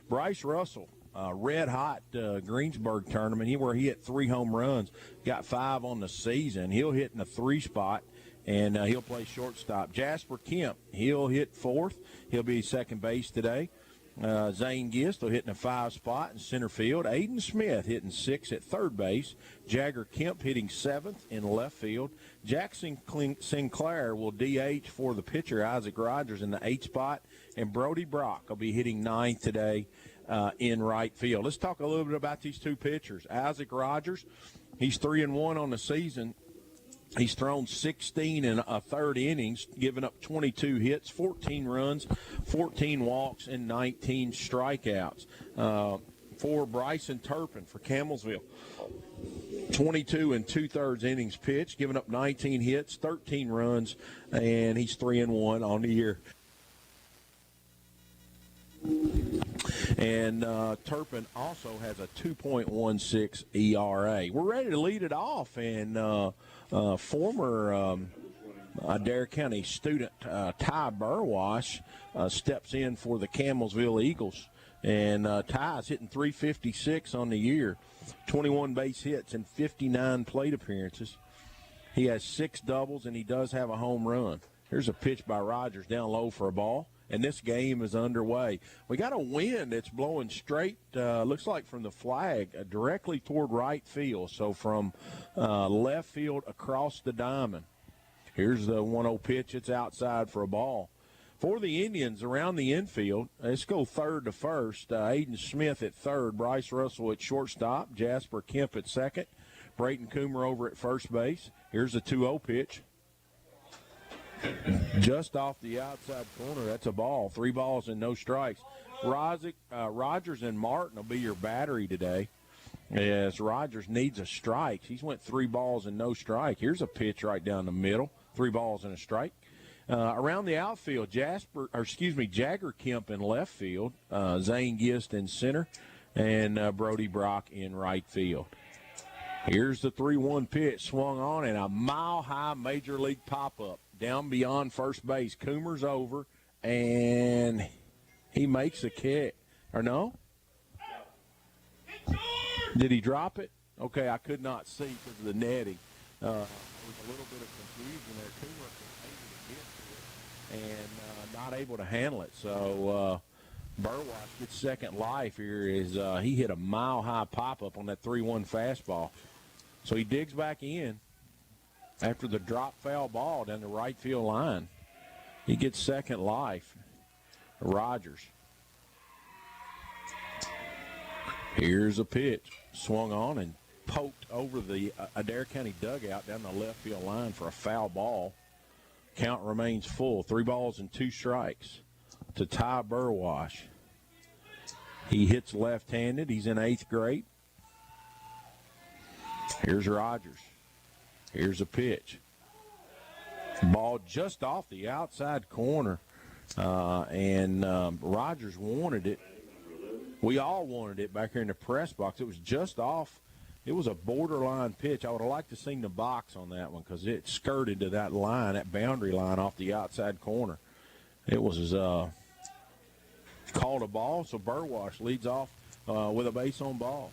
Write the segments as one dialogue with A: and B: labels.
A: Bryce Russell, red-hot Greensburg tournament, where he hit 3 home runs, got 5 on the season. He'll hit in the 3 spot, and he'll play shortstop. Jasper Kemp, he'll hit 4th. He'll be second base today. Zane Gist will hit in the 5 spot in center field. Aiden Smith hitting 6 at third base. Jagger Kemp hitting 7th in left field. Jackson Sinclair will DH for the pitcher, Isaac Rogers, in the 8 spot. And Brody Brock will be hitting 9th today in right field. Let's talk a little bit about these 2 pitchers. Isaac Rogers, he's 3-1 on the season. He's thrown 16 and a third innings, giving up 22 hits, 14 runs, 14 walks, and 19 strikeouts. For Bryson Turpin for Campbellsville, 22 and 2/3 innings pitched, giving up 19 hits, 13 runs, and he's 3-1 on the year. And Turpin also has a 2.16 ERA. We're ready to lead it off, and former Adair County student Ty Burwash steps in for the Campbellsville Eagles. And Ty's hitting .356 on the year, 21 base hits and 59 plate appearances. He has 6 doubles, and he does have a home run. Here's a pitch by Rogers down low for a ball. And this game is underway. We got a wind that's blowing straight, looks like from the flag, directly toward right field. So from left field across the diamond. Here's the 1-0 pitch. It's outside for a ball. For the Indians around the infield, let's go third to first. Aiden Smith at third, Bryce Russell at shortstop, Jasper Kemp at second, Brayton Coomer over at first base. Here's the 2-0 pitch. Just off the outside corner, that's a ball. 3 balls and no strikes. Rogers and Martin will be your battery today, as Rogers needs a strike. He's went 3 balls and no strike. Here's a pitch right down the middle. 3 balls and a strike. Around the outfield, Jagger Kemp in left field, Zane Gist in center, and Brody Brock in right field. Here's the 3-1 pitch, swung on, and a mile-high major league pop-up down beyond first base. Coomer's over, and he makes a kick. Or no? Did he drop it? Okay, I could not see because of the netting. There was a little bit of confusion there. Coomer was able to get to it and not able to handle it. So Burwash gets second life here as he hit a mile-high pop-up on that 3-1 fastball. So he digs back in after the drop foul ball down the right field line. He gets second life. Rogers. Here's a pitch. Swung on and poked over the Adair County dugout down the left field line for a foul ball. Count remains full. 3 balls and 2 strikes to Ty Burwash. He hits left-handed. He's in 8th grade. Here's Rogers. Here's a pitch. Ball just off the outside corner, and Rogers wanted it. We all wanted it back here in the press box. It was just off. It was a borderline pitch. I would have liked to seen the box on that one because it skirted to that line, that boundary line off the outside corner. It was called a ball, so Burwash leads off with a base on balls.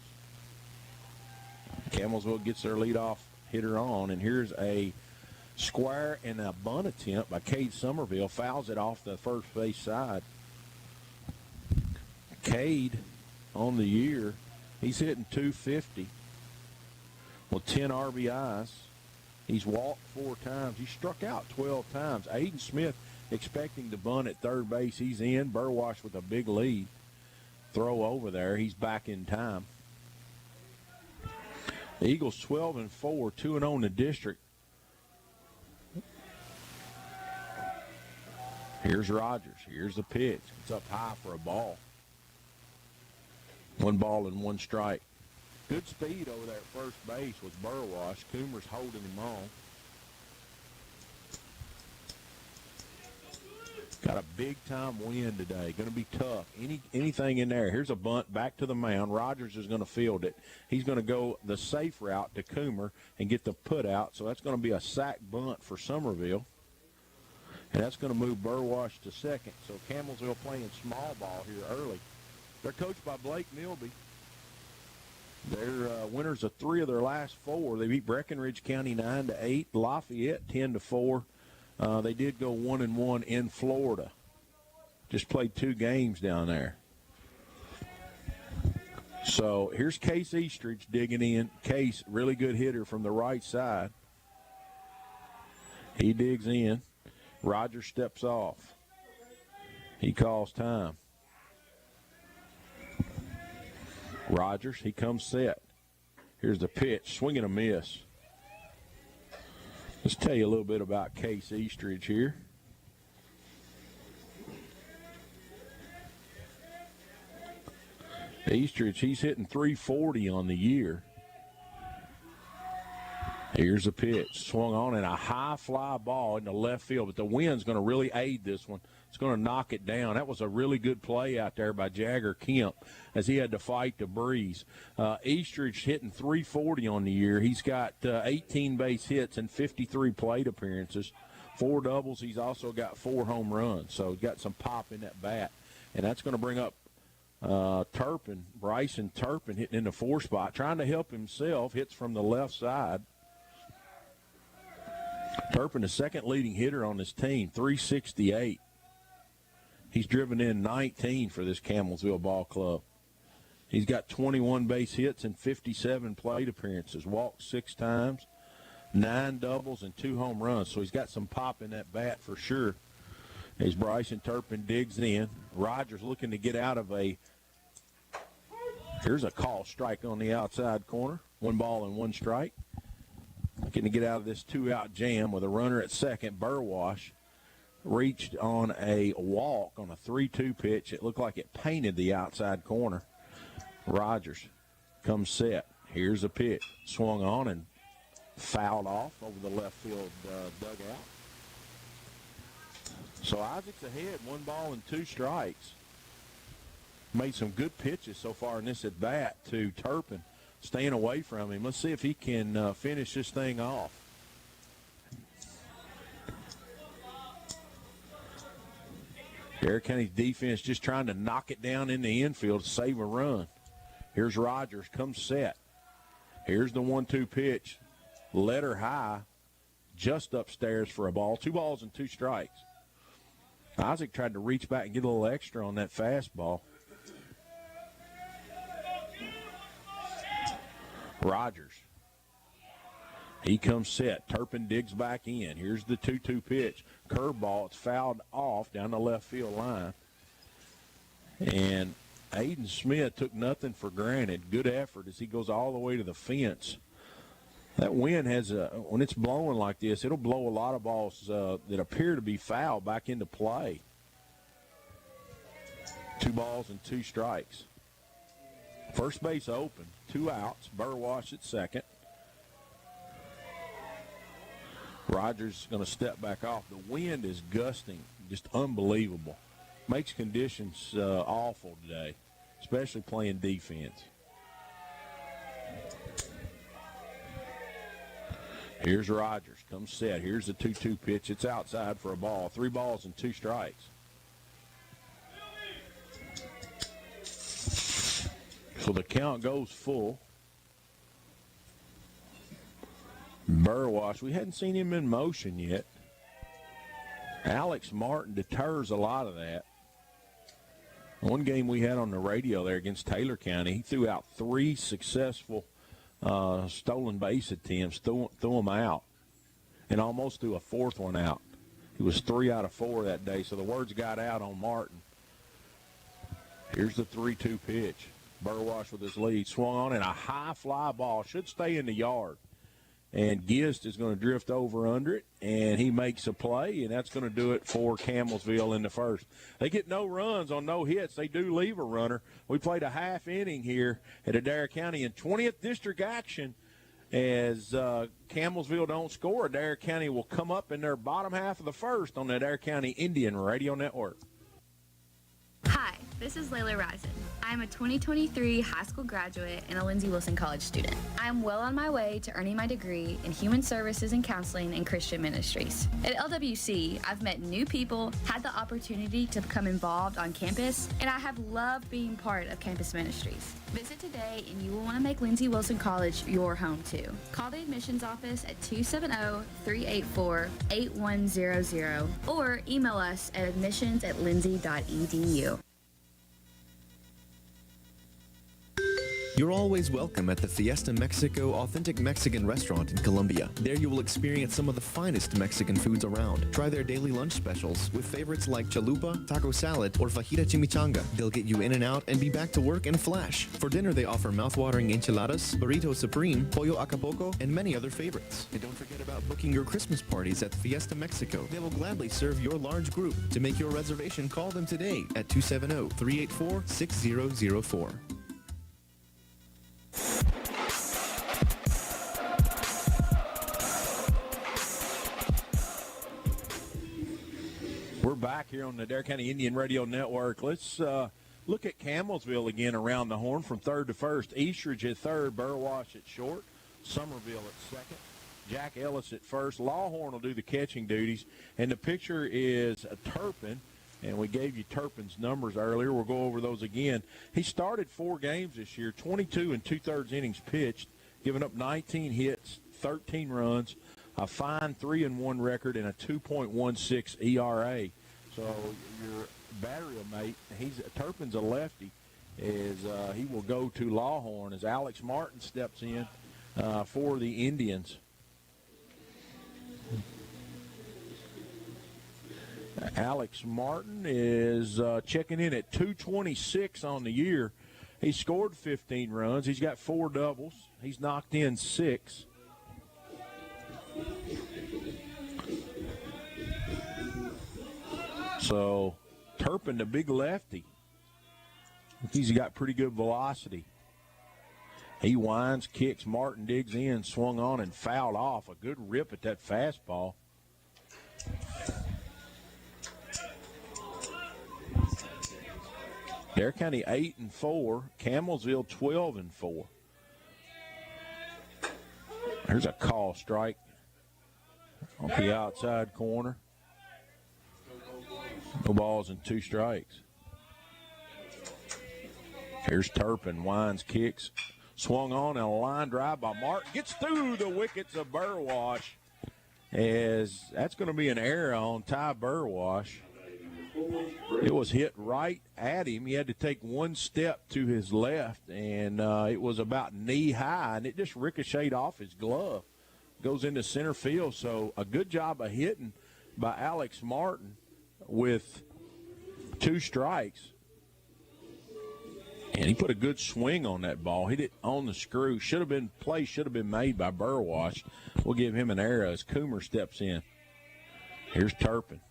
A: Campbellsville gets their leadoff hitter on, and here's a square and a bunt attempt by Cade Somerville. Fouls it off the first base side. Cade on the year, he's hitting .250 with 10 RBIs. He's walked 4 times. He struck out 12 times. Aiden Smith expecting to bunt at third base. He's in. Burwash with a big lead. Throw over there. He's back in time. The Eagles 12-4, 2-0 in the district. Here's Rogers. Here's the pitch. It's up high for a ball. 1 ball and 1 strike. Good speed over there at first base with Burwash. Coomer's holding him on. Got a big-time wind today. Going to be tough. Anything in there. Here's a bunt back to the mound. Rogers is going to field it. He's going to go the safe route to Coomer and get the put out. So that's going to be a sack bunt for Somerville. And that's going to move Burwash to second. So Campbellsville playing small ball here early. They're coached by Blake Milby. They're winners of 3 of their last 4. They beat Breckenridge County 9-8, Lafayette 10-4. They did go 1-1 in Florida. Just played 2 games down there. So here's Case Eastridge digging in. Case, really good hitter from the right side. He digs in. Rogers steps off. He calls time. Rogers, he comes set. Here's the pitch, swing and a miss. Let's tell you a little bit about Case Eastridge here. Eastridge, he's hitting .340 on the year. Here's a pitch, swung on and a high fly ball into left field, but the wind's going to really aid this one. It's going to knock it down. That was a really good play out there by Jagger Kemp as he had to fight the breeze. Eastridge hitting .340 on the year. He's got 18 base hits and 53 plate appearances, 4 doubles. He's also got 4 home runs, so he's got some pop in that bat. And that's going to bring up Bryson Turpin hitting in the 4 spot, trying to help himself, hits from the left side. Turpin, the second leading hitter on this team, .368. He's driven in 19 for this Campbellsville ball club. He's got 21 base hits and 57 plate appearances, walked 6 times, 9 doubles, and 2 home runs. So he's got some pop in that bat for sure. As Bryson Turpin digs in, Rogers looking to get out of here's a call strike on the outside corner. 1 ball and 1 strike. Looking to get out of this 2-out jam with a runner at second. Burwash reached on a walk on a 3-2 pitch. It looked like it painted the outside corner. Rogers comes set. Here's a pitch. Swung on and fouled off over the left field dugout. So Isaac's ahead, 1 ball and 2 strikes. Made some good pitches so far in this at bat to Turpin, staying away from him. Let's see if he can finish this thing off. Adair County's defense just trying to knock it down in the infield to save a run. Here's Rogers, comes set. Here's the 1-2 pitch. Letter high, just upstairs for a ball. 2 balls and 2 strikes. Isaac tried to reach back and get a little extra on that fastball. Rogers. He comes set. Turpin digs back in. Here's the 2-2 pitch. Curveball. It's fouled off down the left field line. And Aiden Smith took nothing for granted. Good effort as he goes all the way to the fence. That wind when it's blowing like this, it'll blow a lot of balls that appear to be foul back into play. 2 balls and 2 strikes. First base open, 2 outs. Burwash at second. Rogers is going to step back off. The wind is gusting, just unbelievable. Makes conditions awful today, especially playing defense. Here's Rogers, comes set. Here's the 2-2 pitch. It's outside for a ball. 3 balls and 2 strikes. So the count goes full. Burwash, we hadn't seen him in motion yet. Alex Martin deters a lot of that. One game we had on the radio there against Taylor County, he threw out 3 successful stolen base attempts, threw them out, and almost threw a 4th one out. He was 3 out of 4 that day, so the words got out on Martin. Here's the 3-2 pitch. Burwash with his lead, swung on, and a high fly ball should stay in the yard. And Gist is going to drift over under it, and he makes a play, and that's going to do it for Campbellsville in the first. They get no runs on no hits. They do leave a runner. We played a half inning here at Adair County in 20th District action. As Campbellsville don't score, Adair County will come up in their bottom half of the first on the Adair County Indian Radio Network.
B: Hi, This is Layla Risen. I'm a 2023 high school graduate and a Lindsey Wilson College student. I'm well on my way to earning my degree in Human Services and Counseling and Christian Ministries. At LWC, I've met new people, had the opportunity to become involved on campus, and I have loved being part of campus ministries. Visit today and you will want to make Lindsey Wilson College your home too. Call the admissions office at 270-384-8100 or email us at admissions@lindsey.edu.
C: You're always welcome at the Fiesta Mexico Authentic Mexican Restaurant in Columbia. There you will experience some of the finest Mexican foods around. Try their daily lunch specials with favorites like chalupa, taco salad, or fajita chimichanga. They'll get you in and out and be back to work in a flash. For dinner, they offer mouthwatering enchiladas, burrito supreme, pollo acapulco, and many other favorites. And don't forget about booking your Christmas parties at Fiesta Mexico. They will gladly serve your large group. To make your reservation, call them today at 270-384-6004.
A: We're back here on the Adair County Indian Radio Network. Let's look at Campbellsville again around the horn from third to first. Eastridge at third, Burwash at short, Somerville at second, Jack Ellis at first. Lawhorn will do the catching duties. And the pitcher is Turpin, and we gave you Turpin's numbers earlier. We'll go over those again. He started 4 games this year, 22 and 2/3 innings pitched, giving up 19 hits, 13 runs, a fine 3-1 record, and a 2.16 ERA. So your battery mate, Turpin's a lefty, he will go to Lawhorn as Alex Martin steps in for the Indians. Alex Martin is checking in at 226 on the year. He scored 15 runs. He's got 4 doubles. He's knocked in 6. So Turpin, the big lefty, he's got pretty good velocity. He winds, kicks, Martin digs in, swung on and fouled off. A good rip at that fastball. Adair County 8-4, Campbellsville 12-4. There's a call strike on the outside corner. No balls and 2 strikes. Here's Turpin, winds, kicks, swung on, and a line drive by Martin. Gets through the wickets of Burwash. As that's going to be an error on Ty Burwash. It was hit right at him. He had to take 1 step to his left, and it was about knee high, and it just ricocheted off his glove. Goes into center field. So a good job of hitting by Alex Martin with 2 strikes. And he put a good swing on that ball. Hit it on the screw. Should have been made by Burwash. We'll give him an error as Coomer steps in. Here's Turpin.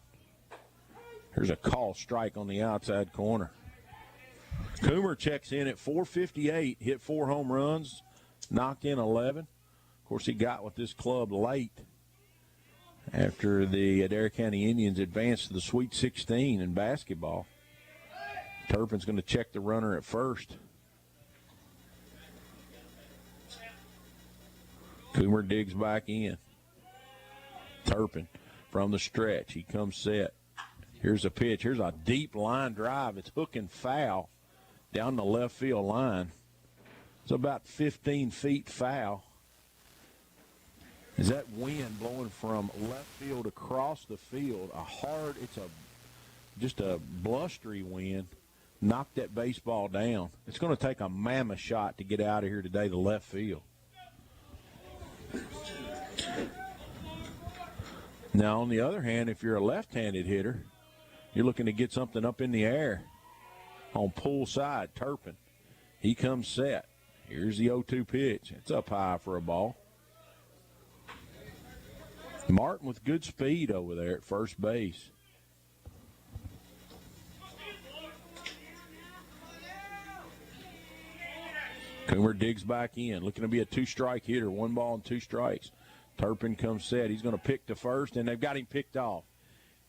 A: Here's a call strike on the outside corner. Coomer checks in at 458, hit 4 home runs, knocked in 11. Of course, he got with this club late after the Adair County Indians advanced to the Sweet 16 in basketball. Turpin's going to check the runner at first. Coomer digs back in. Turpin from the stretch. He comes set. Here's a pitch. Here's a deep line drive. It's hooking foul down the left field line. It's about 15 feet foul. Is that wind blowing from left field across the field? Just a blustery wind. Knocked that baseball down. It's going to take a mammoth shot to get out of here today to left field. Now, on the other hand, if you're a left-handed hitter, you're looking to get something up in the air. On pull side, Turpin. He comes set. Here's the 0-2 pitch. It's up high for a ball. Martin with good speed over there at first base. Coomer digs back in, looking to be a 2-strike hitter, 1 ball and 2 strikes. Turpin comes set. He's going to pick to first, and they've got him picked off.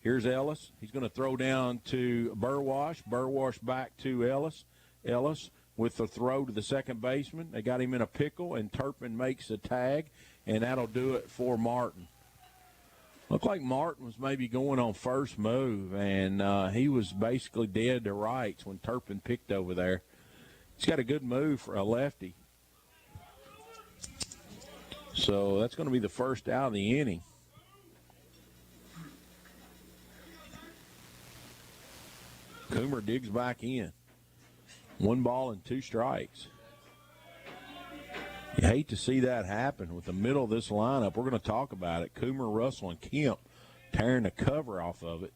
A: Here's Ellis. He's going to throw down to Burwash. Burwash back to Ellis. Ellis with the throw to the second baseman. They got him in a pickle, and Turpin makes a tag, and that'll do it for Martin. Looked like Martin was maybe going on first move, and he was basically dead to rights when Turpin picked over there. He's got a good move for a lefty. So that's going to be the first out of the inning. Coomer digs back in. 1 ball and 2 strikes. You hate to see that happen with the middle of this lineup. We're going to talk about it. Coomer, Russell, and Kemp tearing the cover off of it.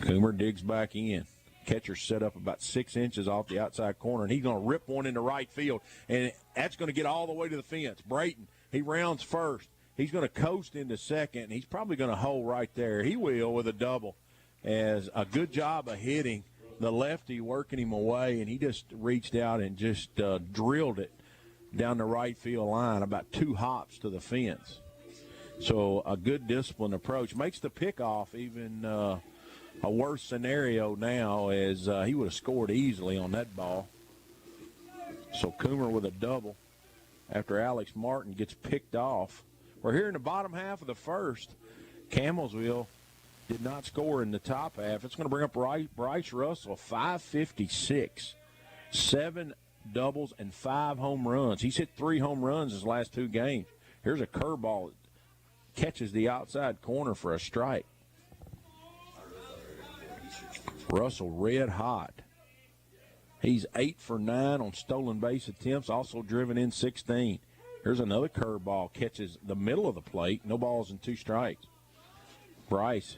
A: Coomer digs back in. Catcher set up about 6 inches off the outside corner, and he's going to rip one into right field, and that's going to get all the way to the fence. Brayton, he rounds first. He's going to coast into second, and he's probably going to hold right there. He will with a double. As a good job of hitting the lefty, working him away, and he just reached out and just drilled it down the right field line, about 2 hops to the fence. So a good disciplined approach. Makes the pickoff even a worse scenario now, as he would have scored easily on that ball. So Coomer with a double after Alex Martin gets picked off. We're here in the bottom half of the first. Campbellsville did not score in the top half. It's going to bring up Bryce Russell, 556, 7 doubles and 5 home runs. He's hit 3 home runs his last 2 games. Here's a curveball that catches the outside corner for a strike. Russell red hot. He's 8 for 9 on stolen base attempts, also driven in 16. Here's another curveball, catches the middle of the plate, no balls and 2 strikes. Bryce,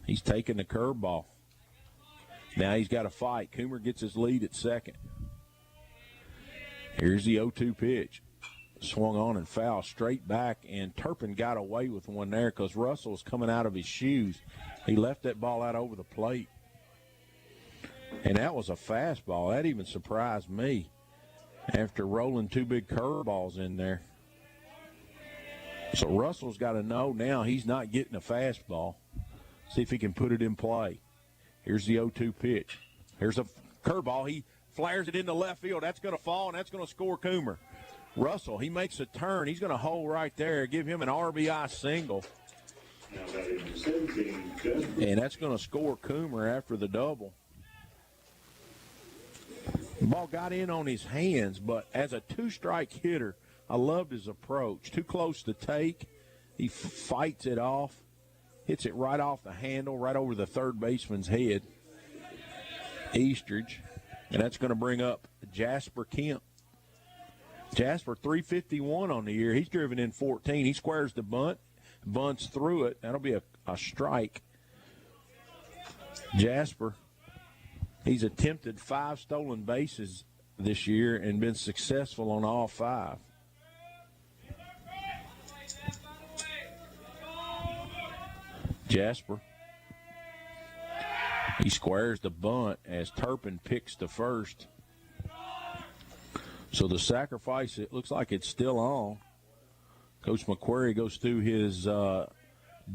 A: he's taking the curveball. Now he's got to fight. Coomer gets his lead at second. Here's the 0-2 pitch. Swung on and foul straight back, and Turpin got away with one there because Russell was coming out of his shoes. He left that ball out over the plate. And that was a fastball. That even surprised me after rolling 2 big curveballs in there. So Russell's got to know now he's not getting a fastball. See if he can put it in play. Here's the 0-2 pitch. Here's a curveball. He flares it into left field. That's going to fall, and that's going to score Coomer. Russell, he makes a turn. He's going to hold right there, give him an RBI single. And that's going to score Coomer after the double. The ball got in on his hands, but as a 2-strike hitter, I loved his approach. Too close to take. He fights it off, hits it right off the handle, right over the third baseman's head. Eastridge. And that's going to bring up Jasper Kemp. Jasper, 351 on the year. He's driven in 14. He squares the bunt, bunts through it. That'll be a strike. Jasper, he's attempted 5 stolen bases this year and been successful on all 5. Jasper, he squares the bunt as Turpin picks the first. So the sacrifice, it looks like it's still on. Coach McQuarrie goes through his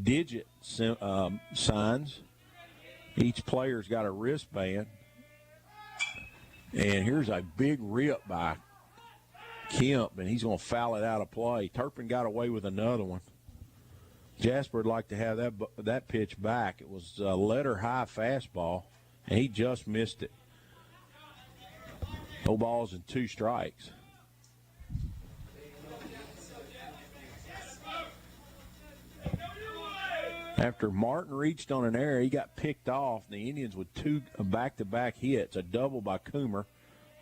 A: digit signs. Each player's got a wristband. And here's a big rip by Kemp, and he's going to foul it out of play. Turpin got away with another one. Jasper would like to have that pitch back. It was a letter-high fastball, and he just missed it. No balls and 2 strikes. After Martin reached on an error, he got picked off. The Indians with 2 back-to-back hits, a double by Coomer,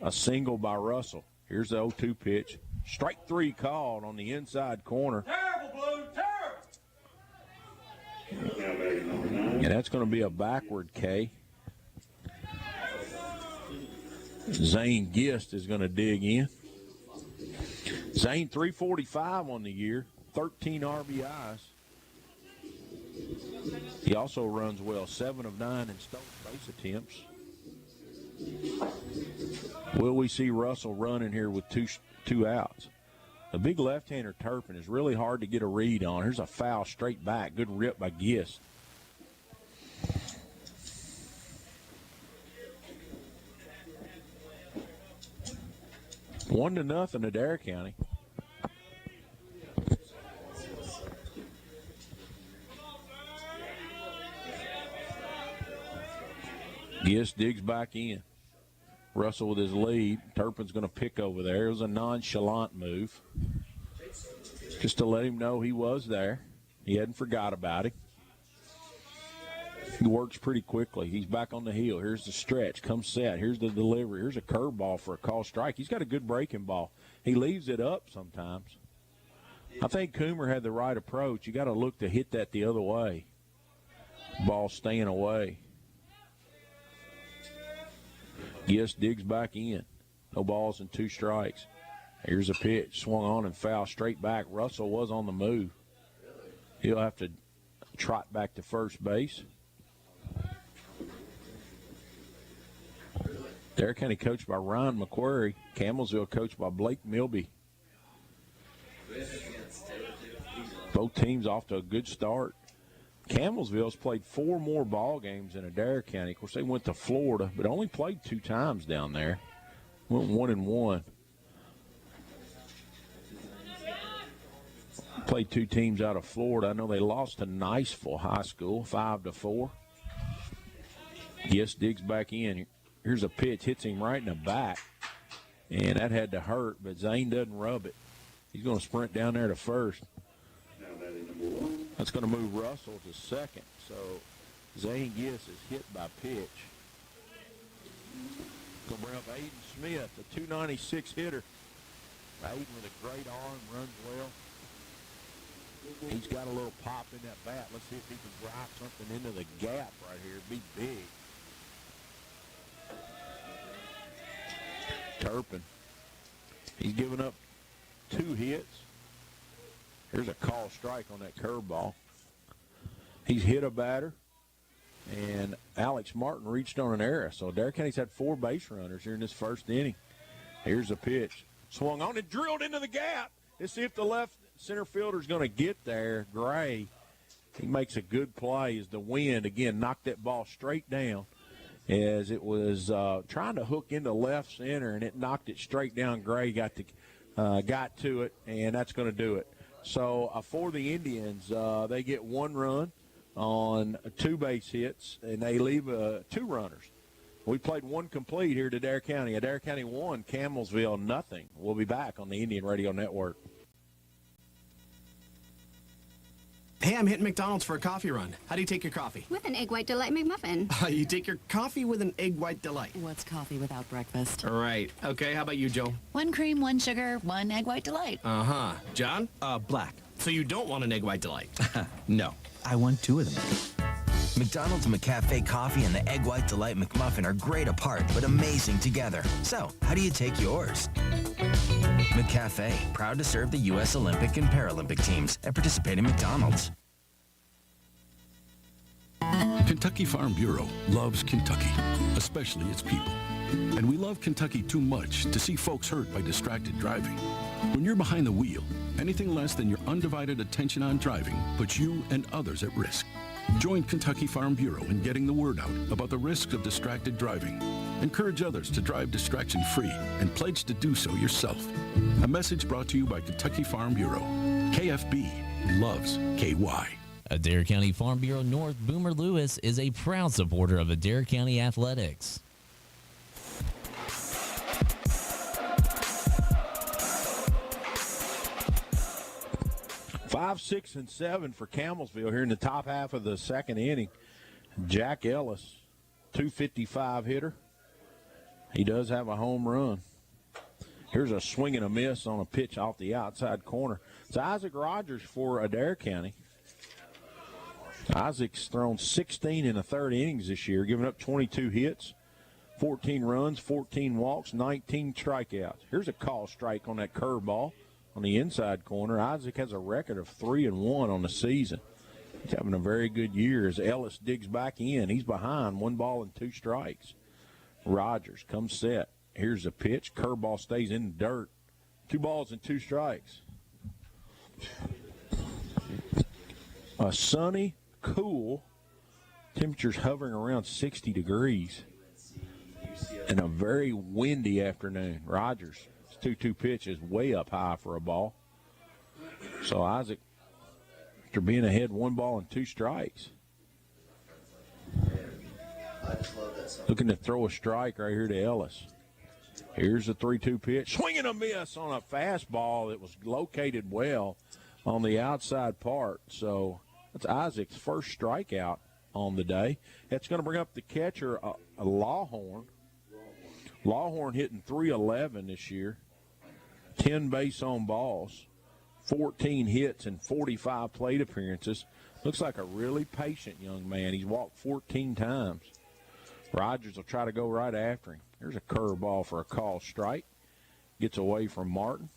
A: a single by Russell. Here's the 0-2 pitch. Strike 3 called on the inside corner.
D: Terrible, Blue, terrible.
A: And that's going to be a backward K. Zane Gist is going to dig in. Zane, 345 on the year, 13 RBIs. He also runs well, 7 of 9 in stolen base attempts. Will we see Russell running here with two outs? The big left-hander Turpin is really hard to get a read on. Here's a foul straight back. Good rip by Gist. One to nothing Adair County. Gist digs back in. Russell with his lead. Turpin's going to pick over there. It was a nonchalant move. Just to let him know he was there. He hadn't forgot about him. He works pretty quickly. He's back on the heel. Here's the stretch. Comes set. Here's the delivery. Here's a curveball for a call strike. He's got a good breaking ball. He leaves it up sometimes. I think Coomer had the right approach. You got to look to hit that the other way. Ball staying away. Gist digs back in. No balls and 2 strikes. Here's a pitch. Swung on and foul straight back. Russell was on the move. He'll have to trot back to first base. Adair County coached by Ryan McQuarrie. Campbellsville coached by Blake Milby. Both teams off to a good start. Campbellsville's played 4 more ball games in Adair County. Of course, they went to Florida, but only played 2 times down there. Went 1-1. Played 2 teams out of Florida. I know they lost to Niceville High School, 5-4. Gist digs back in. Here's a pitch, hits him right in the back, and that had to hurt, but Zane doesn't rub it. He's going to sprint down there to first. That's going to move Russell to second. So Zane Gist is hit by pitch. Going to bring up Aiden Smith, a 296 hitter. Aiden with a great arm, runs well. He's got a little pop in that bat. Let's see if he can drive something into the gap right here. It'd be big. Turpin. He's given up 2 hits. Here's a call strike on that curveball. He's hit a batter, and Alex Martin reached on an error. So Adair County's had 4 base runners here in this first inning. Here's a pitch. Swung on and drilled into the gap. Let's see if the left center fielder's going to get there. Gray, he makes a good play as the wind, again, knocked that ball straight down as it was trying to hook into left center, and it knocked it straight down. Gray got to it, and that's going to do it. So for the Indians, they get 1 run on 2 base hits, and they leave 2 runners. We played 1 complete here to Adair County. Adair County 1, Campbellsville nothing. We'll be back on the Indian Radio Network.
E: Hey, I'm hitting McDonald's for a coffee run. How do you take your coffee?
F: With an Egg White Delight McMuffin.
E: You take your coffee with an Egg White Delight.
G: What's coffee without breakfast?
E: Right. Okay, how about you, Joe?
G: 1 cream, 1 sugar, 1 Egg White Delight.
E: Uh-huh. John?
H: Black.
E: So you don't want an Egg White Delight?
H: No. I want 2 of them.
I: McDonald's McCafe coffee and the Egg White Delight McMuffin are great apart, but amazing together. So, how do you take yours? McCafe, proud to serve the U.S. Olympic and Paralympic teams at participating McDonald's.
J: Kentucky Farm Bureau loves Kentucky, especially its people. And we love Kentucky too much to see folks hurt by distracted driving. When you're behind the wheel, anything less than your undivided attention on driving puts you and others at risk. Join Kentucky Farm Bureau in getting the word out about the risks of distracted driving. Encourage others to drive distraction-free and pledge to do so yourself. A message brought to you by Kentucky Farm Bureau. KFB loves KY.
K: Adair County Farm Bureau North Boomer Lewis is a proud supporter of Adair County Athletics.
A: 5, 6, and 7 for Campbellsville here in the top half of the second inning. Jack Ellis, 255 hitter. He does have a home run. Here's a swing and a miss on a pitch off the outside corner. It's Isaac Rogers for Adair County. Isaac's thrown 16 in the third innings this year, giving up 22 hits, 14 runs, 14 walks, 19 strikeouts. Here's a call strike on that curveball on the inside corner. Isaac has a record of 3-1 on the season. He's having a very good year as Ellis digs back in. He's behind, 1 ball and 2 strikes. Rogers comes set. Here's a pitch. Curveball stays in the dirt. 2 balls and 2 strikes. A sunny, cool, temperatures hovering around 60 degrees, and a very windy afternoon. Rogers, 2-2 pitch is way up high for a ball. So Isaac, after being ahead 1 ball and 2 strikes, looking to throw a strike right here to Ellis. Here's the 3-2 pitch. Swinging a miss on a fastball that was located well on the outside part. So that's Isaac's first strikeout on the day. That's going to bring up the catcher, Lawhorn. Lawhorn hitting .311 this year. 10 base on balls. 14 hits and 45 plate appearances. Looks like a really patient young man. He's walked 14 times. Rogers will try to go right after him. There's a curveball for a call strike. Gets away from Martin.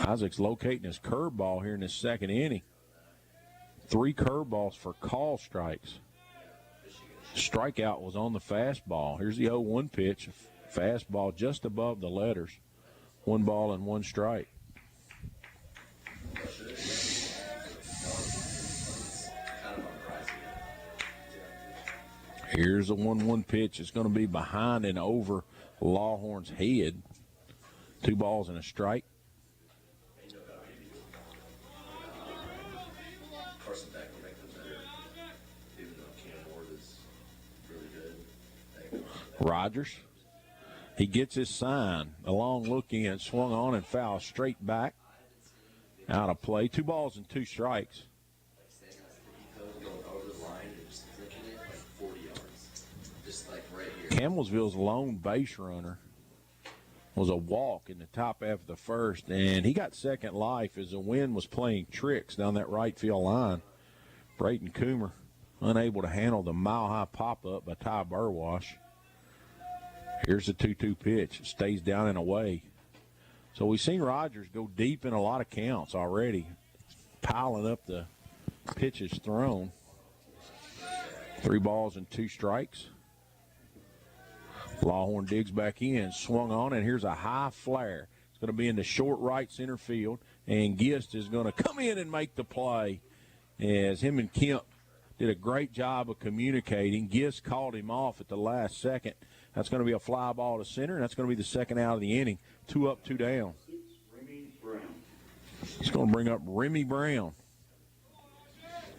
A: Isaac's locating his curveball here in this second inning. 3 curveballs for call strikes. Strikeout was on the fastball. Here's the 0-1 pitch. Fastball just above the letters. 1 ball and 1 strike. Here's a 1-1 pitch. It's going to be behind and over Lawhorn's head. 2 balls and a strike. Rogers. He gets his sign. A long look in, swung on and foul straight back. Out of play. 2 balls and 2 strikes. Campbellsville's lone base runner was a walk in the top half of the first, and he got second life as the wind was playing tricks down that right field line. Brayton Coomer unable to handle the mile-high pop-up by Ty Burwash. Here's the 2-2 pitch. It stays down and away. So we've seen Rogers go deep in a lot of counts already, piling up the pitches thrown. 3 balls and 2 strikes. Lawhorn digs back in, swung on, and here's a high flare. It's going to be in the short right center field, and Gist is going to come in and make the play as him and Kemp did a great job of communicating. Gist called him off at the last second. That's going to be a fly ball to center, and that's going to be the second out of the inning. 2 up, 2 down. It's going to bring up Remy Brown.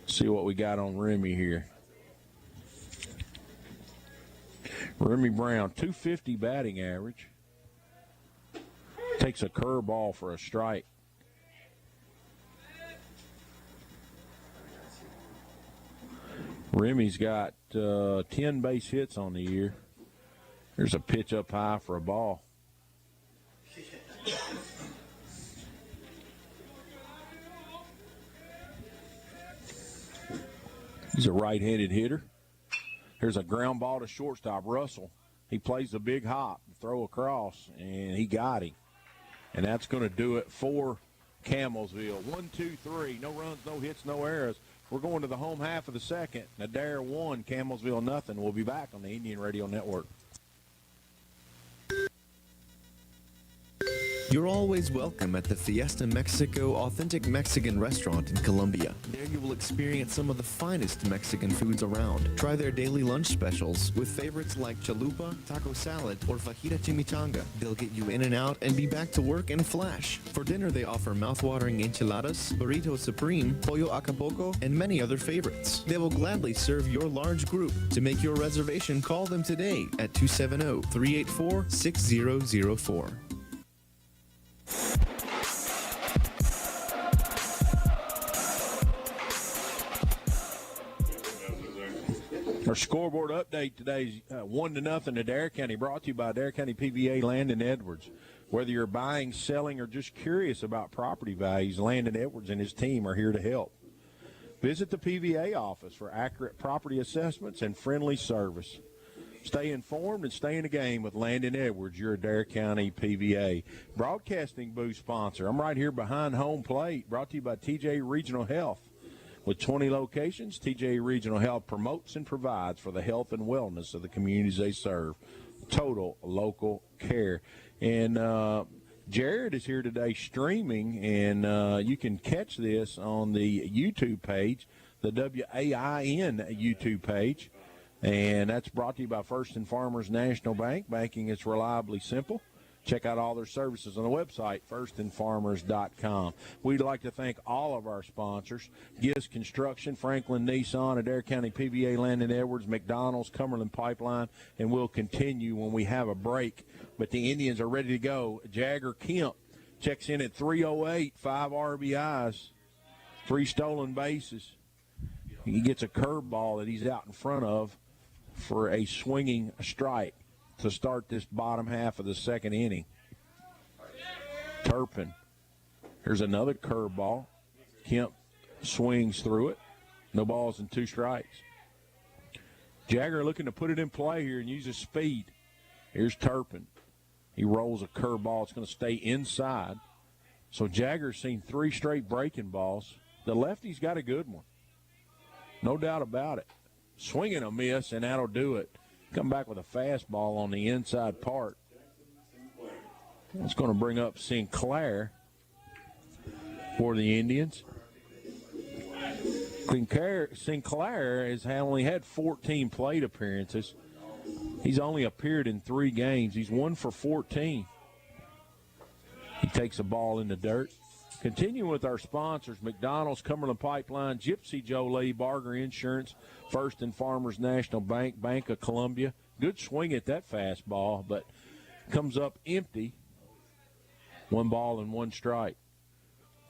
A: See what we got on Remy here. Remy Brown, .250 batting average. Takes a curveball for a strike. Remy's got 10 base hits on the year. There's a pitch up high for a ball. He's a right-handed hitter. Here's a ground ball to shortstop, Russell. He plays the big hop, throw across, and he got him. And that's going to do it for Campbellsville. 1, 2, 3. No runs, no hits, no errors. We're going to the home half of the second. Adair 1, Campbellsville nothing. We'll be back on the Indian Radio Network.
C: You're always welcome at the Fiesta Mexico Authentic Mexican Restaurant in Columbia. There you will experience some of the finest Mexican foods around. Try their daily lunch specials with favorites like chalupa, taco salad, or fajita chimichanga. They'll get you in and out and be back to work in a flash. For dinner, they offer mouthwatering enchiladas, burrito supreme, pollo acapulco, and many other favorites. They will gladly serve your large group. To make your reservation, call them today at 270-384-6004.
A: Our scoreboard update today is 1-0 Adair County, brought to you by Adair County PVA Landon Edwards. Whether you're buying, selling, or just curious about property values, Landon Edwards and his team are here to help. Visit the PVA office for accurate property assessments and friendly service. Stay informed and stay in the game with Landon Edwards, your Adair County PVA broadcasting booth sponsor. I'm right here behind home plate, brought to you by TJ Regional Health. With 20 locations, TJ Regional Health promotes and provides for the health and wellness of the communities they serve. Total local care. And Jared is here today streaming, and you can catch this on the YouTube page, the WAIN YouTube page. And that's brought to you by First and Farmers National Bank. Banking is reliably simple. Check out all their services on the website, firstandfarmers.com. We'd like to thank all of our sponsors, Giz Construction, Franklin Nissan, Adair County PVA Landon Edwards, McDonald's, Cumberland Pipeline, and we'll continue when we have a break. But the Indians are ready to go. Jagger Kemp checks in at 308, 5 RBIs, 3 stolen bases. He gets a curveball that he's out in front of for a swinging strike to start this bottom half of the second inning. Turpin. Here's another curveball. Kemp swings through it. No balls and 2 strikes. Jagger looking to put it in play here and use his speed. Here's Turpin. He rolls a curveball. It's going to stay inside. So Jagger's seen 3 straight breaking balls. The lefty's got a good one. No doubt about it. Swing and a miss, and that'll do it. Come back with a fastball on the inside part. It's going to bring up Sinclair for the Indians. Sinclair has only had 14 plate appearances. He's only appeared in 3 games. He's 1 for 14. He takes a ball in the dirt. Continuing with our sponsors, McDonald's, Cumberland Pipeline, Gypsy Jolie, Barger Insurance, First and Farmers National Bank, Bank of Columbia. Good swing at that fastball, but comes up empty. 1 ball and 1 strike.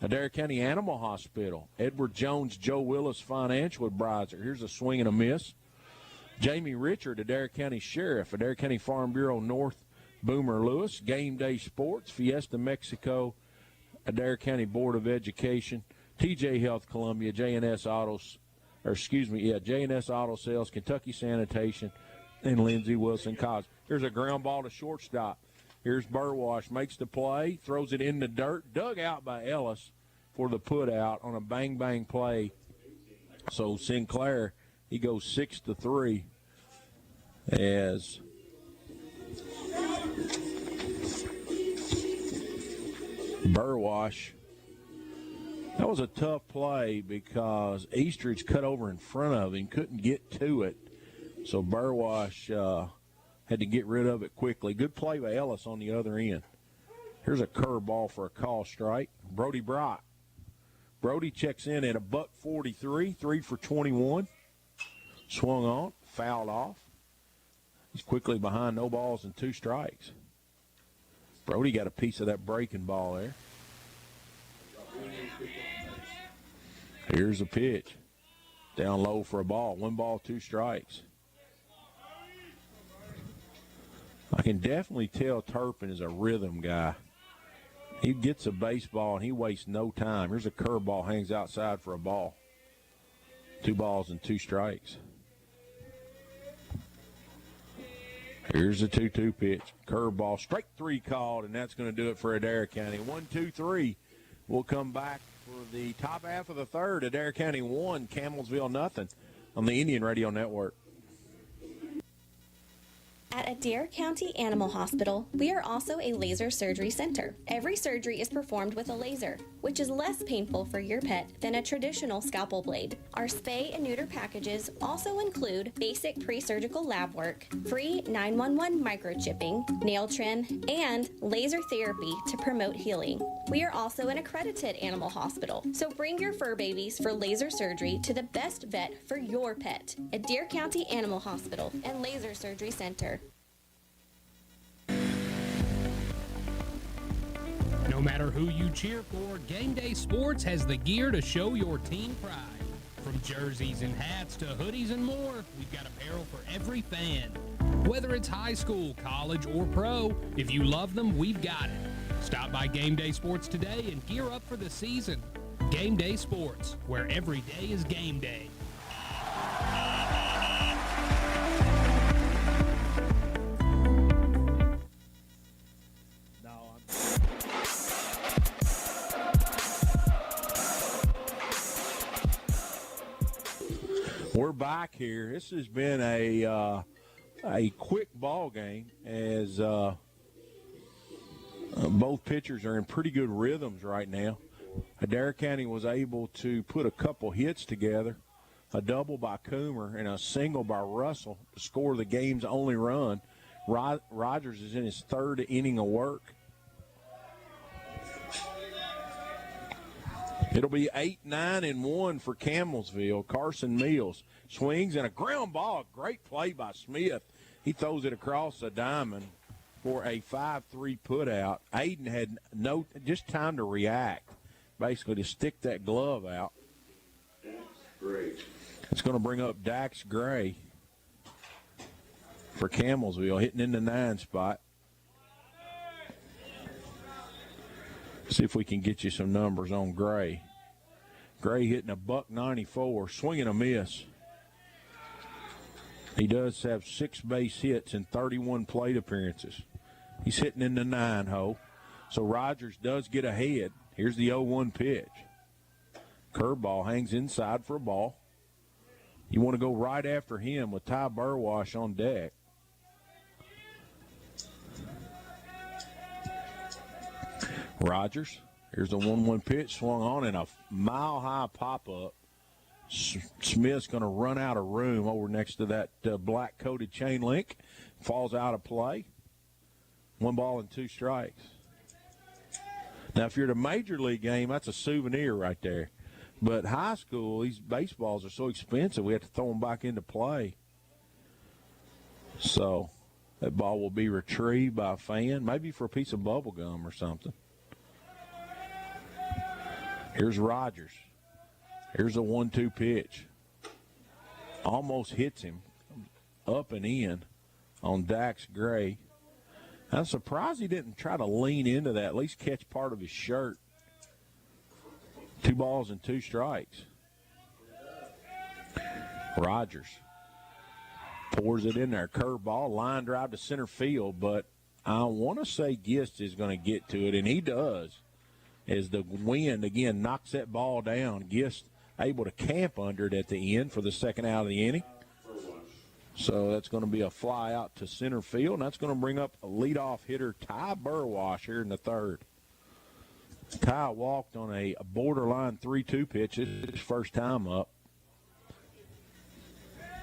A: Adair County Animal Hospital, Edward Jones, Joe Willis Financial Advisor. Here's a swing and a miss. Jamie Richard, Adair County Sheriff, Adair County Farm Bureau North, Boomer Lewis, Game Day Sports, Fiesta Mexico, Adair County Board of Education, TJ Health Columbia, J&S Auto Sales, Kentucky Sanitation, and Lindsey Wilson College. Here's a ground ball to shortstop. Here's Burwash, makes the play, throws it in the dirt, dug out by Ellis for the put out on a bang-bang play. So Sinclair, he goes 6-3 as Burwash. That was a tough play because Eastridge cut over in front of him, couldn't get to it. So Burwash had to get rid of it quickly. Good play by Ellis on the other end. Here's a curveball for a call strike. Brody Brock. Brody checks in at $143, 3 for 21. Swung on, fouled off. He's quickly behind, no balls and 2 strikes. Brody got a piece of that breaking ball there. Here's a pitch. Down low for a ball. 1 ball, 2 strikes. I can definitely tell Turpin is a rhythm guy. He gets a baseball and he wastes no time. Here's a curveball, hangs outside for a ball. 2 balls and 2 strikes. Here's a 2-2 pitch. Curveball, strike 3 called, and that's going to do it for Adair County. 1-2-3. We'll come back for the top half of the third. Adair County 1, Campbellsville nothing on the Indian Radio Network.
F: At Adair County Animal Hospital, we are also a laser surgery center. Every surgery is performed with a laser, which is less painful for your pet than a traditional scalpel blade. Our spay and neuter packages also include basic pre-surgical lab work, free 911 microchipping, nail trim, and laser therapy to promote healing. We are also an accredited animal hospital, so bring your fur babies for laser surgery to the best vet for your pet, Adair County Animal Hospital and Laser Surgery Center.
L: No matter who you cheer for, Game Day Sports has the gear to show your team pride. From jerseys and hats to hoodies and more, we've got apparel for every fan. Whether it's high school, college, or pro, if you love them, we've got it. Stop by Game Day Sports today and gear up for the season. Game Day Sports, where every day is game day.
A: We're back here. This has been a quick ball game as both pitchers are in pretty good rhythms right now. Adair County was able to put a couple hits together, a double by Coomer and a single by Russell to score the game's only run. Rogers is in his third inning of work. It'll be 8-9-1 for Campbellsville. Carson Mills swings and a ground ball. Great play by Smith. He throws it across the diamond for a 5-3 putout. Aiden had just time to react, basically to stick that glove out.
D: Great.
A: It's going to bring up Dax Gray for Campbellsville, hitting in the 9 spot. See if we can get you some numbers on Gray. Gray hitting a .194, swinging a miss. He does have 6 base hits and 31 plate appearances. He's hitting in the 9 hole. So Rogers does get ahead. Here's the 0-1 pitch. Curveball hangs inside for a ball. You want to go right after him with Ty Burwash on deck. Rogers, here's the 1-1 pitch, swung on in a mile-high pop-up. Smith's going to run out of room over next to that black-coated chain link. Falls out of play. 1 ball and 2 strikes. Now, if you're at a major league game, that's a souvenir right there. But high school, these baseballs are so expensive, we have to throw them back into play. So that ball will be retrieved by a fan, maybe for a piece of bubble gum or something. Here's Rogers. Here's a 1-2 pitch. Almost hits him up and in on Dax Gray. I'm surprised he didn't try to lean into that, at least catch part of his shirt. 2 balls and 2 strikes. Rogers pours it in there. Curveball, line drive to center field, but I want to say Gist is going to get to it, and he does. As the wind, again, knocks that ball down. Gist able to camp under it at the end for the second out of the inning. So that's going to be a fly out to center field, and that's going to bring up a leadoff hitter, Ty Burwash, here in the third. Ty walked on a borderline 3-2 pitch. His first time up.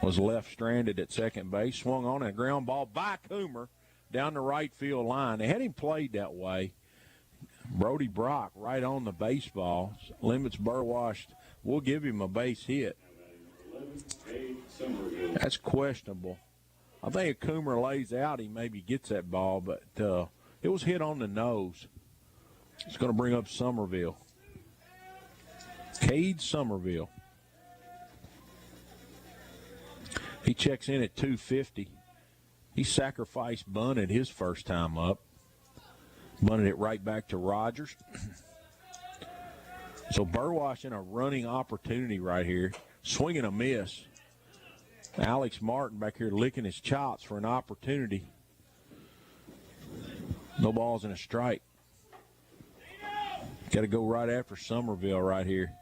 A: Was left stranded at second base. Swung on a ground ball by Coomer down the right field line. They had him played that way. Brody Brock right on the baseball. Limits Burwash. We'll give him a base hit. That's questionable. I think if Coomer lays out, he maybe gets that ball, but it was hit on the nose. It's going to bring up Somerville. Cade Somerville. He checks in at 250. He sacrificed bunted his first time up. Bunted it right back to Rogers. So Burwash in a running opportunity right here. Swinging a miss. Alex Martin back here licking his chops for an opportunity. No balls and a strike. Got to go right after Somerville right here.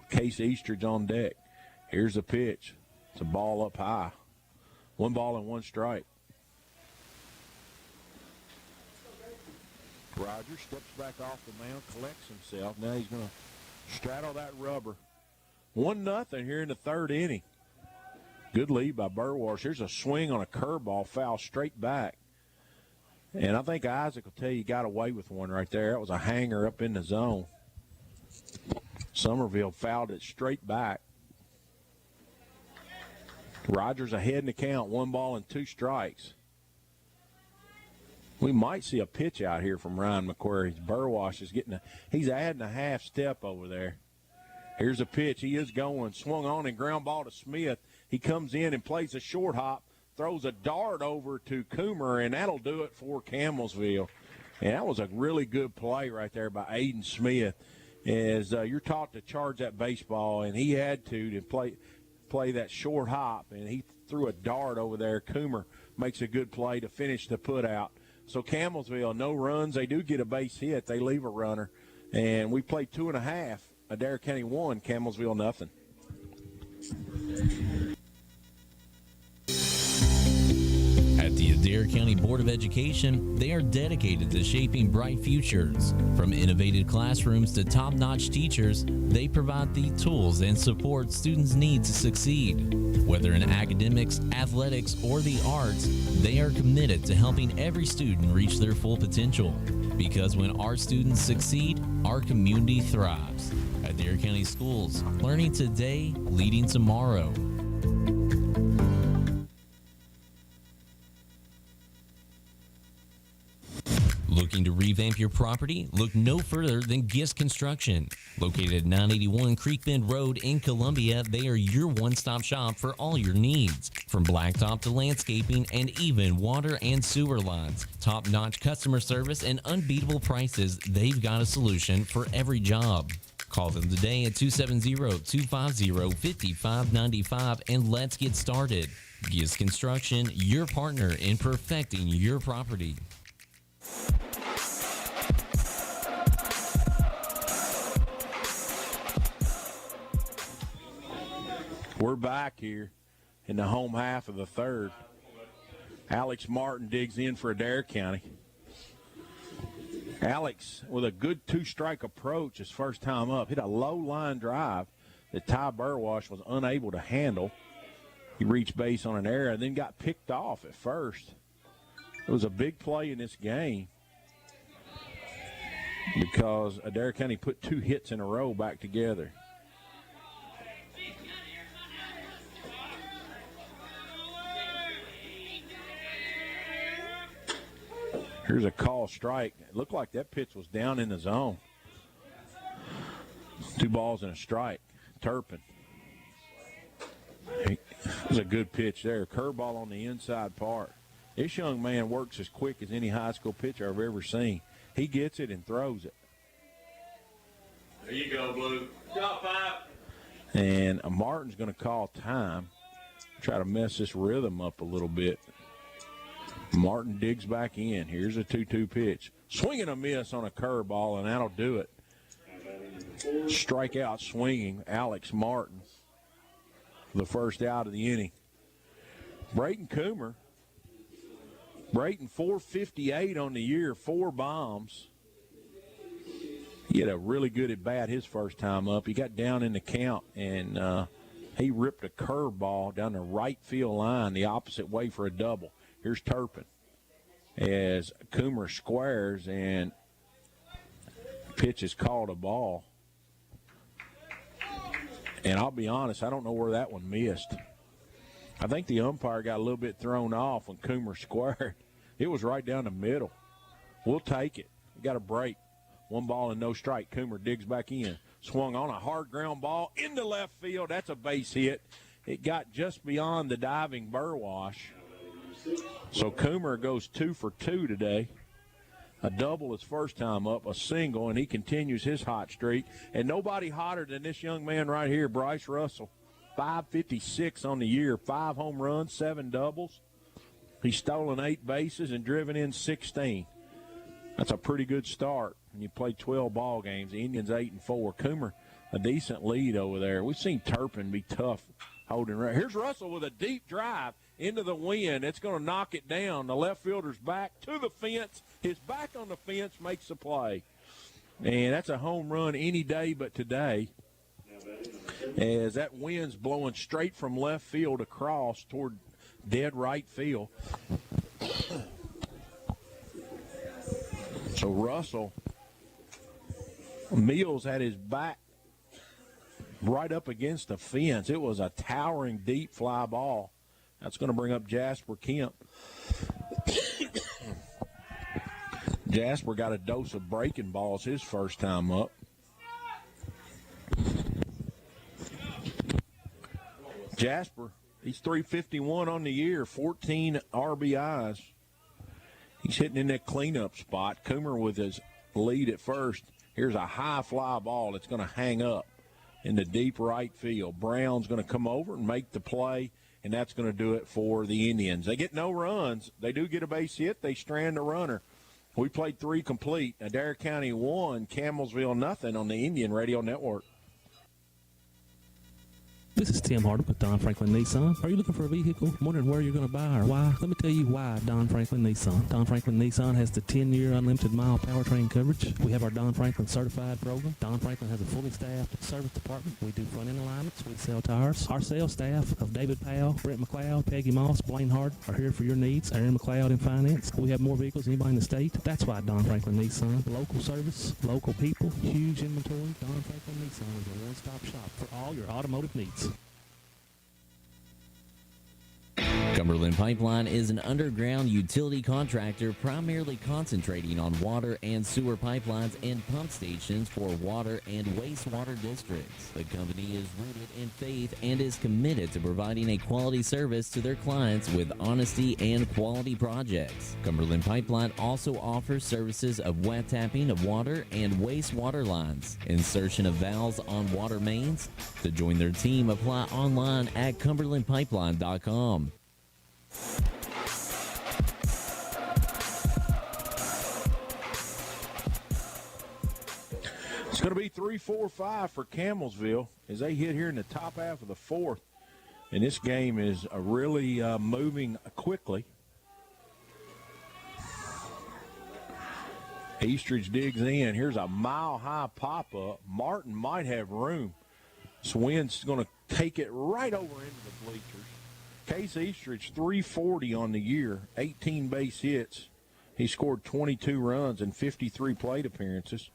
A: Case Eastridge on deck. Here's the pitch. It's a ball up high. 1 ball and 1 strike. Rogers steps back off the mound, collects himself. Now he's going to straddle that rubber. 1-0 here in the third inning. Good lead by Burwash. Here's a swing on a curveball, foul straight back. And I think Isaac will tell you got away with one right there. That was a hanger up in the zone. Somerville fouled it straight back. Rogers ahead in the count, 1 ball and 2 strikes. We might see a pitch out here from Ryan McQuarrie. Burwash is he's adding a half step over there. Here's a pitch. He is going. Swung on and ground ball to Smith. He comes in and plays a short hop, throws a dart over to Coomer, and that'll do it for Campbellsville. And that was a really good play right there by Aiden Smith. As you're taught to charge that baseball, and he had to play that short hop, and he threw a dart over there. Coomer makes a good play to finish the putout. So Campbellsville, no runs. They do get a base hit. They leave a runner. And we played 2.5. Adair County 1, Campbellsville 0.
K: Adair County Board of Education, they are dedicated to shaping bright futures. From innovative classrooms to top-notch teachers, they provide the tools and support students need to succeed. Whether in academics, athletics, or the arts, they are committed to helping every student reach their full potential. Because when our students succeed, our community thrives. Adair County Schools, learning today, leading tomorrow. Looking to revamp your property? Look no further than Gist Construction. Located at 981 Creek Bend Road in Columbia, they are your one-stop shop for all your needs. From blacktop to landscaping and even water and sewer lines. Top-notch customer service and unbeatable prices, they've got a solution for every job. Call them today at 270-250-5595 and let's get started. Gist Construction, your partner in perfecting your property.
A: We're back here in the home half of the third. Alex Martin digs in for Adair County. Alex, with a good two-strike approach his first time up, hit a low line drive that Ty Burwash was unable to handle. He reached base on an error and then got picked off at first. It was a big play in this game because Adair County put two hits in a row back together. Here's a call strike. It looked like that pitch was down in the zone. 2 balls and a strike. Turpin. It was a good pitch there. Curveball on the inside part. This young man works as quick as any high school pitcher I've ever seen. He gets it and throws it.
D: There you go, Blue. Drop 5.
A: And Martin's going to call time. Try to mess this rhythm up a little bit. Martin digs back in. Here's a 2-2 pitch. Swing and a miss on a curveball, and that'll do it. Strikeout swinging, Alex Martin, the first out of the inning. Brayton Coomer. Brayton 458 on the year, 4 bombs. He had a really good at-bat his first time up. He got down in the count, and he ripped a curveball down the right field line the opposite way for a double. Here's Turpin as Coomer squares and pitch is called a ball. And I'll be honest, I don't know where that one missed. I think the umpire got a little bit thrown off when Coomer squared. It was right down the middle. We'll take it. We got a break. 1 ball and no strike. Coomer digs back in. Swung on a hard ground ball into left field. That's a base hit. It got just beyond the diving Burwash. So Coomer goes 2 for 2 today. A double his first time up, a single, and he continues his hot streak. And nobody hotter than this young man right here, Bryce Russell. 556 on the year, 5 home runs, 7 doubles. He's stolen 8 bases and driven in 16. That's a pretty good start when you play 12 ball games. The Indians 8-4. Coomer, a decent lead over there. We've seen Turpin be tough holding right. Here's Russell with a deep drive into the wind. It's going to knock it down. The left fielder's back to the fence. His back on the fence makes the play. And that's a home run any day but today, as that wind's blowing straight from left field across toward dead right field. So Russell, Mills had his back right up against the fence. It was a towering deep fly ball. That's going to bring up Jasper Kemp. Jasper got a dose of breaking balls his first time up. Jasper, he's 351 on the year, 14 RBIs. He's hitting in that cleanup spot. Coomer with his lead at first. Here's a high fly ball that's going to hang up in the deep right field. Brown's going to come over and make the play, and that's going to do it for the Indians. They get no runs. They do get a base hit. They strand a runner. We played 3 complete. Adair County 1, Campbellsville nothing on the Indian Radio Network.
M: This is Tim Hardwick with Don Franklin Nissan. Are you looking for a vehicle? Wondering where you're going to buy or why? Let me tell you why Don Franklin Nissan. Don Franklin Nissan has the 10-year unlimited mile powertrain coverage. We have our Don Franklin certified program. Don Franklin has a fully staffed service department. We do front-end alignments. We sell tires. Our sales staff of David Powell, Brent McLeod, Peggy Moss, Blaine Hart are here for your needs. Aaron McLeod in finance. We have more vehicles than anybody in the state. That's why Don Franklin Nissan. Local service, local people, huge inventory. Don Franklin Nissan is a one-stop shop for all your automotive needs.
K: Cumberland Pipeline is an underground utility contractor primarily concentrating on water and sewer pipelines and pump stations for water and wastewater districts. The company is rooted in faith and is committed to providing a quality service to their clients with honesty and quality projects. Cumberland Pipeline also offers services of wet tapping of water and wastewater lines, insertion of valves on water mains. To join their team, apply online at cumberlandpipeline.com.
A: It's going to be 3-4-5 for Campbellsville as they hit here in the top half of the fourth. And this game is really moving quickly. Eastridge digs in. Here's a mile-high pop-up. Martin might have room. Swin's going to take it right over into the bleachers. Case Eastridge, 340 on the year, 18 base hits. He scored 22 runs and 53 plate appearances.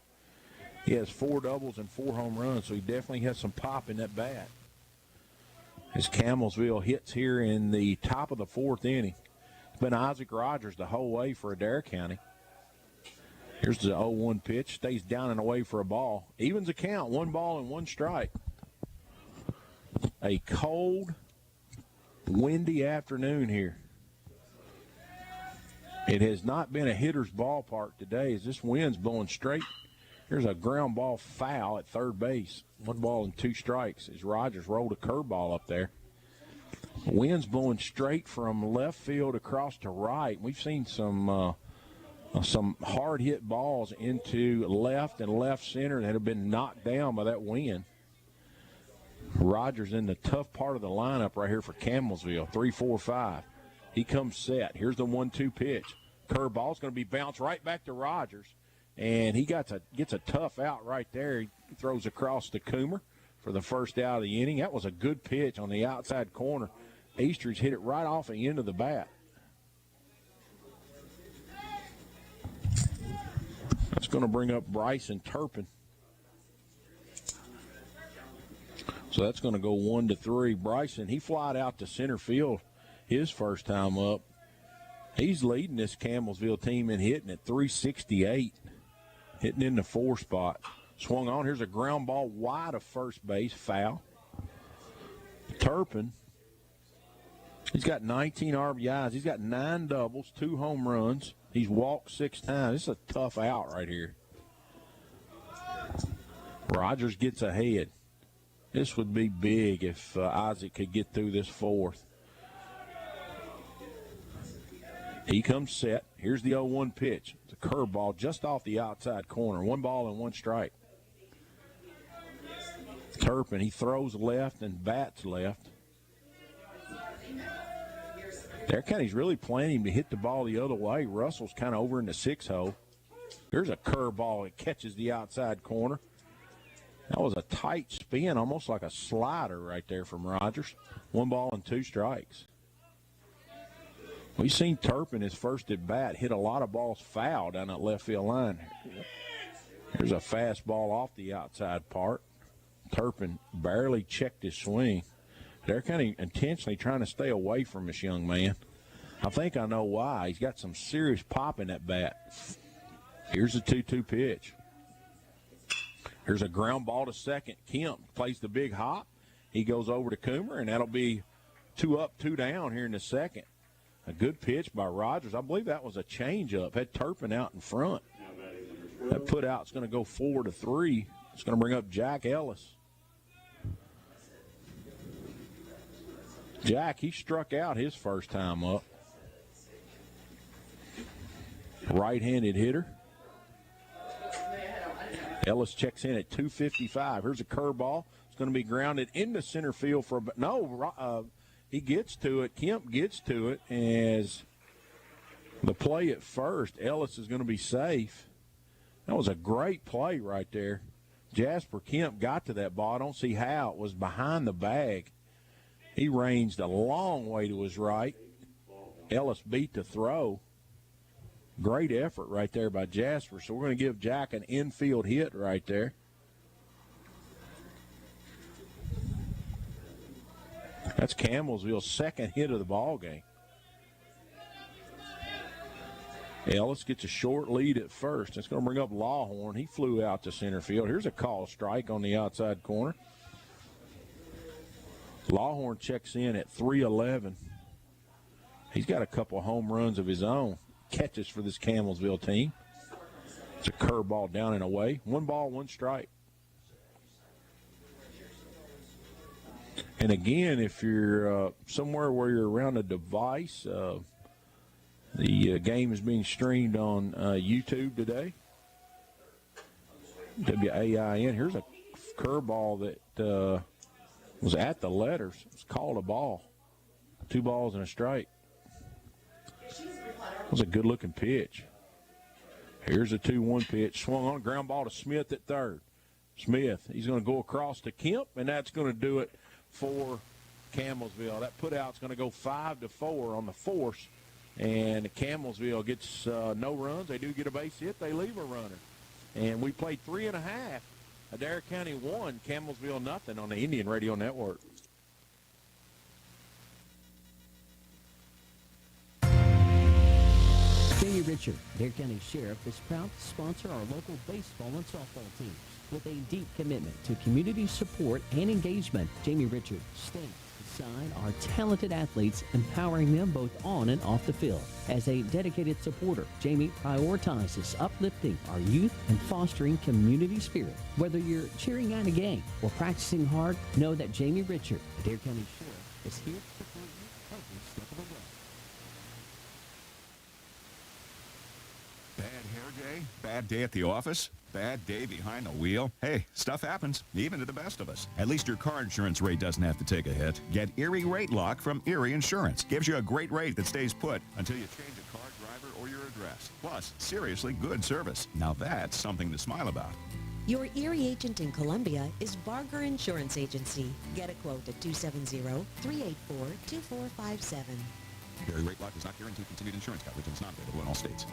A: He has 4 doubles and 4 home runs, so he definitely has some pop in that bat. As Campbellsville hits here in the top of the fourth inning. It's been Isaac Rogers the whole way for Adair County. Here's the 0-1 pitch. Stays down and away for a ball. Evens the count, 1 ball and 1 strike. A cold, windy afternoon here. It has not been a hitter's ballpark today as this wind's blowing straight. Here's a ground ball foul at third base. 1 ball and 2 strikes as Rogers rolled a curveball up there. The wind's blowing straight from left field across to right. We've seen some hard hit balls into left and left center that have been knocked down by that wind. Rogers in the tough part of the lineup right here for Campbellsville. 3-4-5. He comes set. Here's the 1-2 pitch. Curveball's going to be bounced right back to Rogers. And he gets a tough out right there. He throws across to Coomer for the first out of the inning. That was a good pitch on the outside corner. Eastridge hit it right off the end of the bat. That's going to bring up Bryson Turpin. So that's going to go 1-3. Bryson, he flied out to center field his first time up. He's leading this Campbellsville team in hitting at 368, hitting in the 4 spot. Swung on. Here's a ground ball wide of first base, foul. Turpin, he's got 19 RBIs. He's got 9 doubles, 2 home runs. He's walked 6 times. This is a tough out right here. Rogers gets ahead. This would be big if Isaac could get through this 4th. He comes set. Here's the 0-1 pitch. It's a curveball just off the outside corner. 1 ball and 1 strike. Turpin, he throws left and bats left. Adair County's really planning to hit the ball the other way. Russell's kind of over in the 6 hole. Here's a curveball that catches the outside corner. That was a tight spin, almost like a slider right there from Rogers. 1 ball and 2 strikes. We've seen Turpin, his first at bat, hit a lot of balls foul down that left field line. Here's a fastball off the outside part. Turpin barely checked his swing. They're kind of intentionally trying to stay away from this young man. I think I know why. He's got some serious pop in that bat. Here's the 2-2 pitch. Here's a ground ball to second. Kemp plays the big hop. He goes over to Coomer, and that'll be 2 up, 2 down here in the second. A good pitch by Rogers. I believe that was a changeup. Had Turpin out in front. That put out's going to go 4-3. It's going to bring up Jack Ellis. Jack, he struck out his first time up. Right-handed hitter. Ellis checks in at 255. Here's a curveball. It's It's going to be grounded into center field for he gets to it. Kemp gets to it as the play at first. Ellis is going to be safe. That was a great play right there. Jasper Kemp got to that ball. I don't see how. It was behind the bag. He ranged a long way to his right. Ellis beat the throw. Great effort right there by Jasper. So we're going to give Jack an infield hit right there. That's Campbellsville's second hit of the ball game. Ellis gets a short lead at first. That's going to bring up Lawhorn. He flew out to center field. Here's a call strike on the outside corner. Lawhorn checks in at 3-11. He's got a couple home runs of his own. Catches for this Campbellsville team. It's a curveball down and away. 1 ball, 1 strike. And again, if you're somewhere where you're around a device, the game is being streamed on YouTube today. WAIN. Here's a curveball that was at the letters. It's called a ball. 2 balls and a strike. That was a good-looking pitch. Here's a 2-1 pitch. Swung on, ground ball to Smith at third. Smith, he's going to go across to Kemp, and that's going to do it for Campbellsville. That putout's going to go 5-4 on the force, and Campbellsville gets no runs. They do get a base hit. They leave a runner. And we played 3.5. Adair County 1, Campbellsville nothing on the Indian Radio Network.
N: Jamie Richard, Adair County Sheriff, is proud to sponsor our local baseball and softball teams. With a deep commitment to community support and engagement, Jamie Richard stands beside our talented athletes, empowering them both on and off the field. As a dedicated supporter, Jamie prioritizes uplifting our youth and fostering community spirit. Whether you're cheering at a game or practicing hard, know that Jamie Richard, Adair County Sheriff, is here to support you every step of the way.
O: Bad hair day? Bad day at the office? Bad day behind the wheel? Hey, stuff happens, even to the best of us. At least your car insurance rate doesn't have to take a hit. Get Erie Rate Lock from Erie Insurance. Gives you a great rate that stays put until you change a car, driver, or your address. Plus, seriously good service. Now that's something to smile about.
P: Your Erie agent in Columbia is Barger Insurance Agency. Get a quote at 270-384-2457.
O: Erie Rate Lock does not guarantee continued insurance coverage and is not available in all states.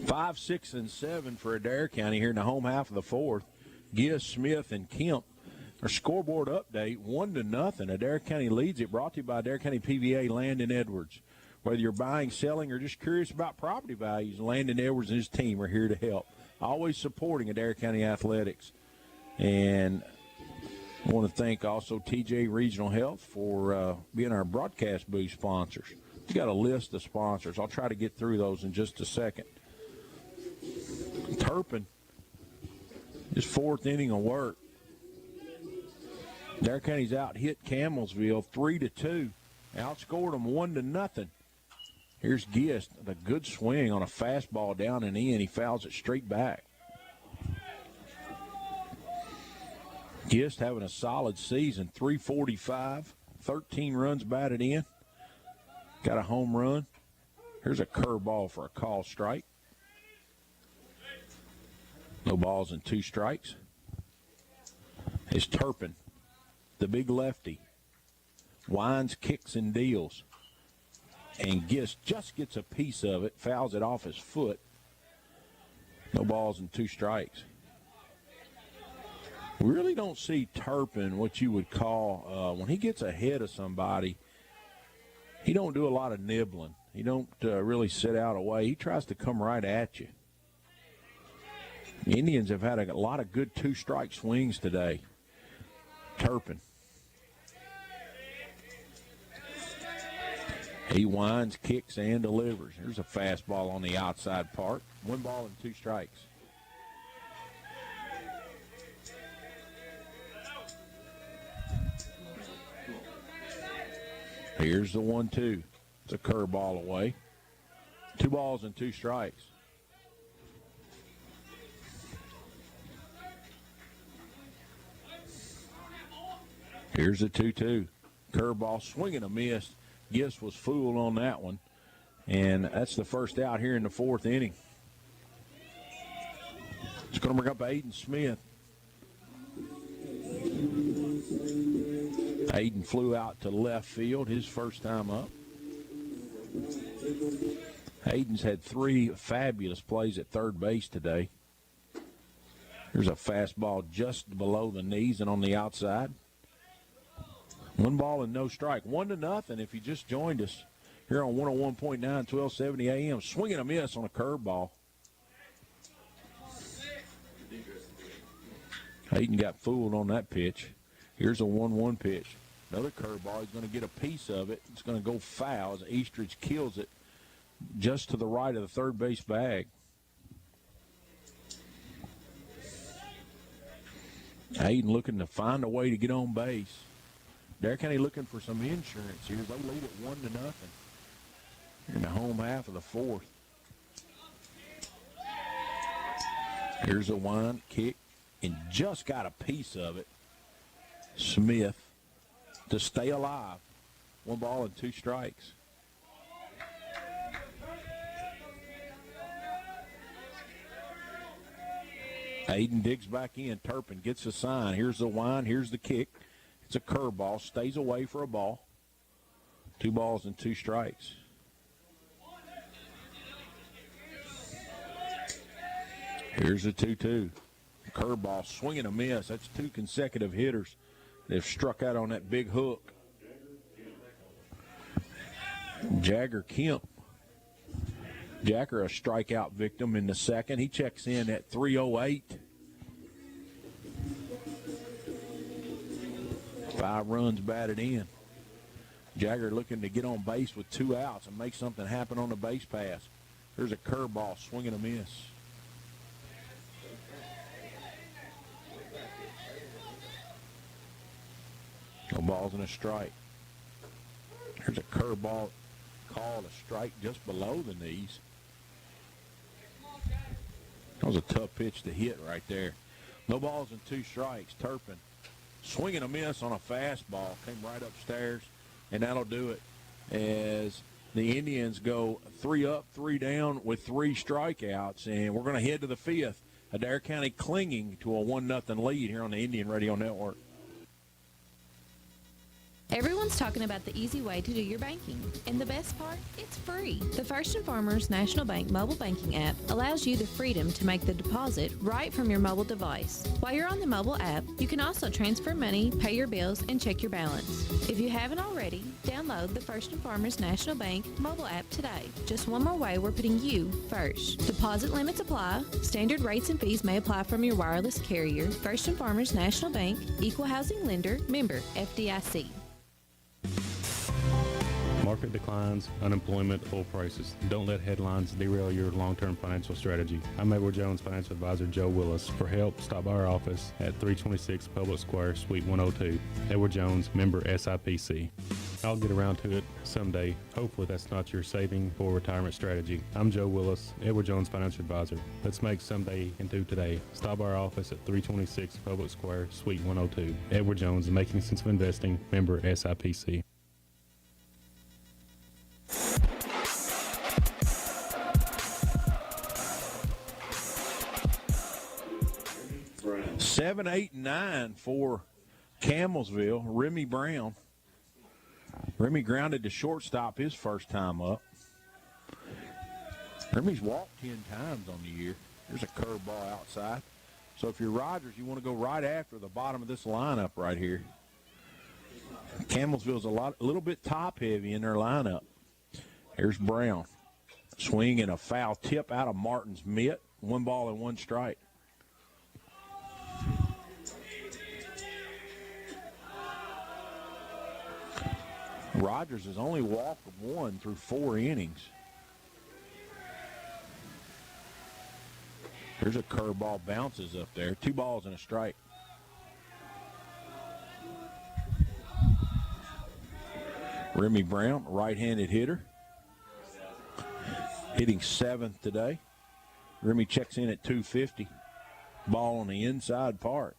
A: 5, 6, and 7 for Adair County here in the home half of the fourth. Giz, Smith, and Kemp. Our scoreboard update, 1-0. Adair County leads it. Brought to you by Adair County PVA, Landon Edwards. Whether you're buying, selling, or just curious about property values, Landon Edwards and his team are here to help. Always supporting Adair County athletics. And I want to thank also TJ Regional Health for being our broadcast booth sponsors. We've got a list of sponsors. I'll try to get through those in just a second. Turpin, his 4th inning of work. Adair County's out hit Campbellsville 3-2. Outscored them 1-0. Here's Gist, a good swing on a fastball down and in. He fouls it straight back. Gist having a solid season, 345, 13 runs batted in. Got a home run. Here's a curveball for a call strike. No balls and 2 strikes. It's Turpin, the big lefty. Winds, kicks, and deals. And Gist just gets a piece of it, fouls it off his foot. No balls and 2 strikes. We really don't see Turpin what you would call, when he gets ahead of somebody, he don't do a lot of nibbling. He don't really sit out away. He tries to come right at you. The Indians have had a lot of good 2-strike swings today. Turpin. He winds, kicks, and delivers. Here's a fastball on the outside part. 1 ball and 2 strikes. Here's the 1-2. It's a curveball away. 2 balls and 2 strikes. Here's the 2-2. Curveball, swinging a miss. Gifts was fooled on that one. And that's the first out here in the 4th inning. It's going to bring up Aiden Smith. Aiden flew out to left field his first time up. Aiden's had 3 fabulous plays at third base today. Here's a fastball just below the knees and on the outside. 1 ball and no strike. 1-0 if you just joined us here on 101.9, 1270 AM. Swinging a miss on a curveball. Aiden got fooled on that pitch. Here's a 1-1 pitch. Another curveball. He's going to get a piece of it. It's going to go foul as Eastridge kills it just to the right of the third base bag. Aiden looking to find a way to get on base. Adair County looking for some insurance here. They lead it 1-0 in the home half of the 4th. Here's a wind kick and just got a piece of it. Smith to stay alive. 1 ball and 2 strikes. Aiden digs back in. Turpin gets a sign. Here's the wind. Here's the kick. It's a curveball. Stays away for a ball. 2 balls and 2 strikes. Here's the 2-2. Curveball, swinging a miss. That's 2 consecutive hitters that have struck out on that big hook. Jagger Kemp. Jagger, a strikeout victim in the 2nd. He checks in at 3:08. 5 runs batted in. Jagger looking to get on base with 2 outs and make something happen on the base pass. There's a curveball, swinging a miss. No balls and a strike. Here's a curveball called a strike just below the knees. That was a tough pitch to hit right there. No balls and 2 strikes. Turpin swinging a miss on a fastball. Came right upstairs, and that'll do it as the Indians go 3 up, 3 down with 3 strikeouts, and we're going to head to the 5th. Adair County clinging to a 1-0 lead here on the Indian Radio Network.
Q: Everyone's talking about the easy way to do your banking. And the best part? It's free. The First and Farmers National Bank mobile banking app allows you the freedom to make the deposit right from your mobile device. While you're on the mobile app, you can also transfer money, pay your bills, and check your balance. If you haven't already, download the First and Farmers National Bank mobile app today. Just one more way we're putting you first. Deposit limits apply. Standard rates and fees may apply from your wireless carrier. First and Farmers National Bank, Equal Housing Lender, member FDIC.
R: Market declines, unemployment, oil prices. Don't let headlines derail your long-term financial strategy. I'm Edward Jones Financial Advisor Joe Willis. For help, stop by our office at 326 Public Square, Suite 102. Edward Jones, member SIPC. I'll get around to it someday. Hopefully that's not your saving for retirement strategy. I'm Joe Willis, Edward Jones Financial Advisor. Let's make someday into today. Stop by our office at 326 Public Square, Suite 102. Edward Jones, Making Sense of Investing, member SIPC.
A: 7, 8, and 9 for Campbellsville. Remy Brown. Remy grounded to shortstop his first time up. Remy's walked 10 times on the year. There's a curveball outside. So if you're Rogers, you want to go right after the bottom of this lineup right here. Campbellsville's a little bit top-heavy in their lineup. Here's Brown. Swing and a foul tip out of Martin's mitt. 1 ball and 1 strike. Rogers has only walked 1 through 4 innings. There's a curveball, bounces up there. 2 balls and a strike. Remy Brown, right-handed hitter. hitting 7th today. Remy checks in at 250. Ball on the inside part.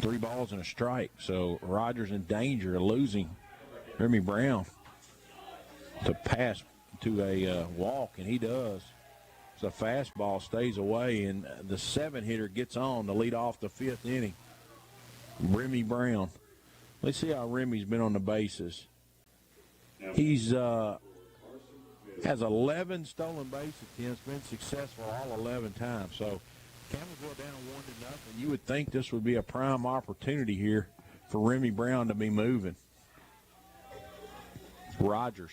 A: 3 balls and a strike. So Rogers in danger of losing Remy Brown to pass to a walk, and he does. So fastball stays away, and the 7-hitter gets on to lead off the 5th inning. Remy Brown. Let's see how Remy's been on the bases. He's has 11 stolen base attempts, been successful all 11 times. So Campbellsville down 1-0. You would think this would be a prime opportunity here for Remy Brown to be moving. Rogers.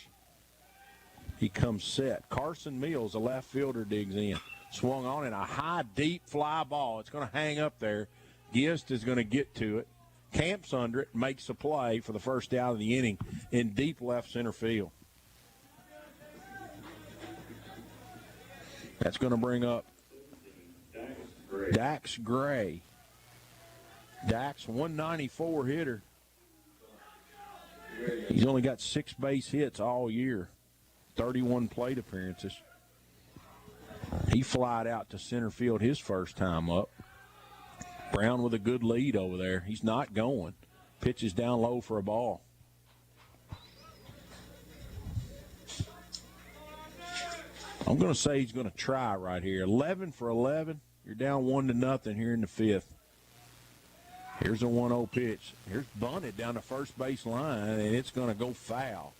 A: He comes set. Carson Mills, the left fielder, digs in. Swung on in a high, deep fly ball. It's going to hang up there. Gist is going to get to it. Camps under it, makes the play for the first out of the inning in deep left center field. That's going to bring up Dax Gray. Dax, 194 hitter. He's only got 6 base hits all year, 31 plate appearances. He flied out to center field his first time up. Brown with a good lead over there. He's not going. Pitches down low for a ball. I'm going to say he's going to try right here. 11 for 11. You're down 1-0 here in the 5th. Here's a 1-0 pitch. Here's bunted down the first base line, and it's going to go foul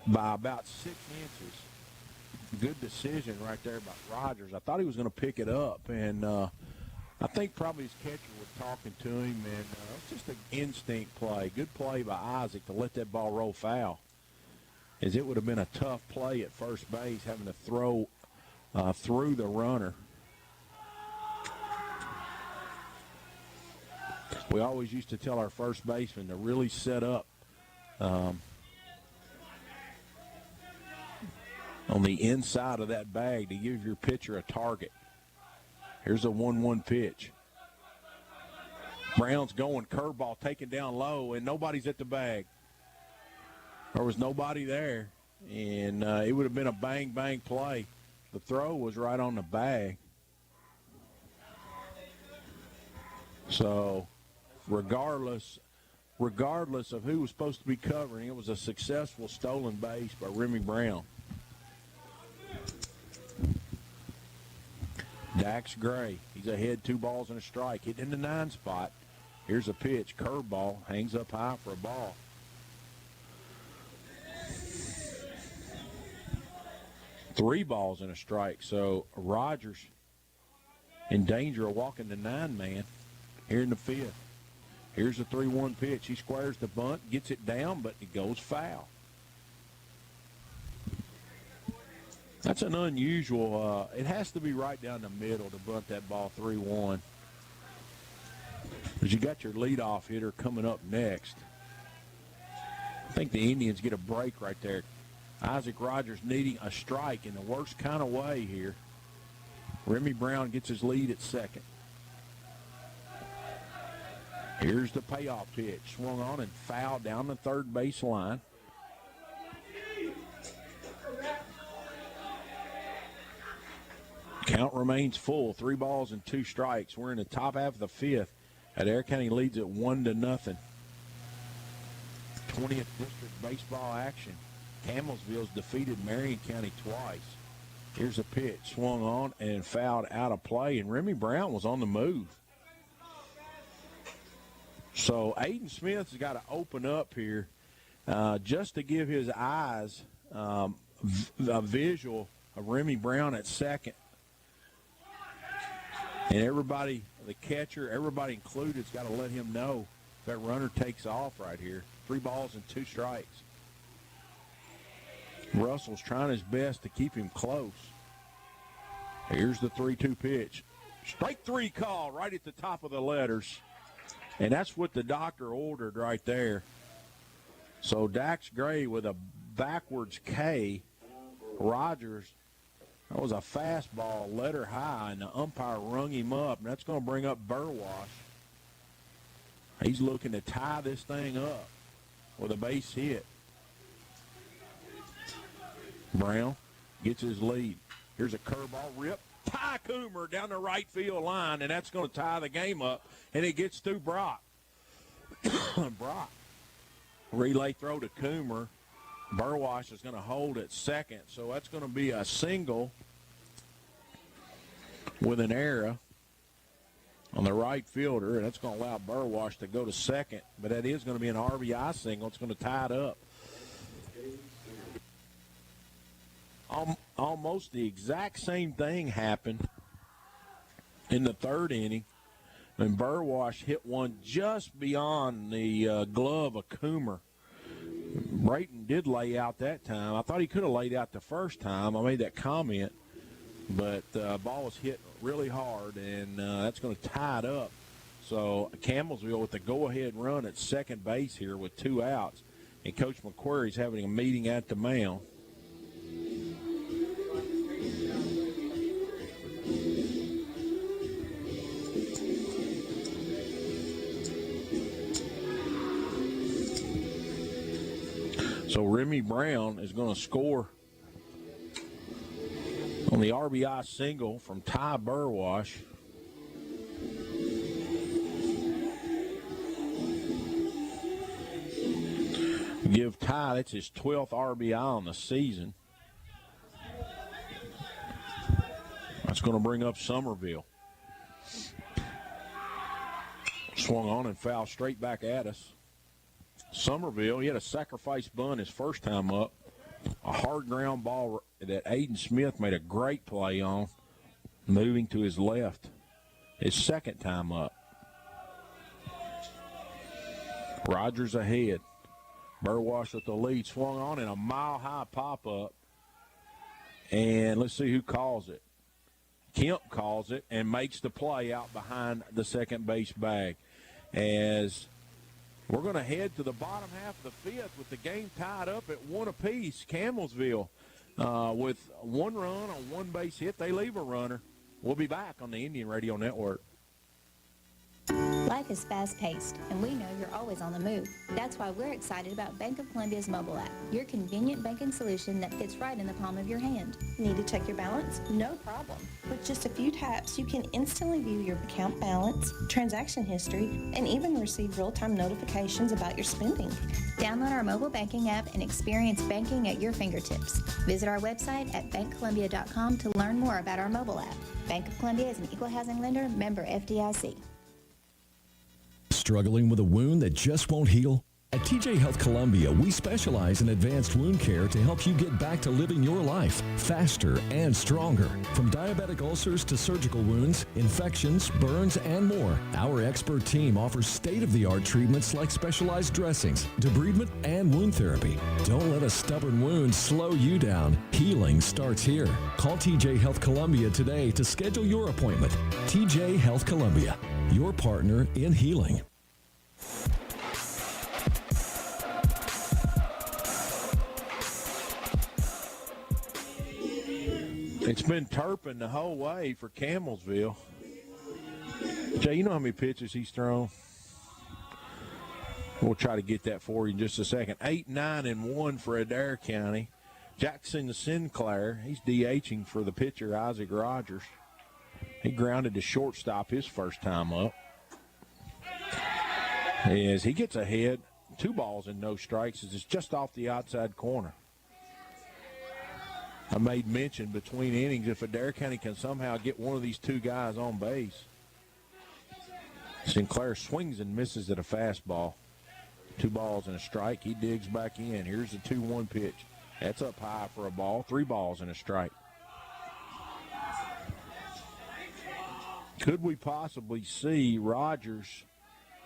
A: by about 6 inches. Good decision right there by Rogers. I thought he was going to pick it up, and I think probably his catcher was talking to him, and it was just an instinct play. Good play by Isaac to let that ball roll foul, as it would have been a tough play at first base having to throw through the runner. We always used to tell our first baseman to really set up on the inside of that bag to give your pitcher a target. Here's a 1-1 pitch. Brown's going, curveball taken down low, and nobody's at the bag. There was nobody there, and it would have been a bang-bang play. The throw was right on the bag. So regardless of who was supposed to be covering, it was a successful stolen base by Remy Brown. Dax Gray, he's ahead 2 balls and a strike, hitting in the 9 spot. Here's a pitch, curveball, hangs up high for a ball. Three balls and a strike, so Rogers in danger of walking the 9-man here in the 5th. Here's a 3-1 pitch. He squares the bunt, gets it down, but it goes foul. That's an unusual, it has to be right down the middle to bunt that ball 3-1. Because you got your leadoff hitter coming up next. I think the Indians get a break right there. Isaac Rogers needing a strike in the worst kind of way here. Remy Brown gets his lead at second. Here's the payoff pitch. Swung on and fouled down the third base line. Count remains full. 3 balls and 2 strikes. We're in the top half of the 5th. Adair County leads at 1-0. 20th District baseball action. Campbellsville's defeated Marion County twice. Here's a pitch. Swung on and fouled out of play. And Remy Brown was on the move. So Aiden Smith has got to open up here just to give his eyes a visual of Remy Brown at second. And everybody, the catcher, everybody included, has got to let him know that runner takes off right here. 3 balls and 2 strikes. Russell's trying his best to keep him close. Here's the 3-2 pitch. Strike 3 call right at the top of the letters. And that's what the doctor ordered right there. So Dax Gray with a backwards K. Rogers, that was a fastball, letter high, and the umpire rung him up. And that's going to bring up Burwash. He's looking to tie this thing up with a base hit. Brown gets his lead. Here's a curveball rip. Ty Coomer down the right field line, and that's going to tie the game up, and it gets through Brock. Brock. Relay throw to Coomer. Burwash is going to hold at second, so that's going to be a single with an error on the right fielder, and that's going to allow Burwash to go to second, but that is going to be an RBI single. It's going to tie it up. Almost the exact same thing happened in the third inning when Burwash hit one just beyond the glove of Coomer. Brayton did lay out that time. I thought he could have laid out the first time. I made that comment, but the ball was hit really hard, and that's going to tie it up. So Campbellsville with the go-ahead run at second base here with 2 outs, and Coach McQuarrie's having a meeting at the mound. So Remy Brown is going to score on the RBI single from Ty Burwash. Give Ty, that's his 12th RBI on the season. That's going to bring up Somerville. Swung on and fouled straight back at us. Somerville, he had a sacrifice bunt his first time up. A hard ground ball that Aiden Smith made a great play on, moving to his left. His second time up. Rogers ahead. Burwash with the lead. Swung on in a mile-high pop-up. And let's see who calls it. Kemp calls it and makes the play out behind the second base bag. As we're going to head to the bottom half of the fifth with the game tied up at 1 apiece. Campbellsville with 1 run on 1 base hit. They leave a runner. We'll be back on the Indian Radio Network.
S: Life is fast-paced, and we know you're always on the move. That's why we're excited about Bank of Columbia's mobile app, your convenient banking solution that fits right in the palm of your hand.
T: Need to check your balance? No problem. With just a few taps, you can instantly view your account balance, transaction history, and even receive real-time notifications about your spending.
S: Download our mobile banking app and experience banking at your fingertips. Visit our website at bankcolumbia.com to learn more about our mobile app. Bank of Columbia is an equal housing lender, member FDIC.
U: Struggling with a wound that just won't heal? At TJ Health Columbia, we specialize in advanced wound care to help you get back to living your life faster and stronger. From diabetic ulcers to surgical wounds, infections, burns, and more, our expert team offers state-of-the-art treatments like specialized dressings, debridement, and wound therapy. Don't let a stubborn wound slow you down. Healing starts here. Call TJ Health Columbia today to schedule your appointment. TJ Health Columbia, your partner in healing.
A: It's been Turpin the whole way for Campbellsville. Jay, you know how many pitches he's thrown? We'll try to get that for you in just a second. 8, 9, and 1 for Adair County. Jackson Sinclair, he's DHing for the pitcher, Isaac Rogers. He grounded to shortstop his first time up. As he gets ahead, 2 balls and no strikes, as it's just off the outside corner. I made mention between innings, if Adair County can somehow get one of these 2 guys on base. Sinclair swings and misses at a fastball. 2 balls and a strike. He digs back in. Here's the 2-1 pitch. That's up high for a ball. 3 balls and a strike. Could we possibly see Rogers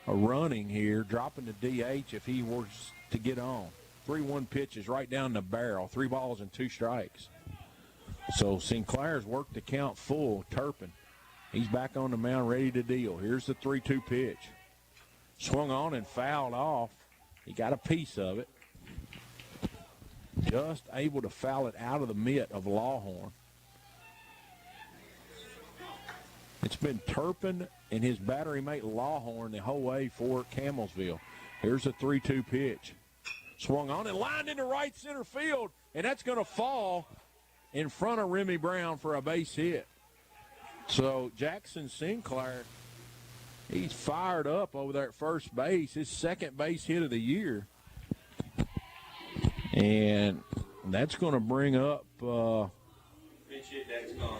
A: running here, dropping the DH if he were to get on? 3-1 pitches right down the barrel. 3 balls and 2 strikes. So Sinclair's worked the count full. Turpin, he's back on the mound ready to deal. Here's the 3-2 pitch. Swung on and fouled off. He got a piece of it. Just able to foul it out of the mitt of Lawhorn. It's been Turpin and his battery mate Lawhorn the whole way for Campbellsville. Here's a 3-2 pitch. Swung on and lined into right center field. and that's going to fall in front of Remy Brown for a base hit. So Jackson Sinclair, he's fired up over there at first base, his second base hit of the year. And that's going to bring up,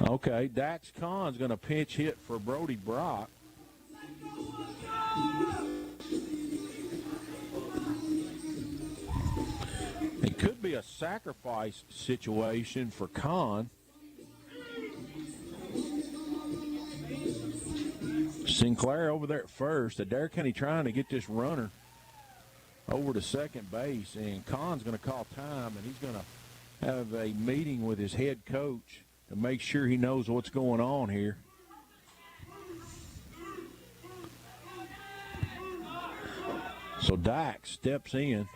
A: okay, Dax Kahn's going to pinch hit for Brody Brock. It could be a sacrifice situation for Kahn. Sinclair over there at first. Adair County trying to get this runner over to second base, and Kahn's going to call time, and he's going to have a meeting with his head coach to make sure he knows what's going on here. So Dax steps in.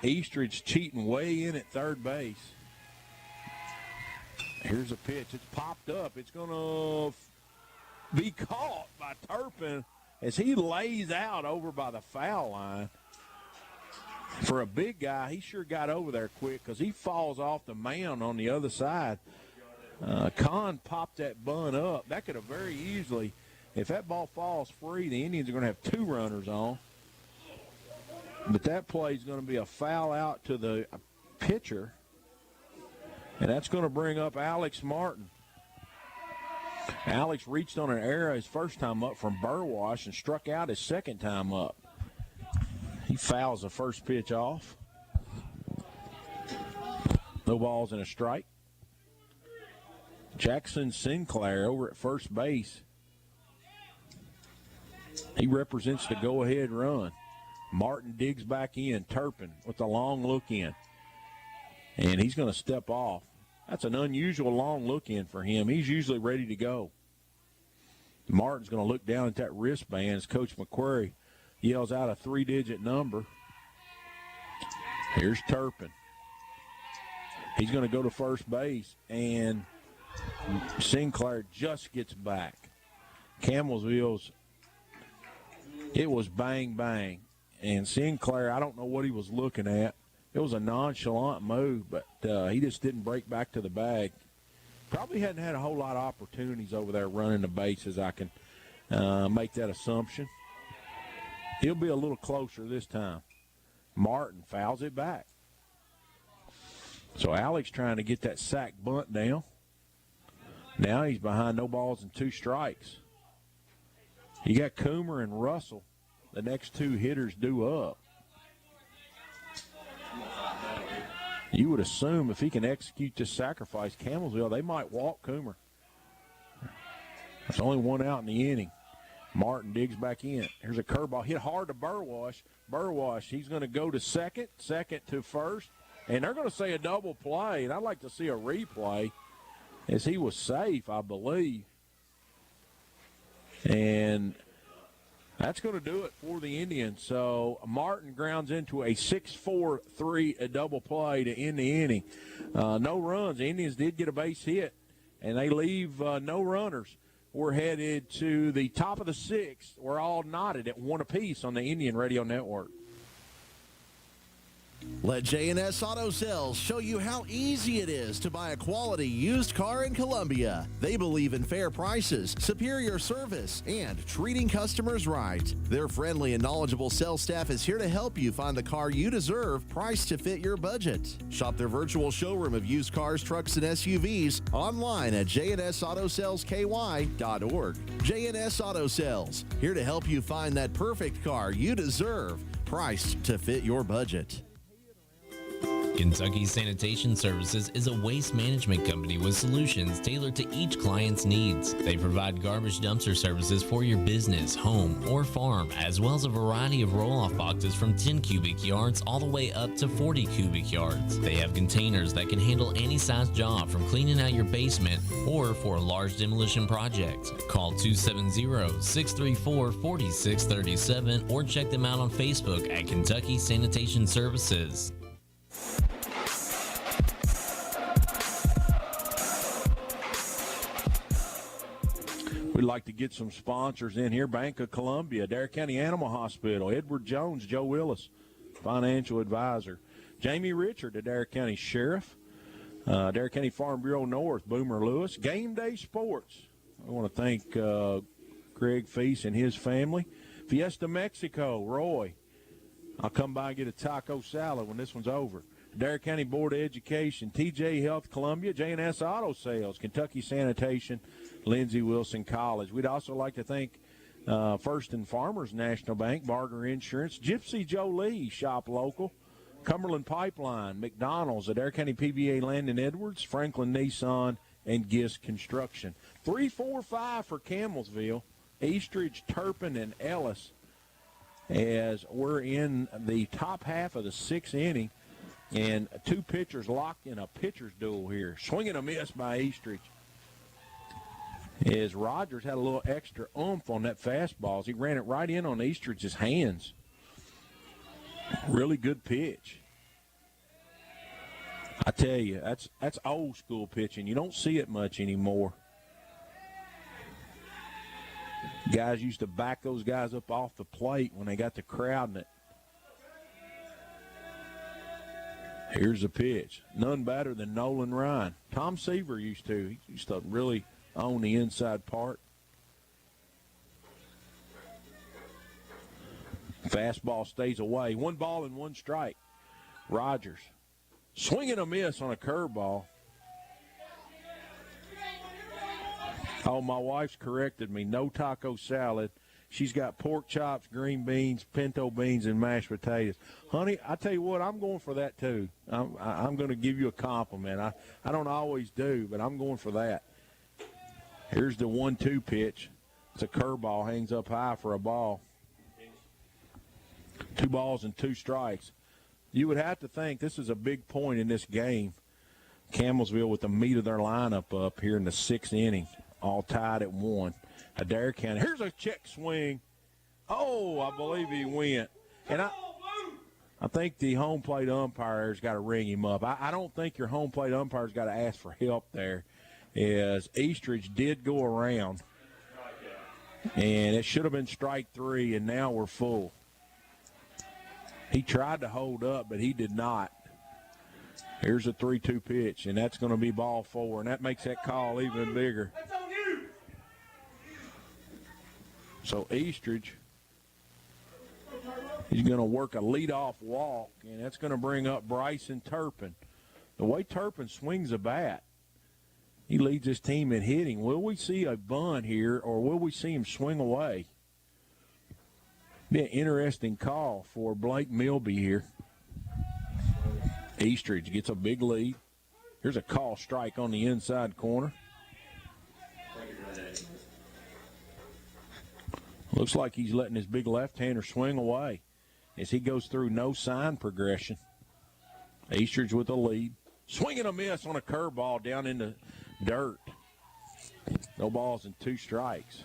A: Eastridge cheating way in at third base. Here's a pitch. It's popped up. It's going to be caught by Turpin as he lays out over by the foul line. For a big guy, he sure got over there quick because he falls off the mound on the other side. Kahn popped that bunt up. That could have very easily, if that ball falls free, the Indians are going to have two runners on. But that play is going to be a foul out to the pitcher. And that's going to bring up Alex Martin. Alex reached on an error his first time up from Burwash and struck out his second time up. He fouls the first pitch off. No balls and a strike. Jackson Sinclair over at first base. He represents the go-ahead run. Martin digs back in. Turpin with a long look in. And he's going to step off. That's an unusual long look in for him. He's usually ready to go. Martin's going to look down at that wristband as Coach McQuarrie yells out a 3-digit number. Here's Turpin. He's going to go to first base, and Sinclair just gets back. Campbellsville's, it was bang, bang. And Sinclair, I don't know what he was looking at. It was a nonchalant move, but he just didn't break back to the bag. Probably hadn't had a whole lot of opportunities over there running the bases. I can make that assumption. He'll be a little closer this time. Martin fouls it back. So Alex trying to get that sack bunt down. Now he's behind no balls and 2 strikes. You got Coomer and Russell, the next 2 hitters due up. You would assume if he can execute this sacrifice, Campbellsville, they might walk Coomer. There's only 1 out in the inning. Martin digs back in. Here's a curveball hit hard to Burwash. Burwash, he's going to go to second to first, and they're going to say a double play, and I'd like to see a replay as he was safe, I believe. And that's going to do it for the Indians. So Martin grounds into a 6-4-3 a double play to end the inning. No runs. The Indians did get a base hit, and they leave no runners. We're headed to the top of the 6th. We're all knotted at 1 apiece on the Indian Radio Network.
B: Let J&S Auto Sales show you how easy it is to buy a quality used car in Columbia. They believe in fair prices, superior service, and treating customers right. Their friendly and knowledgeable sales staff is here to help you find the car you deserve, priced to fit your budget. Shop their virtual showroom of used cars, trucks, and SUVs online at jnsautosales.ky.org. J&S Auto Sales, here to help you find that perfect car you deserve, priced to fit your budget.
K: Kentucky Sanitation Services is a waste management company with solutions tailored to each client's needs. They provide garbage dumpster services for your business, home, or farm, as well as a variety of roll-off boxes from 10 cubic yards all the way up to 40 cubic yards. They have containers that can handle any size job, from cleaning out your basement or for a large demolition project. Call 270-634-4637 or check them out on Facebook at Kentucky Sanitation Services.
A: We'd like to get some sponsors in here. Bank of Columbia, Adair County Animal Hospital, Edward Jones, Joe Willis, financial advisor. Jamie Richard, Adair County Sheriff. Adair County Farm Bureau North, Boomer Lewis. Game Day Sports. I want to thank Greg Feast and his family. Fiesta Mexico, Roy. I'll come by and get a taco salad when this one's over. Adair County Board of Education, TJ Health Columbia, J&S Auto Sales, Kentucky Sanitation, Lindsey Wilson College. We'd also like to thank First and Farmers National Bank, Barger Insurance, Gypsy Jolie, Shop Local, Cumberland Pipeline, McDonald's, Adair County PBA Landon Edwards, Franklin Nissan, and Gist Construction. 3-4-5 for Campbellsville, Eastridge, Turpin, and Ellis, as we're in the top half of the sixth inning, and two pitchers locked in a pitcher's duel here. Swing and a miss by Eastridge. As Rogers had a little extra oomph on that fastball, he ran it right in on Eastridge's hands. Really good pitch. I tell you, that's old school pitching. You don't see it much anymore. Guys used to back those guys up off the plate when they got the crowd in it. Here's the pitch. None better than Nolan Ryan. Tom Seaver used to. He used to really own the inside part. Fastball stays away. 1 ball and 1 strike. Rogers. Swing and a miss on a curveball. Oh, my wife's corrected me. No taco salad. She's got pork chops, green beans, pinto beans, and mashed potatoes. Honey, I tell you what, I'm going for that too. I'm going to give you a compliment. I don't always do, but I'm going for that. Here's the 1-2 pitch. It's a curveball, hangs up high for a ball. 2 balls and 2 strikes. You would have to think this is a big point in this game. Campbellsville with the meat of their lineup up here in the 6th inning, all tied at 1. Adair County. Here's a check swing. Oh, I believe he went. And I think the home plate umpire's got to ring him up. I don't think your home plate umpire's got to ask for help there, as Eastridge did go around. And it should have been strike 3, and now we're full. He tried to hold up, but he did not. Here's a 3-2 pitch, and that's going to be ball 4, and that makes that call even bigger. So Eastridge, he's going to work a leadoff walk, and that's going to bring up Bryson Turpin. The way Turpin swings a bat, he leads his team in hitting. Will we see a bunt here, or will we see him swing away? Be an interesting call for Blake Milby here. Eastridge gets a big lead. Here's a call strike on the inside corner. Looks like he's letting his big left-hander swing away as he goes through no sign progression. Eastridge with a lead. Swing and a miss on a curveball down in the dirt. No balls and 2 strikes.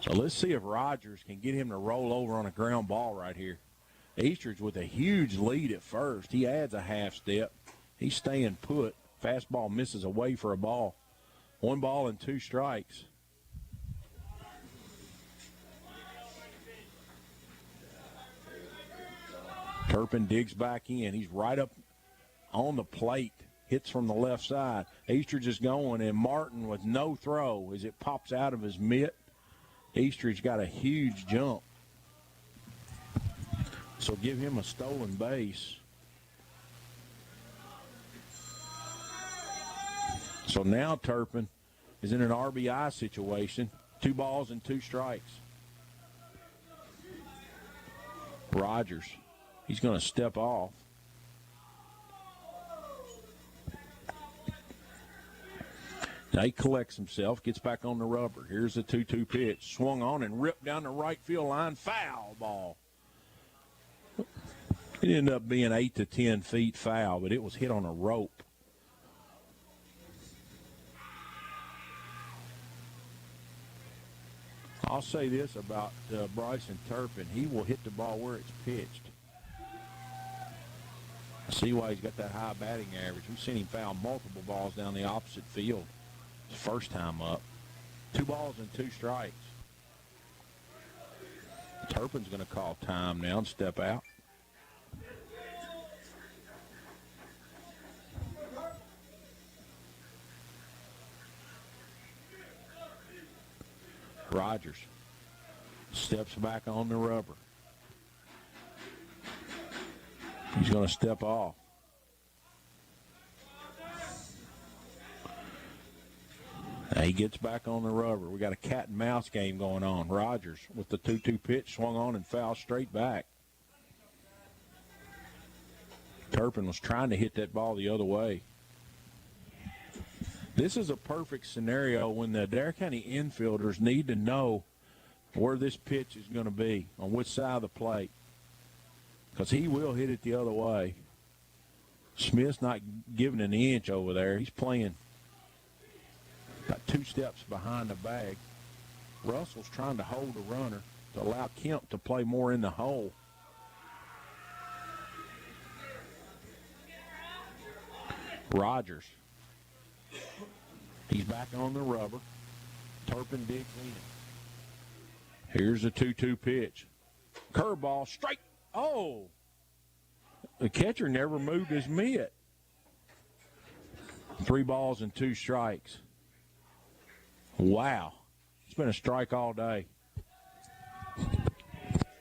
A: So let's see if Rogers can get him to roll over on a ground ball right here. Eastridge with a huge lead at first. He adds a half step. He's staying put. Fastball misses away for a ball. 1 ball and 2 strikes. Turpin digs back in. He's right up on the plate. Hits from the left side. Eastridge is going, and Martin with no throw as it pops out of his mitt. Eastridge got a huge jump. So give him a stolen base. So now Turpin is in an RBI situation. 2 balls and 2 strikes. Rogers, he's going to step off. Now he collects himself, gets back on the rubber. Here's the 2-2 pitch. Swung on and ripped down the right field line. Foul ball. It ended up being 8 to 10 feet foul, but it was hit on a rope. I'll say this about Bryson Turpin. He will hit the ball where it's pitched. I see why he's got that high batting average. We've seen him foul multiple balls down the opposite field. His first time up. 2 balls and 2 strikes. Turpin's going to call time now and step out. Rogers steps back on the rubber. He's going to step off. Now he gets back on the rubber. We got a cat and mouse game going on. Rogers with the 2-2 pitch swung on and fouled straight back. Turpin was trying to hit that ball the other way. This is a perfect scenario when the Adair County infielders need to know where this pitch is going to be, on which side of the plate, because he will hit it the other way. Smith's not giving an inch over there. He's playing about 2 steps behind the bag. Russell's trying to hold the runner to allow Kemp to play more in the hole. Rogers. He's back on the rubber. Turpin digs in. Here's a 2-2 pitch. Curveball, strike. Oh! The catcher never moved his mitt. 3 balls and 2 strikes. Wow. It's been a strike all day.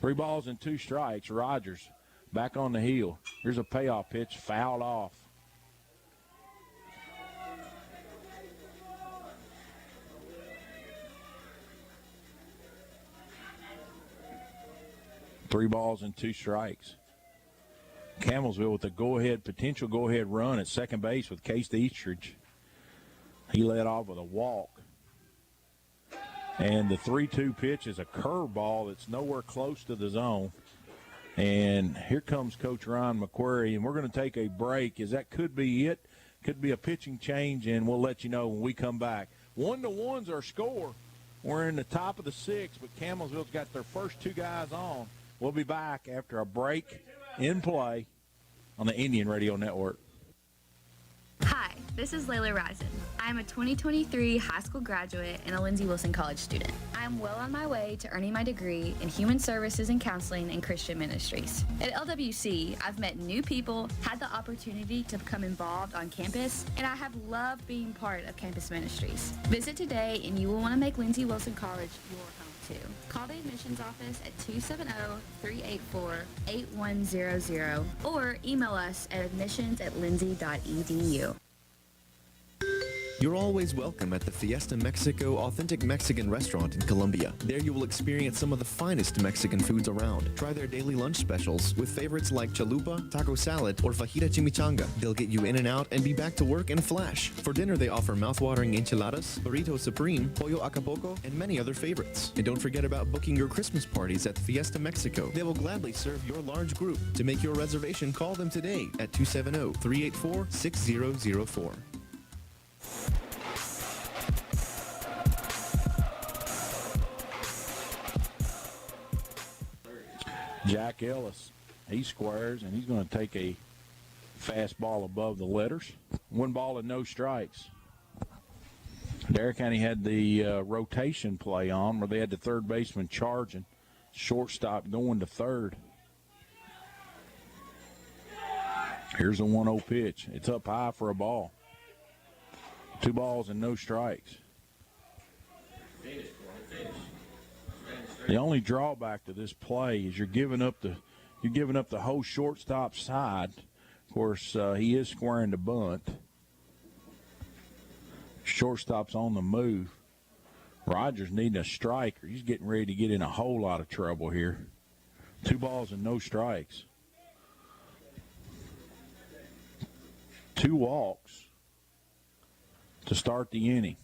A: 3 balls and 2 strikes. Rogers back on the heel. Here's a payoff pitch, fouled off. Three balls and 2 strikes. Campbellsville with a potential go-ahead run at second base with Case Eastridge. He led off with a walk. And the 3-2 pitch is a curveball that's nowhere close to the zone. And here comes Coach Ryan McQuarrie, and we're going to take a break, as that could be it. Could be a pitching change, and we'll let you know when we come back. 1-1's our score. We're in the top of the 6th, but Campbellsville's got their first 2 guys on. We'll be back after a break in play on the Indian Radio Network.
G: Hi, this is Layla Risen. I'm a 2023 high school graduate and a Lindsey Wilson College student. I'm well on my way to earning my degree in Human Services and Counseling and Christian Ministries. At LWC, I've met new people, had the opportunity to become involved on campus, and I have loved being part of campus ministries. Visit today and you will want to make Lindsey Wilson College your home too. Call the admissions office at 270-384-8100 or email us at admissions@lindsey.edu.
C: You're always welcome at the Fiesta Mexico Authentic Mexican Restaurant in Columbia. There you will experience some of the finest Mexican foods around. Try their daily lunch specials with favorites like chalupa, taco salad, or fajita chimichanga. They'll get you in and out and be back to work in a flash. For dinner, they offer mouthwatering enchiladas, burrito supreme, pollo acapulco, and many other favorites. And don't forget about booking your Christmas parties at Fiesta Mexico. They will gladly serve your large group. To make your reservation, call them today at 270-384-6004.
A: Jack Ellis, he squares, and he's going to take a fastball above the letters. 1 ball and no strikes. Adair County had the rotation play on where they had the third baseman charging, shortstop going to third. Here's a 1-0 pitch. It's up high for a ball. 2 balls and no strikes. The only drawback to this play is you're giving up the whole shortstop side. Of course, he is squaring the bunt. Shortstop's on the move. Rogers needing a striker. He's getting ready to get in a whole lot of trouble here. 2 balls and no strikes. 2 walks to start the inning.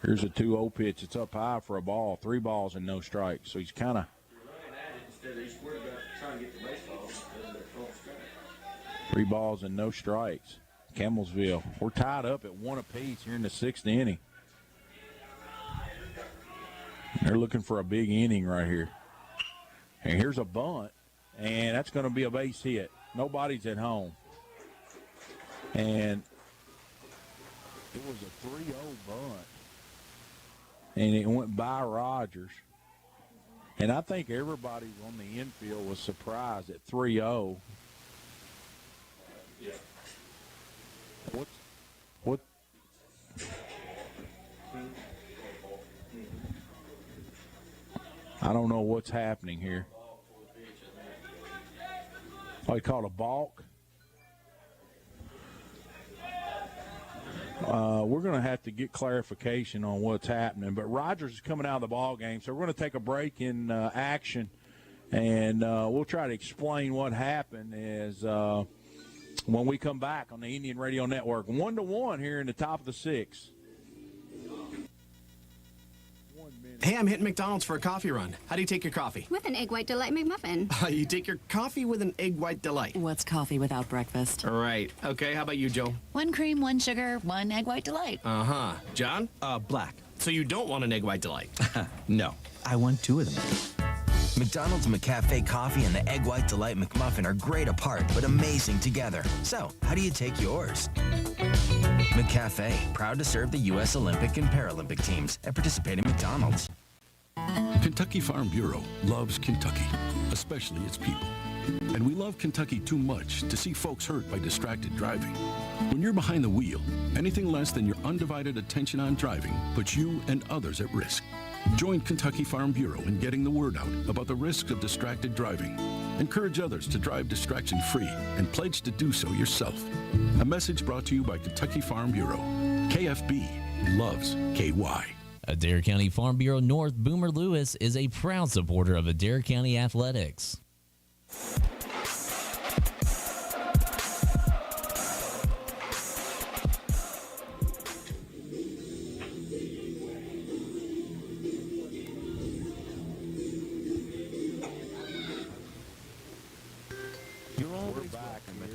A: Here's a 2-0 pitch. It's up high for a ball. 3 balls and no strikes. So he's kind of 3 balls and no strikes. Campbellsville. We're tied up at 1 apiece here in the 6th inning. They're looking for a big inning right here. And here's a bunt, and that's going to be a base hit. Nobody's at home. And it was a 3-0 bunt. And it went by Rogers. And I think everybody on the infield was surprised at 3-0.
D: Yeah.
A: What? I don't know what's happening here. Oh, he called a balk? We're going to have to get clarification on what's happening. But Rogers is coming out of the ball game, so we're going to take a break in action, and we'll try to explain what happened as when we come back on the Indian Radio Network. 1-1 here in the top of the sixth.
E: Hey, I'm hitting McDonald's for a coffee run. How do you take your coffee?
V: With an Egg White Delight McMuffin.
E: You take your coffee with an Egg White Delight.
W: What's coffee without breakfast?
E: Right. Okay, how about you, Joe?
W: 1 cream, 1 sugar, 1 Egg White Delight.
E: Uh-huh. John?
H: Black.
E: So you don't want an Egg White Delight?
H: No, I want 2 of them.
I: McDonald's McCafe coffee and the Egg White Delight McMuffin are great apart, but amazing together. So, how do you take yours? McCafe, proud to serve the U.S. Olympic and Paralympic teams at participating McDonald's.
J: Kentucky Farm Bureau loves Kentucky, especially its people. And we love Kentucky too much to see folks hurt by distracted driving. When you're behind the wheel, anything less than your undivided attention on driving puts you and others at risk. Join Kentucky Farm Bureau in getting the word out about the risks of distracted driving. Encourage others to drive distraction-free and pledge to do so yourself. A message brought to you by Kentucky Farm Bureau. KFB loves KY.
K: Adair County Farm Bureau North Boomer Lewis is a proud supporter of Adair County Athletics.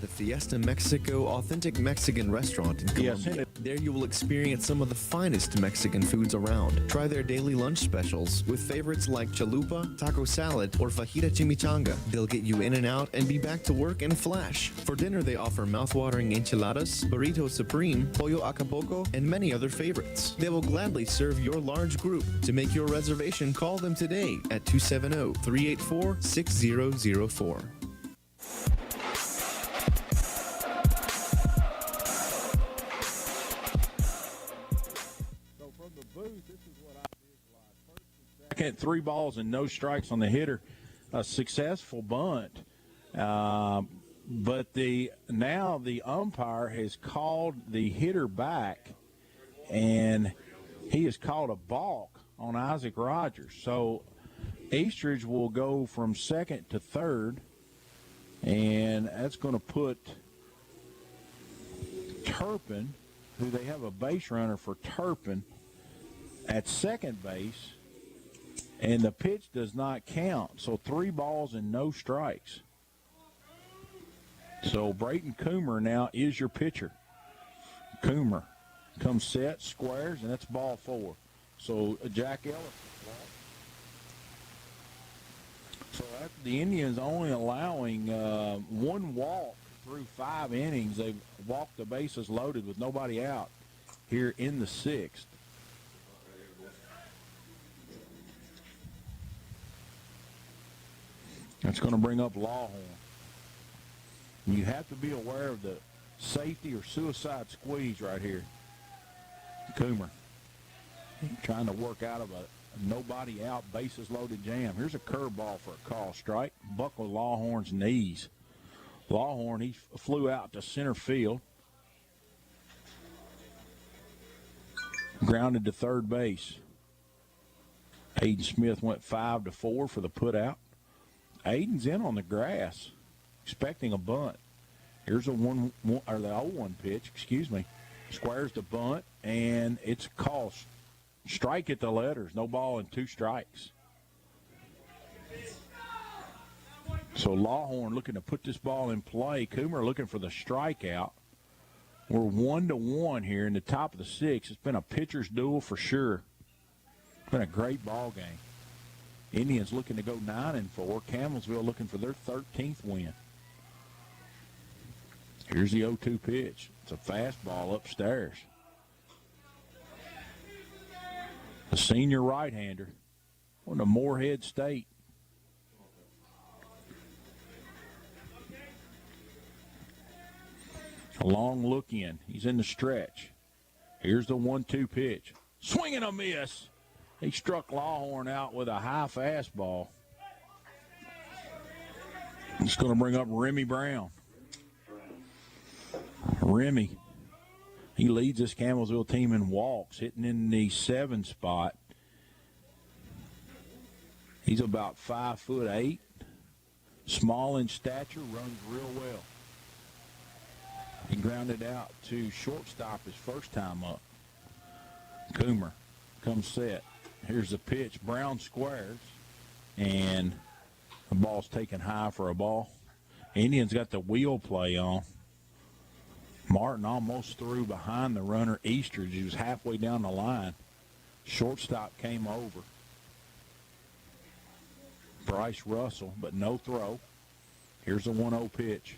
C: The Fiesta Mexico Authentic Mexican Restaurant in Columbia. There you will experience some of the finest Mexican foods around. Try their daily lunch specials with favorites like chalupa, taco salad, or fajita chimichanga. They'll get you in and out and be back to work in a flash. For dinner, they offer mouthwatering enchiladas, burrito supreme, pollo acapulco, and many other favorites. They will gladly serve your large group. To make your reservation, call them today at 270-384-6004.
A: Second, 3 balls and no strikes on the hitter. A successful bunt. But now the umpire has called the hitter back, and he has called a balk on Isaac Rogers. So Eastridge will go from second to third, and that's going to put Turpin, who they have a base runner for Turpin, at second base. And the pitch does not count. So 3 balls and no strikes. So Brayton Coomer now is your pitcher. Coomer comes set, squares, and that's ball 4. So Jack Ellis. So after the Indians only allowing 1 walk through 5 innings, they've walked the bases loaded with nobody out here in the 6th. That's going to bring up Lawhorn. You have to be aware of the safety or suicide squeeze right here. Coomer trying to work out of a nobody out, bases loaded jam. Here's a curveball for a call strike. Buckled Lawhorn's knees. Lawhorn, he flew out to center field. Grounded to third base. Aiden Smith went 5-4 for the put out. Aiden's in on the grass, expecting a bunt. Here's the 0-1 pitch, Squares the bunt, and it's a call. Strike at the letters, no ball and 2 strikes. So Lawhorn looking to put this ball in play. Coomer looking for the strikeout. We're 1-1 here in the top of the 6th. It's been a pitcher's duel for sure. It's been a great ball game. Indians looking to go 9-4. Campbellsville looking for their 13th win. Here's the 0-2 pitch. It's a fastball upstairs. The senior right-hander on the Moorhead State A long look in. He's in the stretch. Here's the 1-2 pitch. Swing and a miss. He struck Lawhorn out with a high fastball. It's going to bring up Remy Brown. Remy, he leads this Campbellsville team in walks, hitting in the 7 spot. He's about 5'8", small in stature, runs real well. He grounded out to shortstop his first time up. Coomer comes set. Here's the pitch. Brown squares, and the ball's taken high for a ball. Indians got the wheel play on. Martin almost threw behind the runner, Eastridge. He was halfway down the line. Shortstop came over. Bryce Russell, but no throw. Here's the 1-0 pitch.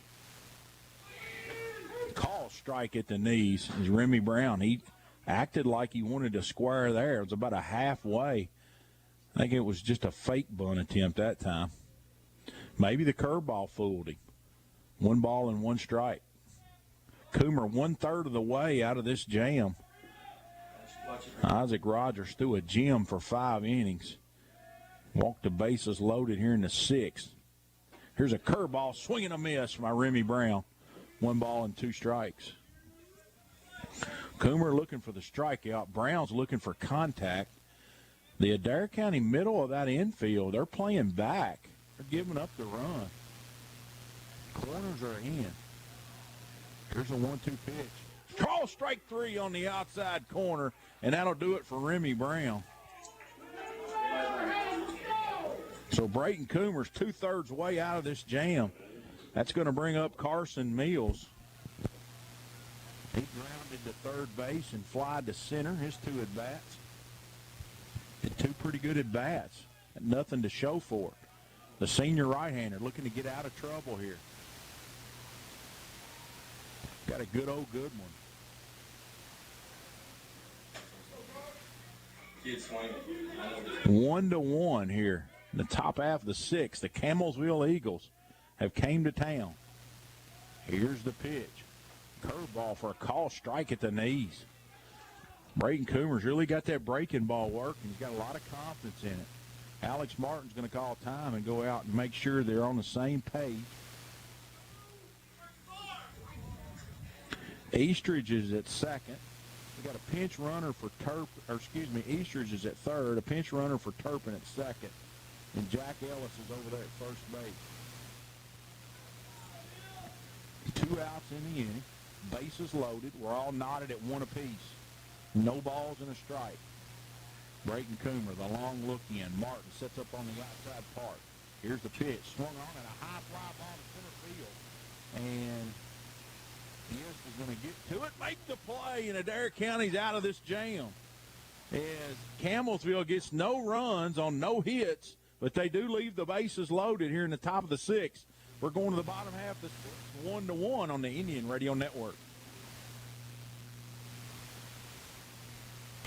A: Call strike at the knees is Remy Brown. He acted like he wanted to square there. It was about a halfway. I think it was just a fake bunt attempt that time. Maybe the curveball fooled him. 1 ball and 1 strike. Coomer 1/3 of the way out of this jam. Isaac Rogers threw a gem for 5 innings. Walked the bases loaded here in the 6th. Here's a curveball, swing and a miss by Remy Brown. 1 ball and 2 strikes. Coomer looking for the strikeout. Brown's looking for contact. The Adair County middle of that infield, they're playing back. They're giving up the run. Corners are in. Here's a 1-2 pitch. Call strike 3 on the outside corner, and that'll do it for Remy Brown. So Brayton Coomer's 2/3 way out of this jam. That's going to bring up Carson Mills. He grounded to third base and flied to center, his 2 at-bats. Did 2 pretty good at-bats. Nothing to show for it. The senior right-hander looking to get out of trouble here. Got a good old good one.
D: Kid swinging.
A: 1-1 here. In the top half of the 6th, the Campbellsville Eagles have came to town. Here's the pitch. Curveball for a call strike at the knees. Brayton Coomer's really got that breaking ball working. He's got a lot of confidence in it. Alex Martin's going to call time and go out and make sure they're on the same page. Eastridge is at second. We got a pinch runner for Eastridge is at third, a pinch runner for Turpin at second, and Jack Ellis is over there at first base. 2 outs in the inning, bases loaded. We're all knotted at 1 apiece. No balls and a strike. Brayton Coomer, the long look in. Martin sets up on the outside part. Here's the pitch. Swung on and a high fly ball to center field. And yes is going to get to it, make the play, and Adair County's out of this jam. As Campbellsville gets no runs on no hits, but they do leave the bases loaded here in the top of the 6th. We're going to the bottom half of the 6th, 1-1 on the Indian Radio Network.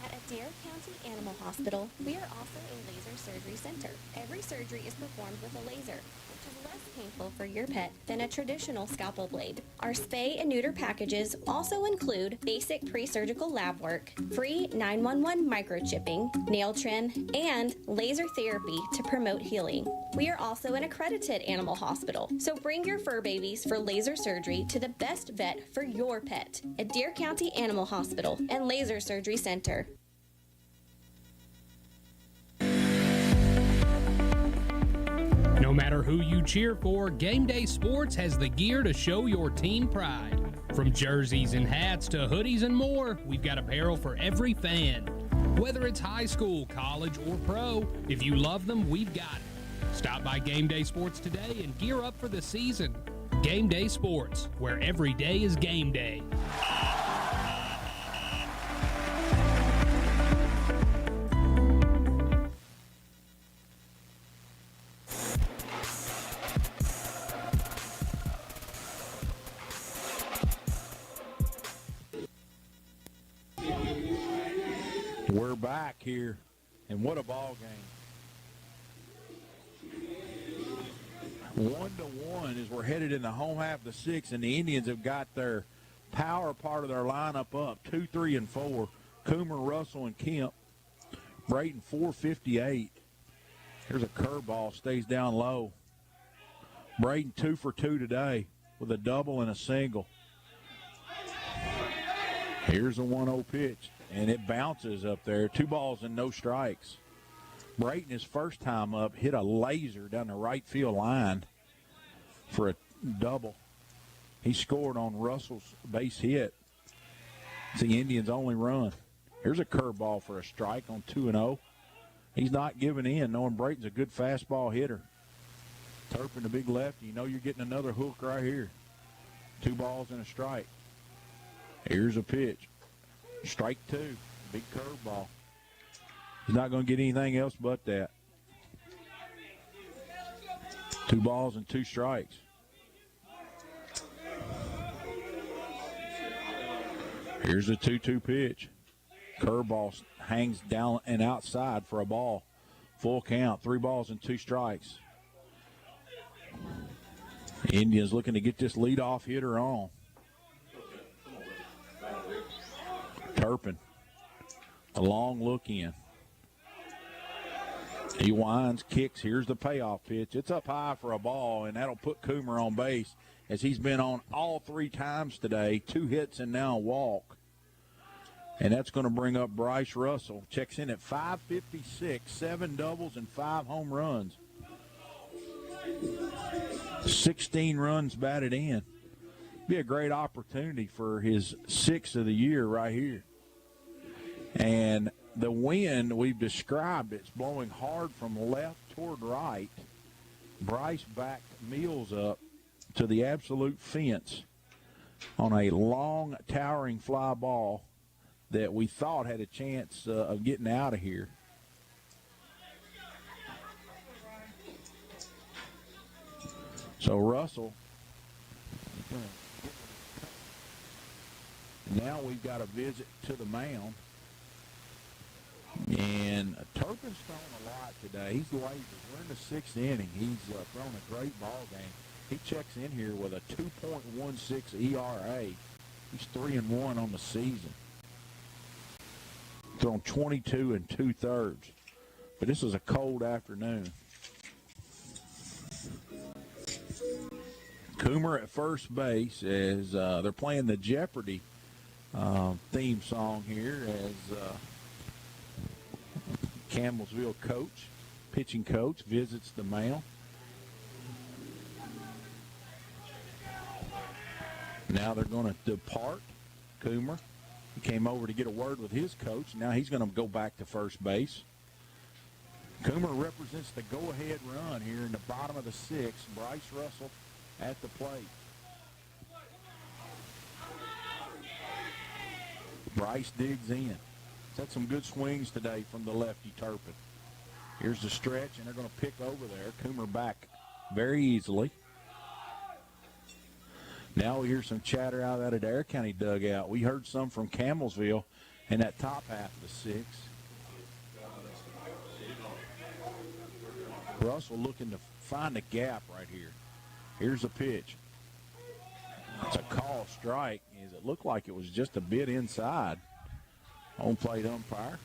F: At Adair County Animal Hospital, we are also a laser surgery center. Every surgery is performed with a laser, which is less painful for your pet than a traditional scalpel blade. Our spay and neuter packages also include basic pre-surgical lab work, free 911 microchipping, nail trim, and laser therapy to promote healing. We are also an accredited animal hospital, so bring your fur babies for laser surgery to the best vet for your pet. Adair County Animal Hospital and Laser Surgery Center.
L: No matter who you cheer for, Game Day Sports has the gear to show your team pride. From jerseys and hats to hoodies and more, we've got apparel for every fan. Whether it's high school, college, or pro, if you love them, we've got it. Stop by Game Day Sports today and gear up for the season. Game Day Sports, where every day is game day.
A: We're back here, and what a ball game. 1-1 as we're headed in the home half of the 6th, and the Indians have got their power part of their lineup up, 2, 3, and 4. Coomer, Russell, and Kemp. Brayton, 458. Here's a curveball, stays down low. Brayton 2 for 2 today with a double and a single. Here's a 1-0 pitch, and it bounces up there. 2 balls and no strikes. Brayton, his first time up, hit a laser down the right field line for a double. He scored on Russell's base hit. It's the Indians' only run. Here's a curveball for a strike on 2-0. He's not giving in, knowing Brayton's a good fastball hitter. Turpin, the big lefty, you know you're getting another hook right here. 2 balls and a strike. Here's a pitch. Strike 2. Big curveball. He's not going to get anything else but that. 2 balls and 2 strikes. Here's a 2-2 pitch. Curveball hangs down and outside for a ball. Full count. 3 balls and 2 strikes. Indians looking to get this leadoff hitter on. Turpin. A long look in. He winds, kicks. Here's the payoff pitch. It's up high for a ball, and that'll put Coomer on base as he's been on all 3 times today. 2 hits and now a walk. And that's going to bring up Bryce Russell. Checks in at 556, 7 doubles and 5 home runs. 16 runs batted in. Be a great opportunity for his 6th of the year right here. And the wind we've described, it's blowing hard from left toward right. Bryce backed Mills up to the absolute fence on a long, towering fly ball that we thought had a chance of getting out of here. So Russell, now we've got a visit to the mound. And Turpin's thrown a lot today. He's lazy. We're in the 6th inning. He's thrown a great ball game. He checks in here with a 2.16 ERA. He's 3-1 on the season. Thrown 22 2/3. But this is a cold afternoon. Coomer at first base as they're playing the Jeopardy theme song here as Campbellsville pitching coach, visits the mound. Now they're going to depart. Coomer, he came over to get a word with his coach. Now he's going to go back to first base. Coomer represents the go-ahead run here in the bottom of the 6th. Bryce Russell at the plate. Bryce digs in. He's had some good swings today from the lefty Turpin. Here's the stretch, and they're going to pick over there. Coomer back very easily. Now we hear some chatter out of that Adair County dugout. We heard some from Campbellsville in that top half of the 6th. Russell looking to find a gap right here. Here's a pitch. It's a call strike. It looked like it was just a bit inside. Home plate umpire.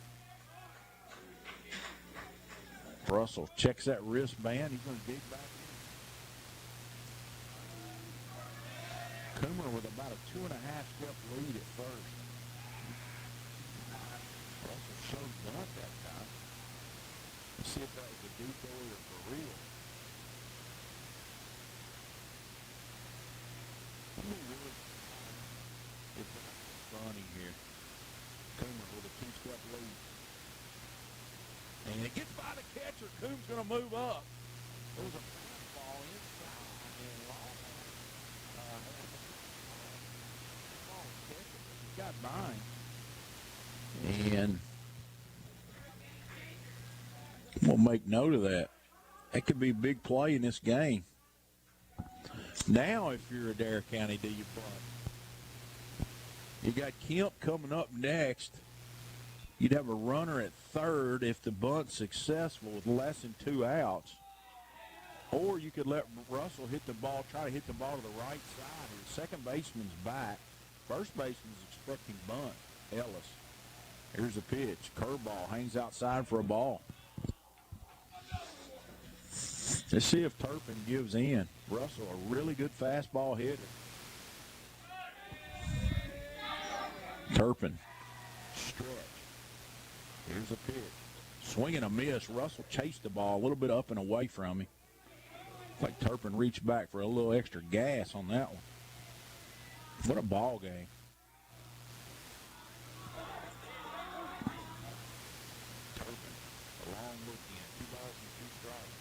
A: Russell checks that wristband. He's going to dig back in. Coomer with about a 2.5-step lead at first. Russell showed bunt that time. Let's see if that was a decoy or for real. It's funny here. Coomer with a 2-step lead. And it gets by the catcher. Coombs going to move up. There's a fastball inside and long. He got by him. And we'll make note of that. That could be a big play in this game. Now, if you're Adair County, do you bunt? You got Kemp coming up next. You'd have a runner at third if the bunt's successful with less than 2 outs. Or you could let Russell hit the ball, try to hit the ball to the right side. His second baseman's back. First baseman's expecting bunt. Ellis. Here's a pitch. Curveball hangs outside for a ball. Let's see if Turpin gives in. Russell, a really good fastball hitter. Turpin. Stretch. Here's a pitch. Swing and a miss. Russell chased the ball a little bit up and away from him. Like Turpin reached back for a little extra gas on that one. What a ball game. Turpin, a long look in. 2 balls and 2 strikes.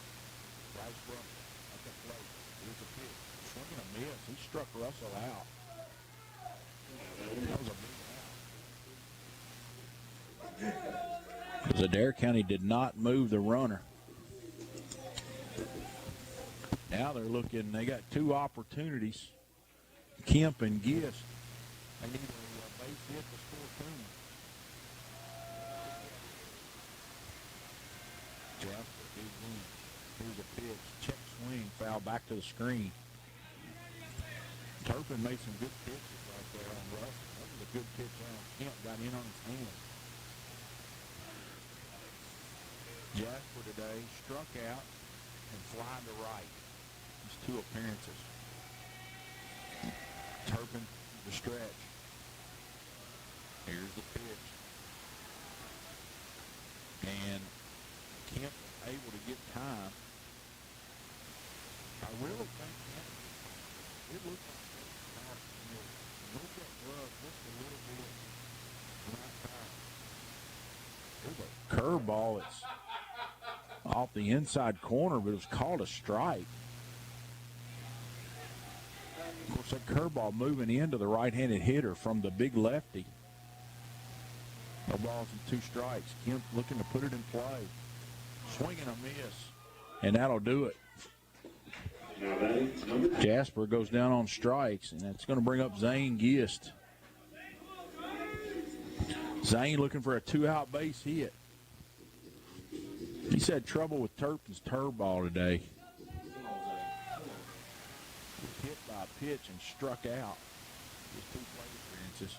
A: Bryce Russell at the plate. Here's a pitch. Swing and a miss. He struck Russell out. That was a big out. Because Adair County did not move the runner. Now they're looking, they got 2 opportunities. Kemp and Gist. They need a base hit to score 2. Jasper digs in. Here's a pitch. Check swing. Foul back to the screen. Turpin made some good pitches right there on Russell. That was a good pitch on Kemp. Got in on his hand. Jasper today struck out and flying to right. His 2 appearances. Turpin, the stretch. Here's the pitch. And Kemp able to get time. I really think Kemp, it looks like look at Russ just a little bit. There's a curveball that's off the inside corner, but it was called a strike. Of course, that curveball moving into the right-handed hitter from the big lefty. No balls and 2 strikes. Kemp looking to put it in play. Swing and a miss, and that'll do it. Jasper goes down on strikes, and that's going to bring up Zane Gist. Zane looking for a 2-out base hit. He's had trouble with Turpin's ball today. Hit by a pitch and struck out. His 2 plate appearances.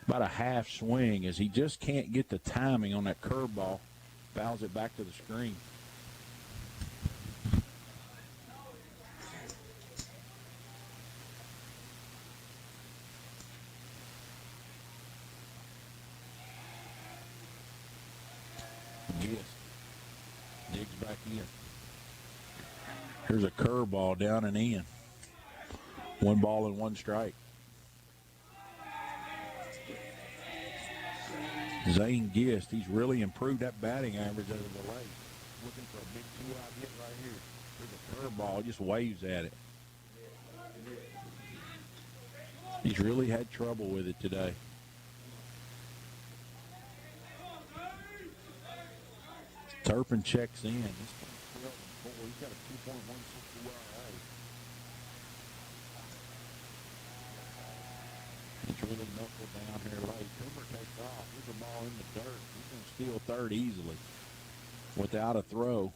A: About a half swing as he just can't get the timing on that curveball. Fouls it back to the screen. Yes. Digs back in. Here's a curveball down and in. 1 ball and 1 strike. Zane Gist, he's really improved that batting average as of late. Looking for a big 2-out hit right here. There's a curveball, just waves at it. He's really had trouble with it today. Turpin checks in. He's got a 2.16 ERA. He's really knuckled down here late. Cooper takes off. Here's a ball in the dirt. He's going to steal third easily without a throw.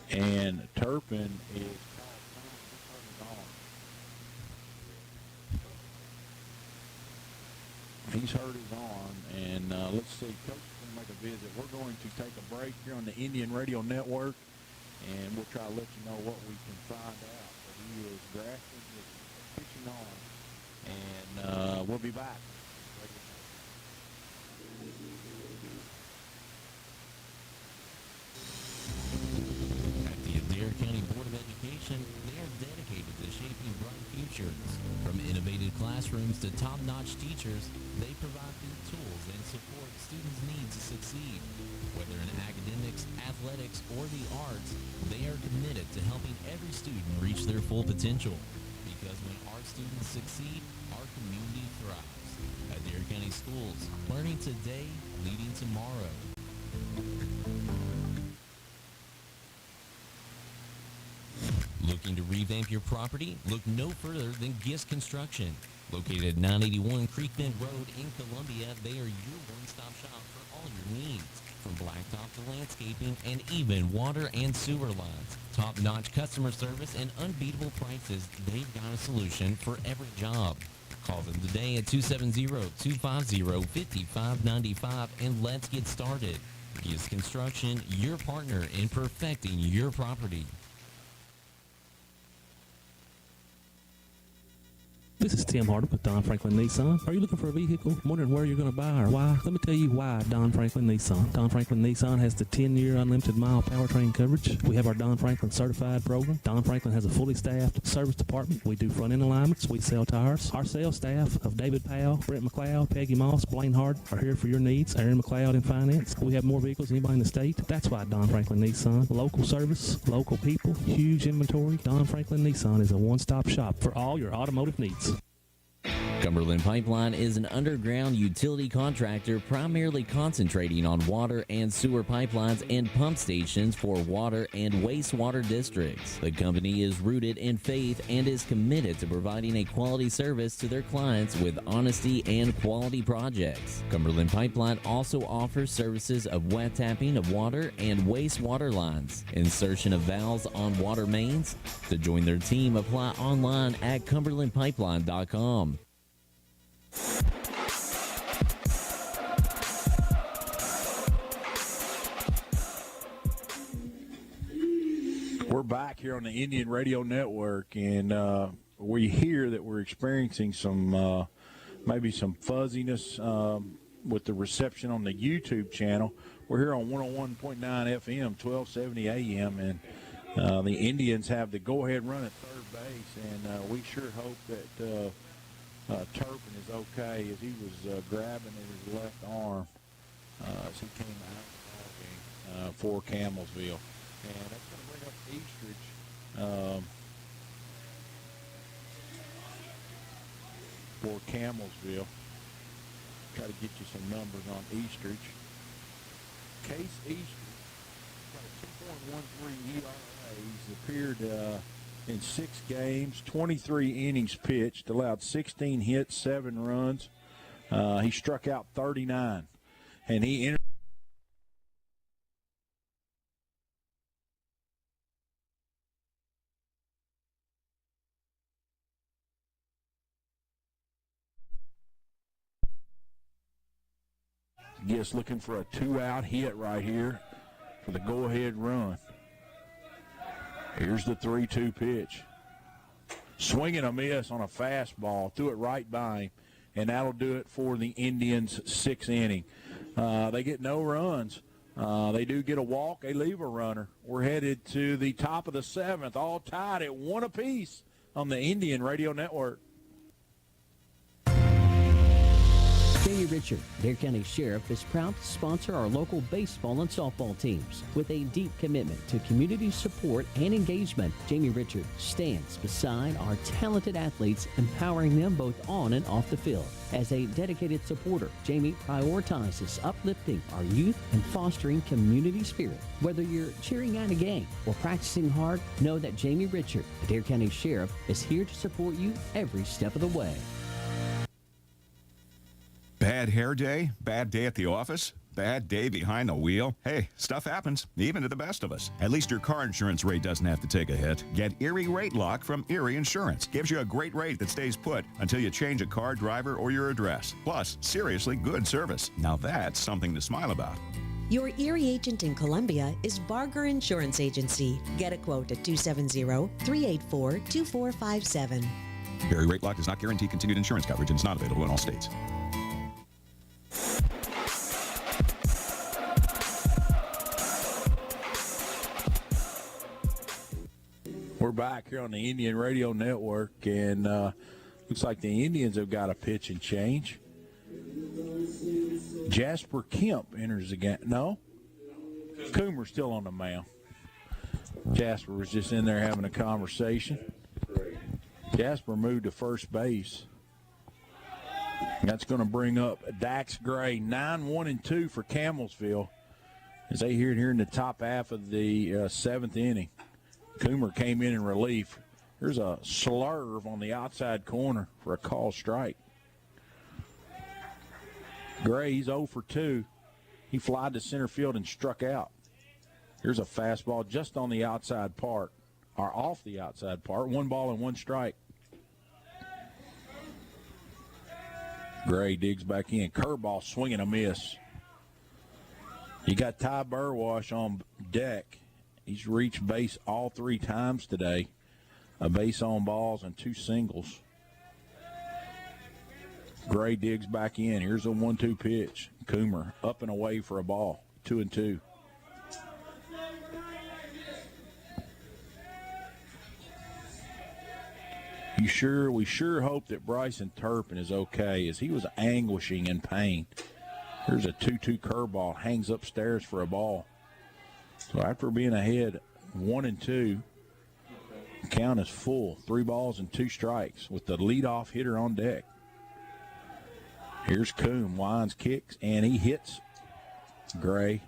A: And Turpin is he's hurt his arm, and let's see, Coach is going to make a visit. We're going to take a break here on the Indian Radio Network, and we'll try to let you know what we can find out. But he is grasping his pitching arm, and we'll be back.
K: At the Adair County Board of Education, they are dedicated to shaping bright futures. From innovative classrooms to top-notch teachers, they provide the tools and support students need to succeed. Whether in academics, athletics, or the arts, they are committed to helping every student reach their full potential. Because when our students succeed, our community thrives. Adair County Schools, learning today, leading tomorrow. Looking to revamp your property? Look no further than Gist Construction. Located at 981 Creekbend Road in Columbia, they are your one-stop shop for all your needs. From blacktop to landscaping and even water and sewer lines. top-notch customer service and unbeatable prices, they've got a solution for every job. Call them today at 270-250-5595 and let's get started. Gies Construction, your partner in perfecting your property.
M: This is Tim Harden with Don Franklin Nissan. Are you looking for a vehicle? Wondering where you're going to buy or why? Let me tell you why Don Franklin Nissan. Don Franklin Nissan has the 10-year unlimited mile powertrain coverage. We have our Don Franklin certified program. Don Franklin has a fully staffed service department. We do front-end alignments. We sell tires. Our sales staff of David Powell, Brent McLeod, Peggy Moss, Blaine Hard are here for your needs. Aaron McLeod in finance. We have more vehicles than anybody in the state. That's why Don Franklin Nissan. Local service, local people, huge inventory. Don Franklin Nissan is a one-stop shop for all your automotive needs.
K: Cumberland Pipeline is an underground utility contractor primarily concentrating on water and sewer pipelines and pump stations for water and wastewater districts. The company is rooted in faith and is committed to providing a quality service to their clients with honesty and quality projects. Cumberland Pipeline also offers services of wet tapping of water and wastewater lines, insertion of valves on water mains. To join their team, apply online at cumberlandpipeline.com.
A: We're back here on the Indian Radio Network, and we hear that we're experiencing some maybe some fuzziness with the reception on the YouTube channel. We're here on 101.9 FM, 1270 AM, and the Indians have the go-ahead run at third base, and we sure hope that Turpin is okay, as he was grabbing at his left arm as he came out of the ball game for Campbellsville. And that's going to bring up Eastridge. For Campbellsville. Try to get you some numbers on Eastridge. Case Eastridge got a 2.13 ERA. He's appeared in 6 games, 23 innings pitched, allowed 16 hits, 7 runs. He struck out 39, and he entered. Just looking for a 2-out hit right here for the go-ahead run. Here's the 3-2 pitch. Swing and a miss on a fastball. Threw it right by him, and that'll do it for the Indians' 6th inning. They get no runs. They do get a walk. They leave a runner. We're headed to the top of the 7th, all tied at 1 apiece on the Indian Radio Network.
N: Jamie Richard, Adair County Sheriff, is proud to sponsor our local baseball and softball teams. With a deep commitment to community support and engagement, Jamie Richard stands beside our talented athletes, empowering them both on and off the field. As a dedicated supporter, Jamie prioritizes uplifting our youth and fostering community spirit. Whether you're cheering at a game or practicing hard, know that Jamie Richard, Adair County Sheriff, is here to support you every step of the way.
O: Bad hair day? Bad day at the office? Bad day behind the wheel? Hey, stuff happens, even to the best of us. At least your car insurance rate doesn't have to take a hit. Get Erie Rate Lock from Erie Insurance. Gives you a great rate that stays put until you change a car, driver, or your address. Plus, seriously good service. Now that's something to smile about.
P: Your Erie agent in Columbia is Barger Insurance Agency. Get a quote at 270-384-2457.
O: Erie Rate Lock does not guarantee continued insurance coverage and is not available in all states.
A: We're back here on the Indian Radio Network, and looks like the Indians have got a pitch and change. Jasper Kemp enters the game. No? Coomer's still on the mound. Jasper was just in there having a conversation. Jasper moved to first base. That's going to bring up Dax Gray, 9-1-2 for Campbellsville as they hear it here in the top half of the 7th inning. Coomer came in relief. There's a slurve on the outside corner for a call strike. Gray, he's 0 for 2. He flied to center field and struck out. Here's a fastball just on the outside part, or off the outside part. 1 ball and 1 strike. Gray digs back in. Curveball, swing and a miss. You got Ty Burwash on deck. He's reached base all 3 times today. A base on balls and 2 singles. Gray digs back in. Here's a 1-2 pitch. Coomer up and away for a ball. 2-2. We sure hope that Bryson Turpin is okay, as he was anguishing in pain. Here's a 2-2 curveball, hangs upstairs for a ball. So after being ahead 1-2, the count is full. 3 balls and 2 strikes with the leadoff hitter on deck. Here's Coombe, winds, kicks, and he hits Gray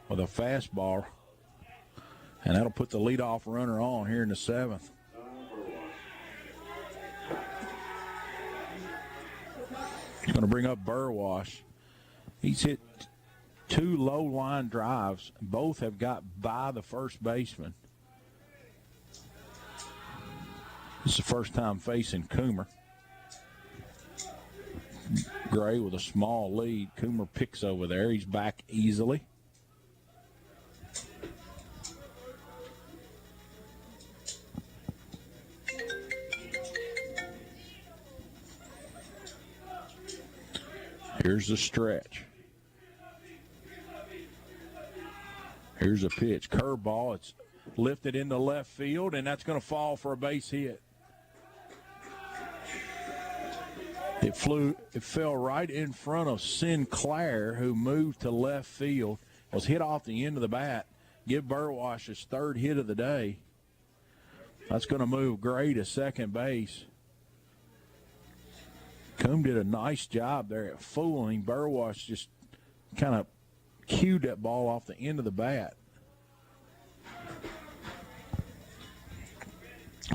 A: with a fastball. And that'll put the leadoff runner on here in the 7th. He's going to bring up Burwash. He's hit 2 low line drives. Both have got by the first baseman. This is the first time facing Coomer. Gray with a small lead. Coomer picks over there. He's back easily. Here's the stretch. Here's a pitch. Curveball. It's lifted into left field, and that's going to fall for a base hit. It fell right in front of Sinclair, who moved to left field. Was hit off the end of the bat. Give Burwash his 3rd hit of the day. That's going to move Gray to second base. Coombe did a nice job there at fooling. Burwash just kind of cued that ball off the end of the bat.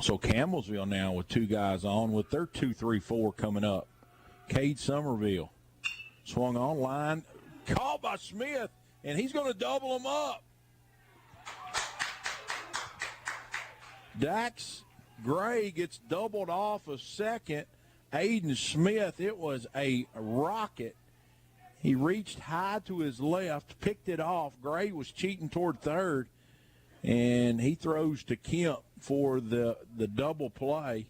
A: So Campbellsville now with 2 guys on with their 2-3-4 coming up. Cade Somerville swung on line, called by Smith, and he's going to double him up. Dax Gray gets doubled off of second. Aiden Smith, it was a rocket. He reached high to his left, picked it off. Gray was cheating toward third, and he throws to Kemp for the double play.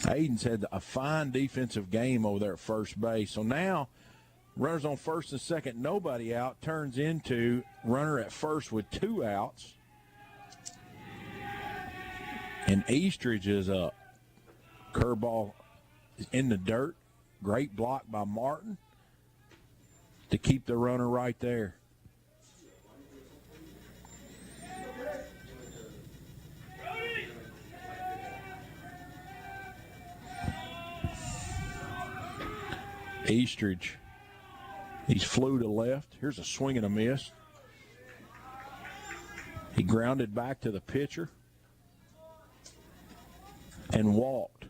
A: Aiden's had a fine defensive game over there at first base. So now, runners on first and second, nobody out, turns into runner at first with 2 outs. And Eastridge is up. Curveball is in the dirt. Great block by Martin to keep the runner right there. Eastridge, he's flew to left. Here's a swing and a miss. He grounded back to the pitcher and walked.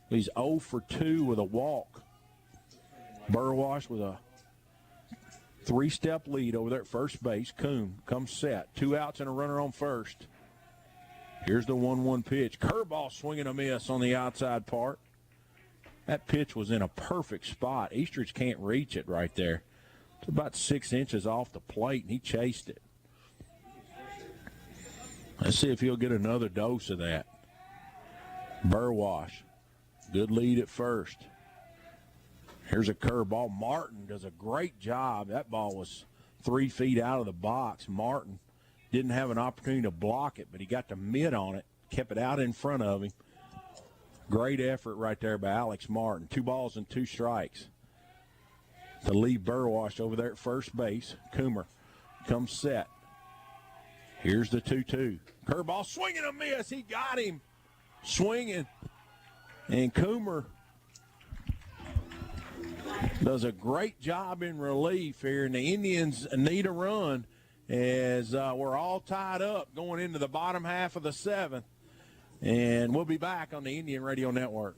A: He's 0 for 2 with a walk. Burwash with a 3-step lead over there at first base. Coombe comes set. 2 outs and a runner on first. Here's the 1-1 pitch. Curveball, swing and a miss on the outside part. That pitch was in a perfect spot. Eastridge can't reach it right there. It's about 6 inches off the plate, and he chased it. Let's see if he'll get another dose of that. Burwash, good lead at first. Here's a curveball. Martin does a great job. That ball was 3 feet out of the box. Martin didn't have an opportunity to block it, but he got the mid on it, kept it out in front of him. Great effort right there by Alex Martin. 2 balls and 2 strikes to leave Burwash over there at first base. Coomer comes set. Here's the 2-2. Curveball, swing and a miss. He got him swinging. And Coomer does a great job in relief here. And the Indians need a run as we're all tied up going into the bottom half of the 7th. And we'll be back on the Indian Radio Network.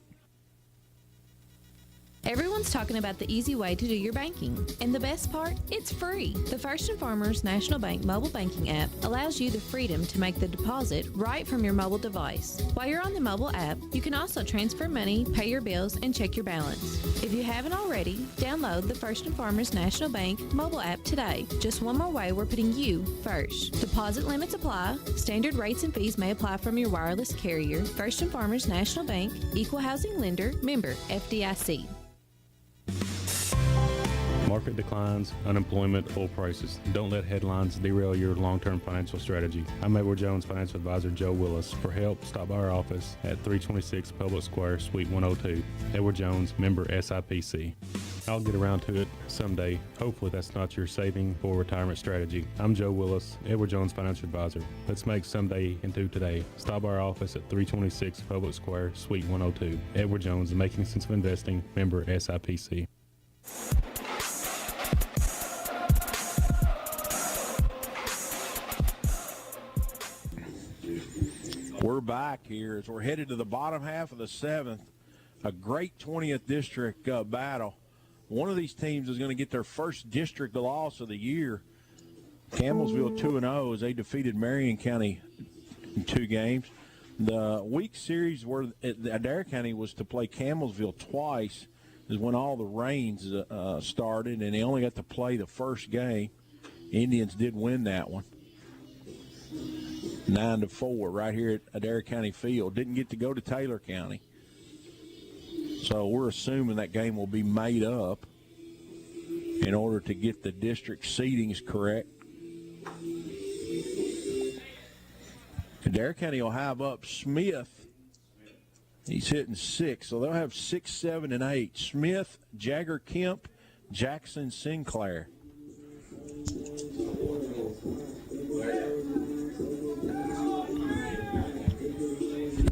Q: Everyone's talking about the easy way to do your banking. And the best part? It's free. The First and Farmers National Bank mobile banking app allows you the freedom to make the deposit right from your mobile device. While you're on the mobile app, you can also transfer money, pay your bills, and check your balance. If you haven't already, download the First and Farmers National Bank mobile app today. Just one more way we're putting you first. Deposit limits apply. Standard rates and fees may apply from your wireless carrier. First and Farmers National Bank, Equal Housing Lender, member FDIC.
M: Market declines, unemployment, oil prices. Don't let headlines derail your long-term financial strategy. I'm Edward Jones Financial Advisor Joe Willis. For help, stop by our office at 326 Public Square, Suite 102. Edward Jones, member SIPC. I'll get around to it someday. Hopefully that's not your saving or retirement strategy. I'm Joe Willis, Edward Jones Financial Advisor. Let's make someday into today. Stop by our office at 326 Public Square, Suite 102. Edward Jones, Making Sense of Investing, member SIPC.
A: We're back here as we're headed to the bottom half of the seventh. A great 20th district battle. One of these teams is going to get their first district loss of the year. Campbellsville 2-0 as they defeated Marion County in 2 games. The week series where Adair County was to play Campbellsville twice is when all the rains started, and they only got to play the first game. Indians did win that one. 9-4 right here at Adair County Field. Didn't get to go to Taylor County. So we're assuming that game will be made up in order to get the district seedings correct. Adair County will have up Smith. He's hitting 6, so they'll have 6, 7, and 8. Smith, Jagger Kemp, Jackson Sinclair.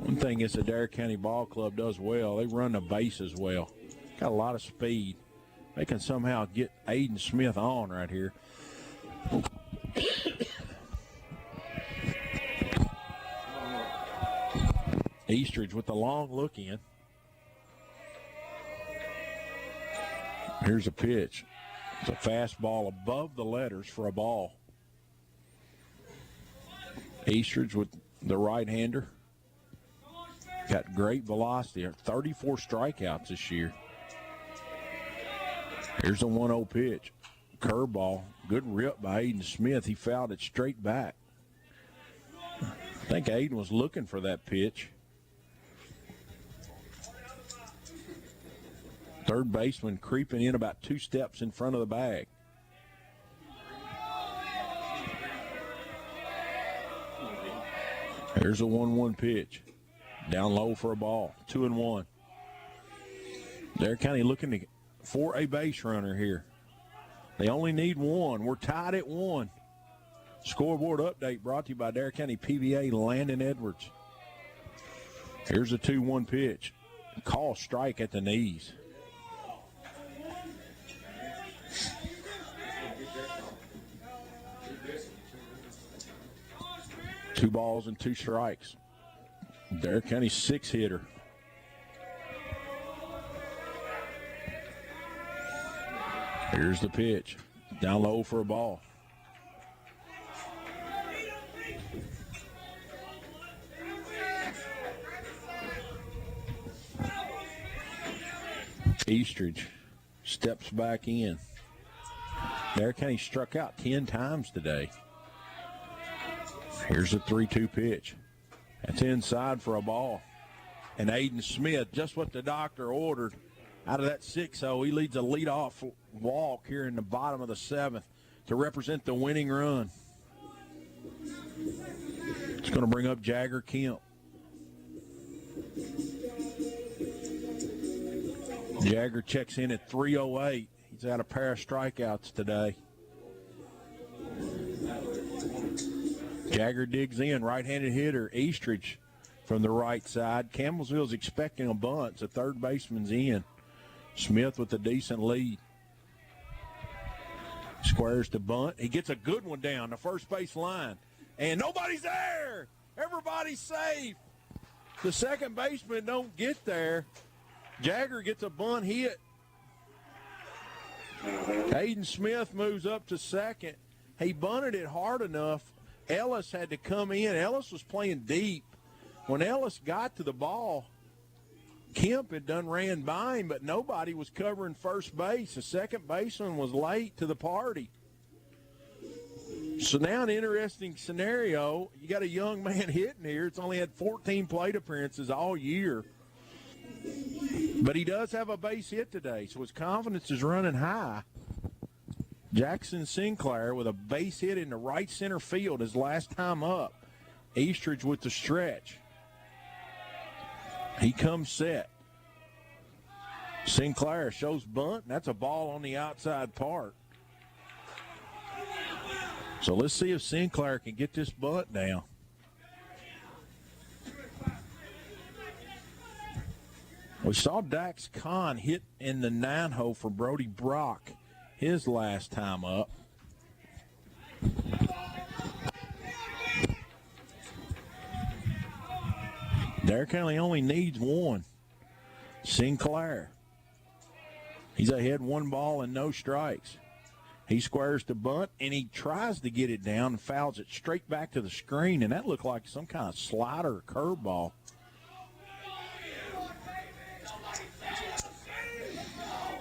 A: One thing this Adair County Ball Club does well, they run the bases well. Got a lot of speed. They can somehow get Aiden Smith on right here. Eastridge with the long look in. Here's a pitch. It's a fastball above the letters for a ball. Eastridge with the right-hander. Got great velocity. 34 strikeouts this year. Here's a 1-0 pitch. Curveball. Good rip by Aiden Smith. He fouled it straight back. I think Aiden was looking for that pitch. Third baseman creeping in about 2 steps in front of the bag. Here's a 1-1 pitch. Down low for a ball. 2-1. Adair County looking for a base runner here. They only need 1. We're tied at 1. Scoreboard update brought to you by Adair County PBA Landon Edwards. Here's a 2-1 pitch. Call strike at the knees. Two balls and 2 strikes. Adair County 6-hitter. Here's the pitch. Down low for a ball. Eastridge steps back in. Adair County struck out 10 times today. Here's a 3-2 pitch. That's inside for a ball. And Aiden Smith, just what the doctor ordered, out of that 6-0, he leads a leadoff walk here in the bottom of the 7th to represent the winning run. It's going to bring up Jagger Kemp. Jagger checks in at 308. He's had a pair of strikeouts today. Jagger digs in, right-handed hitter. Eastridge from the right side. Campbellsville's expecting a bunt. The third baseman's in. Smith with a decent lead. Squares to bunt. He gets a good one down the first base line. And nobody's there. Everybody's safe. The second baseman don't get there. Jagger gets a bunt hit Aiden Smith moves up to second. He bunted it hard enough. Ellis had to come in. Ellis was playing deep. When Ellis got to the ball, Kemp had done ran by him, but nobody was covering first base. The second baseman was late to the party. So now an interesting scenario. You got a young man hitting here. It's only had 14 plate appearances all year. But he does have a base hit today, so his confidence is running high. Jackson Sinclair with a base hit in the right center field his last time up. Eastridge with the stretch. He comes set. Sinclair shows bunt, and that's a ball on the outside part. So let's see if Sinclair can get this bunt down. We saw Dax Kahn hit in the 9-hole for Brody Brock his last time up. Adair County only needs one. Sinclair. He's ahead 1 ball and no strikes. He squares the bunt, and he tries to get it down and fouls it straight back to the screen, and that looked like some kind of slider or curveball.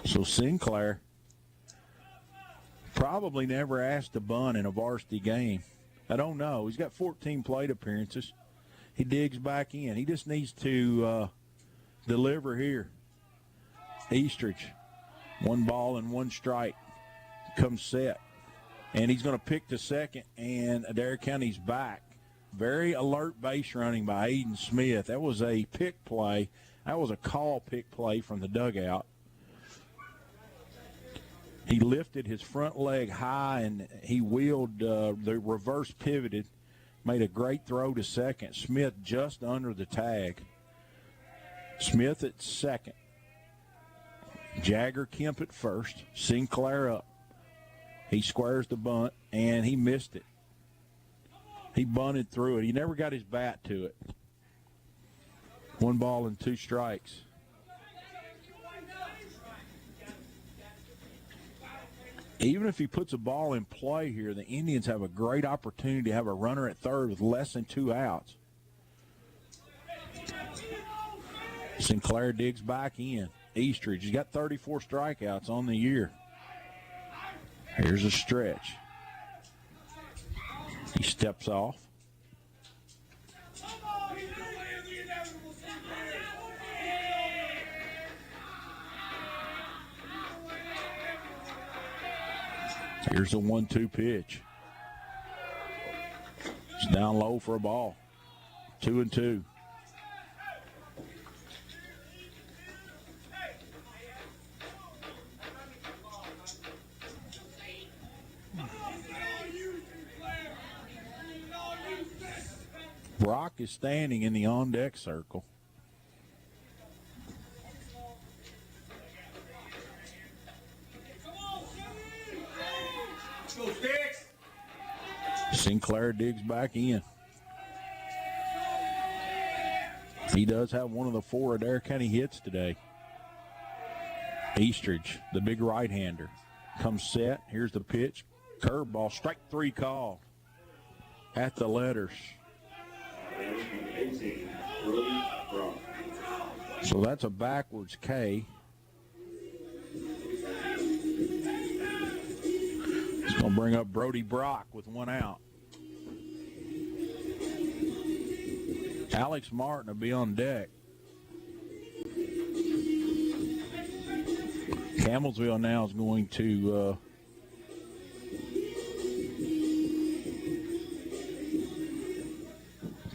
A: So Sinclair probably never asked to bunt in a varsity game. I don't know. He's got 14 plate appearances. He digs back in. He just needs to deliver here. Eastridge, 1 ball and 1 strike. Comes set. And he's going to pick to second, and Adair County's back. Very alert base running by Aiden Smith. That was a pick play. That was a call pick play from the dugout. He lifted his front leg high, and he wheeled the reverse pivoted, made a great throw to second. Smith just under the tag. Smith at second. Jagger Kemp at first. Sinclair up. He squares the bunt, and he missed it. He bunted through it. He never got his bat to it. 1 ball and 2 strikes. Even if he puts a ball in play here, the Indians have a great opportunity to have a runner at third with less than 2 outs. Sinclair digs back in. Eastridge, he's got 34 strikeouts on the year. Here's a stretch. He steps off. Here's a 1-2 pitch. It's down low for a ball. 2-2. Brock is standing in the on-deck circle. Sinclair digs back in. He does have one of the 4 Adair County hits today. Eastridge, the big right-hander, comes set. Here's the pitch. Curveball, strike 3 call at the letters. So that's a backwards K. It's going to bring up Brody Brock with 1 out. Alex Martin will be on deck. Campbellsville now is going to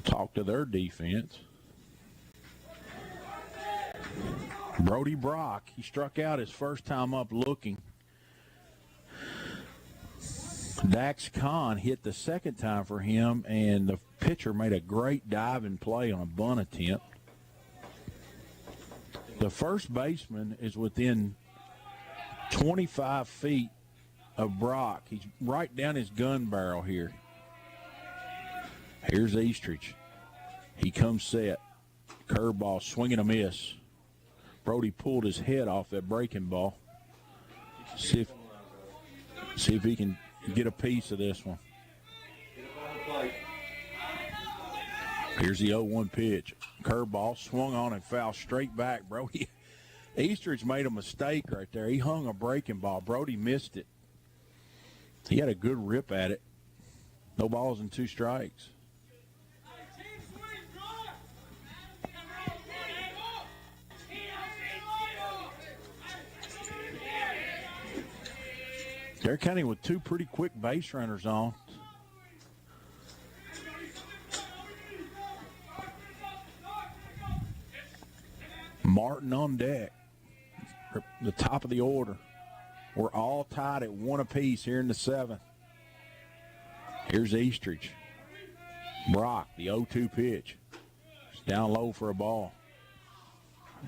A: talk to their defense. Brody Brock, he struck out his first time up looking. Dax Kahn hit the second time for him, and the pitcher made a great diving play on a bunt attempt. The first baseman is within 25 feet of Brock. He's right down his gun barrel here. Here's Eastridge. He comes set. Curveball, swing and a miss. Brody pulled his head off that breaking ball. See if he can get a piece of this one. Here's the 0-1 pitch. Curveball swung on and fouled straight back. Brody Eastridge made a mistake right there. He hung a breaking ball. Brody missed it. He had a good rip at it. No balls and 2 strikes. Dare County with 2 pretty quick base runners on. Martin on deck. The top of the order. We're all tied at 1 apiece here in the 7th. Here's Eastridge. Brock, the 0-2 pitch. It's down low for a ball.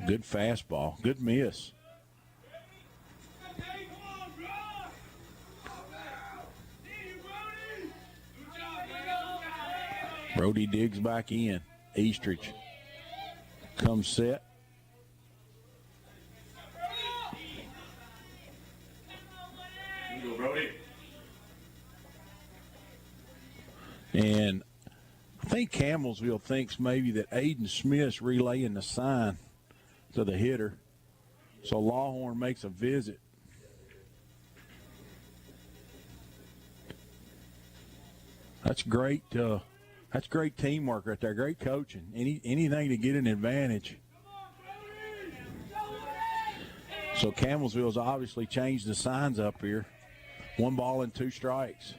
A: Good fastball. Good miss. Brody digs back in. Eastridge comes set. And I think Campbellsville thinks maybe that Aiden Smith's relaying the sign to the hitter. So Lawhorn makes a visit. That's great. That's great teamwork right there. Great coaching. Anything to get an advantage. So Campbellsville's obviously changed the signs up here. 1 ball and 2 strikes.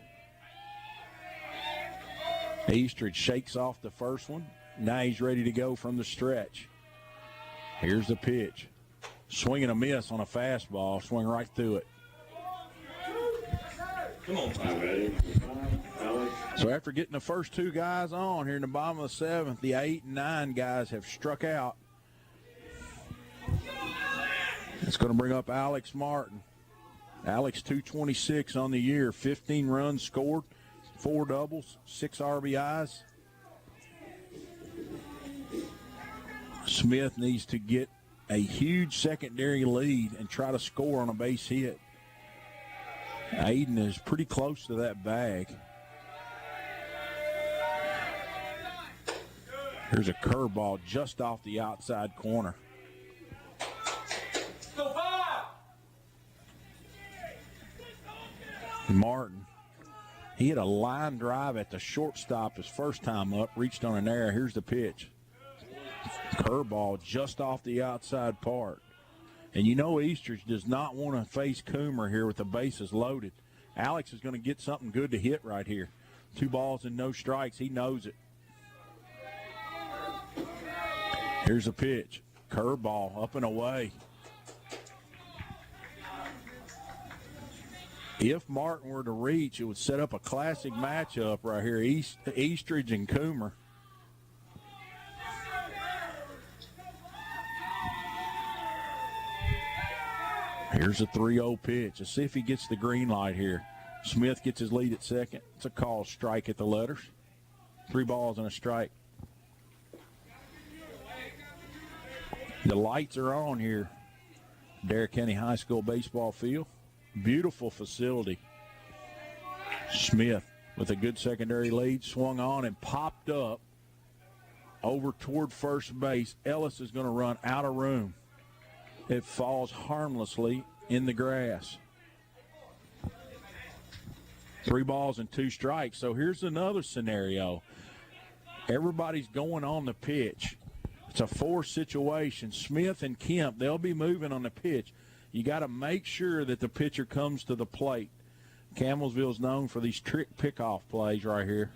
A: Eastridge shakes off the first one. Now he's ready to go from the stretch. Here's the pitch. Swing and a miss on a fastball. Swing right through it.
D: Come on, Alex.
A: So after getting the first 2 guys on here in the bottom of the 7th, the 8 and 9 guys have struck out. It's going to bring up Alex Martin. Alex 226 on the year, 15 runs scored, 4 doubles, 6 RBIs. Smith needs to get a huge secondary lead and try to score on a base hit. Aiden is pretty close to that bag. Here's a curveball just off the outside corner. Martin, he hit a line drive at the shortstop his first time up, reached on an error. Here's the pitch. Curveball just off the outside part. And you know Eastridge does not want to face Coomer here with the bases loaded. Alex is going to get something good to hit right here. 2 balls and no strikes. He knows it. Here's a pitch. Curveball up and away. If Martin were to reach, it would set up a classic matchup right here, Eastridge and Coomer. Here's a 3-0 pitch. Let's see if he gets the green light here. Smith gets his lead at second. It's a called strike at the letters. 3 balls and a strike. The lights are on here. Adair County High School baseball field. Beautiful facility. Smith with a good secondary lead, swung on and popped up over toward first base. Ellis is going to run out of room. It falls harmlessly in the grass. 3 balls and 2 strikes. So here's another scenario. Everybody's going on the pitch. It's a forced situation. Smith and Kemp, they'll be moving on the pitch. You got to make sure that the pitcher comes to the plate. Campbellsville is known for these trick pickoff plays right here.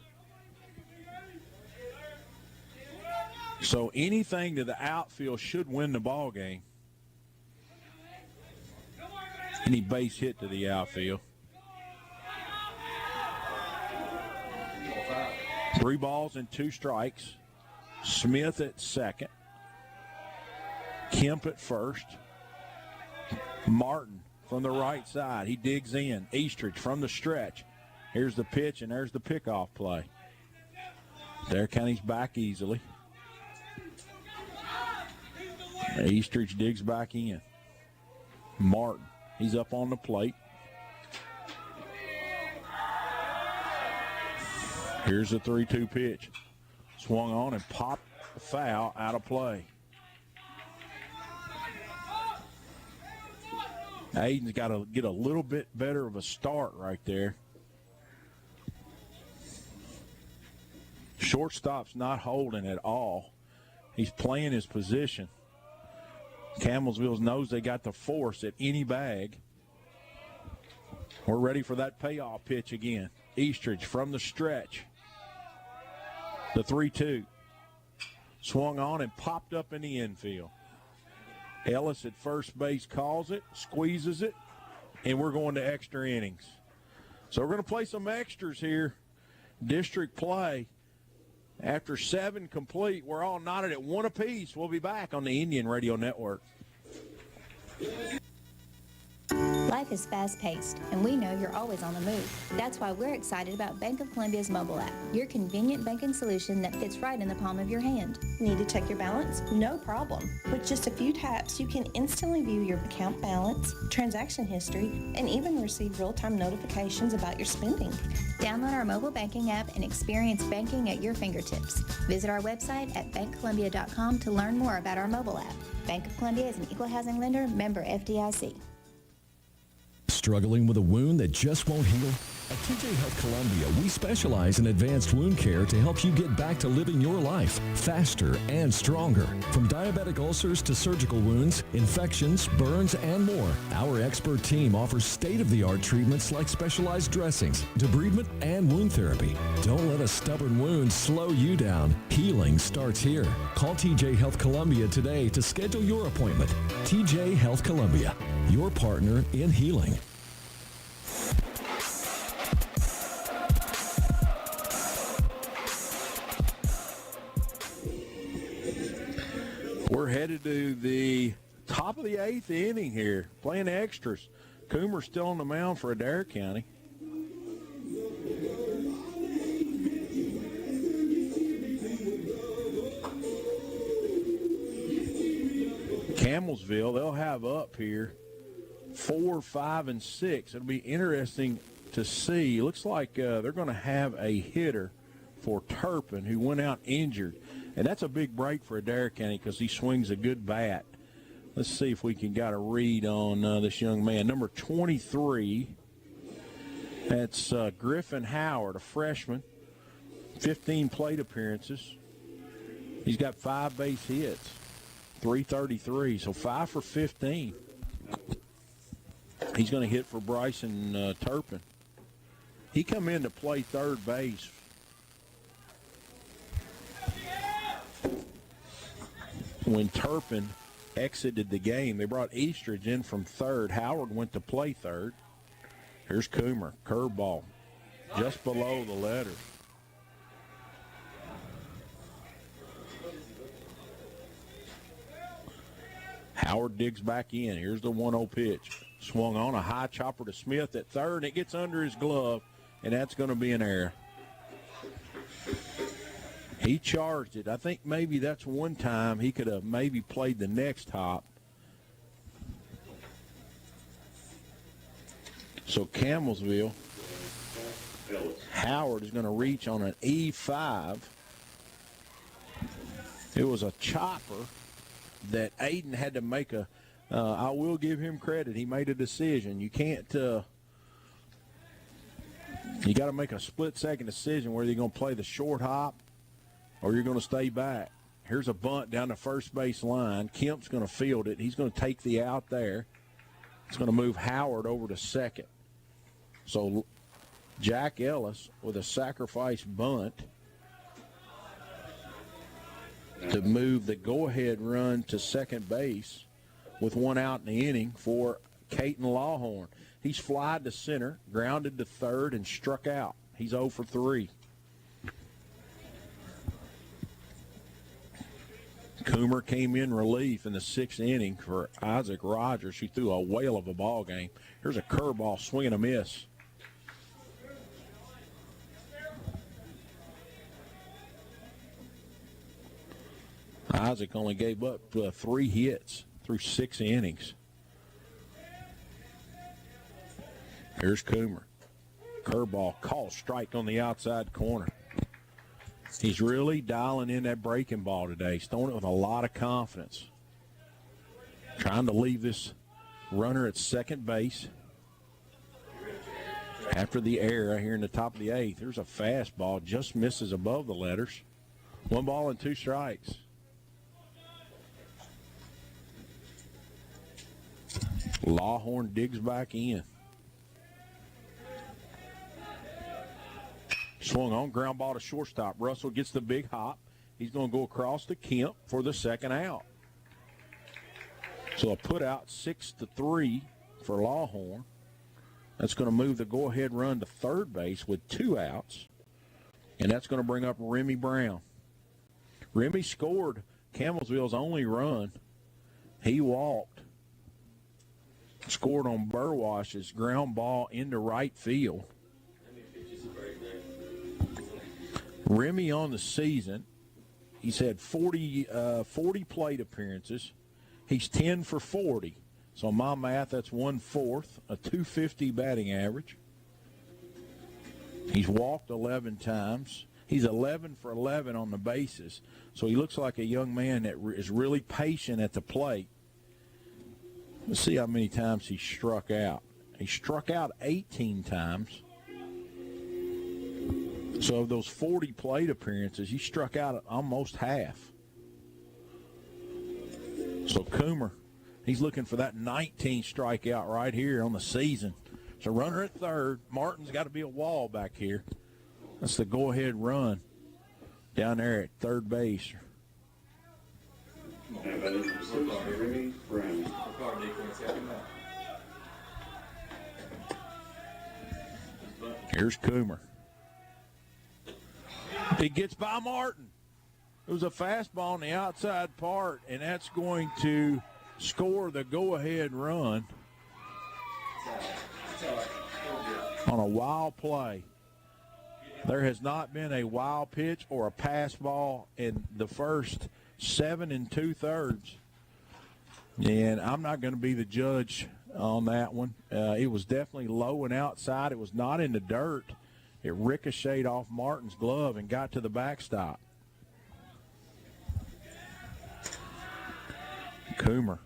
A: So anything to the outfield should win the ball game. Any base hit to the outfield. 3 balls and 2 strikes. Smith at second. Kemp at first. Martin from the right side. He digs in. Eastridge from the stretch. Here's the pitch, and there's the pickoff play. Adair County's back easily. Eastridge digs back in. Martin. He's up on the plate. Here's the 3-2 pitch. Swung on and popped the foul out of play. Aiden's got to get a little bit better of a start right there. Shortstop's not holding at all. He's playing his position. Campbellsville knows they got the force at any bag. We're ready for that payoff pitch again. Eastridge from the stretch. The 3-2. Swung on and popped up in the infield. Ellis at first base calls it, squeezes it, and we're going to extra innings. So we're going to play some extras here. District play. After 7 complete, we're all knotted at 1 apiece. We'll be back on the Indian Radio Network.
R: Life is fast-paced, and we know you're always on the move. That's why we're excited about Bank of Columbia's mobile app, your convenient banking solution that fits right in the palm of your hand.
S: Need to check your balance? No problem. With just a few taps, you can instantly view your account balance, transaction history, and even receive real-time notifications about your spending.
R: Download our mobile banking app and experience banking at your fingertips. Visit our website at bankcolumbia.com to learn more about our mobile app. Bank of Columbia is an equal housing lender, member FDIC.
U: Struggling with a wound that just won't heal? At TJ Health Columbia, we specialize in advanced wound care to help you get back to living your life faster and stronger. From diabetic ulcers to surgical wounds, infections, burns, and more, our expert team offers state-of-the-art treatments like specialized dressings, debridement, and wound therapy. Don't let a stubborn wound slow you down. Healing starts here. Call TJ Health Columbia today to schedule your appointment. TJ Health Columbia, your partner in healing.
A: We're headed to the top of the 8th inning here, playing extras. Coomer's still on the mound for Adair County. Campbellsville, they'll have up here 4, 5, and 6. It'll be interesting to see. Looks like they're going to have a hitter for Turpin, who went out injured. And that's a big break for Adair County because he swings a good bat. Let's see if we can get a read on this young man. Number 23, that's Griffin Howard, a freshman, 15 plate appearances. He's got 5 base hits, 333, so 5 for 15. He's going to hit for Bryson Turpin. He come in to play third base. When Turpin exited the game, they brought Eastridge in from third. Howard went to play third. Here's Coomer, curveball, just below the letters. Howard digs back in. Here's the 1-0 pitch. Swung on a high chopper to Smith at third, and it gets under his glove, and that's going to be an error. He charged it. I think maybe that's one time he could have maybe played the next hop. So Campbellsville, Howard is going to reach on an E5. It was a chopper that Aiden had to make a, I will give him credit. He made a decision. You can't, you got to make a split-second decision whether you're going to play the short hop or you're going to stay back. Here's a bunt down the first base line. Kemp's going to field it. He's going to take the out there. It's going to move Howard over to second. So Jack Ellis with a sacrifice bunt to move the go-ahead run to second base with 1 out in the inning for Caton Lawhorn. He's flied to center, grounded to third, and struck out. He's 0 for 3. Coomer came in relief in the 6th inning for Isaac Rogers, who threw a whale of a ball game. Here's a curveball, swing and a miss. Isaac only gave up 3 hits through 6 innings. Here's Coomer. Curveball, call strike on the outside corner. He's really dialing in that breaking ball today. He's throwing it with a lot of confidence. Trying to leave this runner at second base. After the error here in the top of the eighth, there's a fastball, just misses above the letters. 1 ball and 2 strikes. Lawhorn digs back in. Swung on, ground ball to shortstop. Russell gets the big hop. He's going to go across to Kemp for the second out. So a put out 6-3 for Lawhorn. That's going to move the go-ahead run to third base with 2 outs. And that's going to bring up Remy Brown. Remy scored Campbellsville's only run. He walked. Scored on Burwash's ground ball into right field. Remy on the season, he's had 40 plate appearances. He's 10 for 40. So on my math, that's 1/4, a .250 batting average. He's walked 11 times. He's 11 for 11 on the bases. So he looks like a young man that is really patient at the plate. Let's see how many times he struck out. He struck out 18 times. So of those 40 plate appearances, he struck out almost half. So Coomer, he's looking for that 19th strikeout right here on the season. So runner at third. Martin's got to be a wall back here. That's the go-ahead run down there at third base. Here's Coomer. He gets by Martin. It was a fastball on the outside part, and that's going to score the go-ahead run on a wild play. There has not been a wild pitch or a pass ball in the first 7 2/3. And I'm not going to be the judge on that one. It was definitely low and outside. It was not in the dirt. It ricocheted off Martin's glove and got to the backstop. Coomer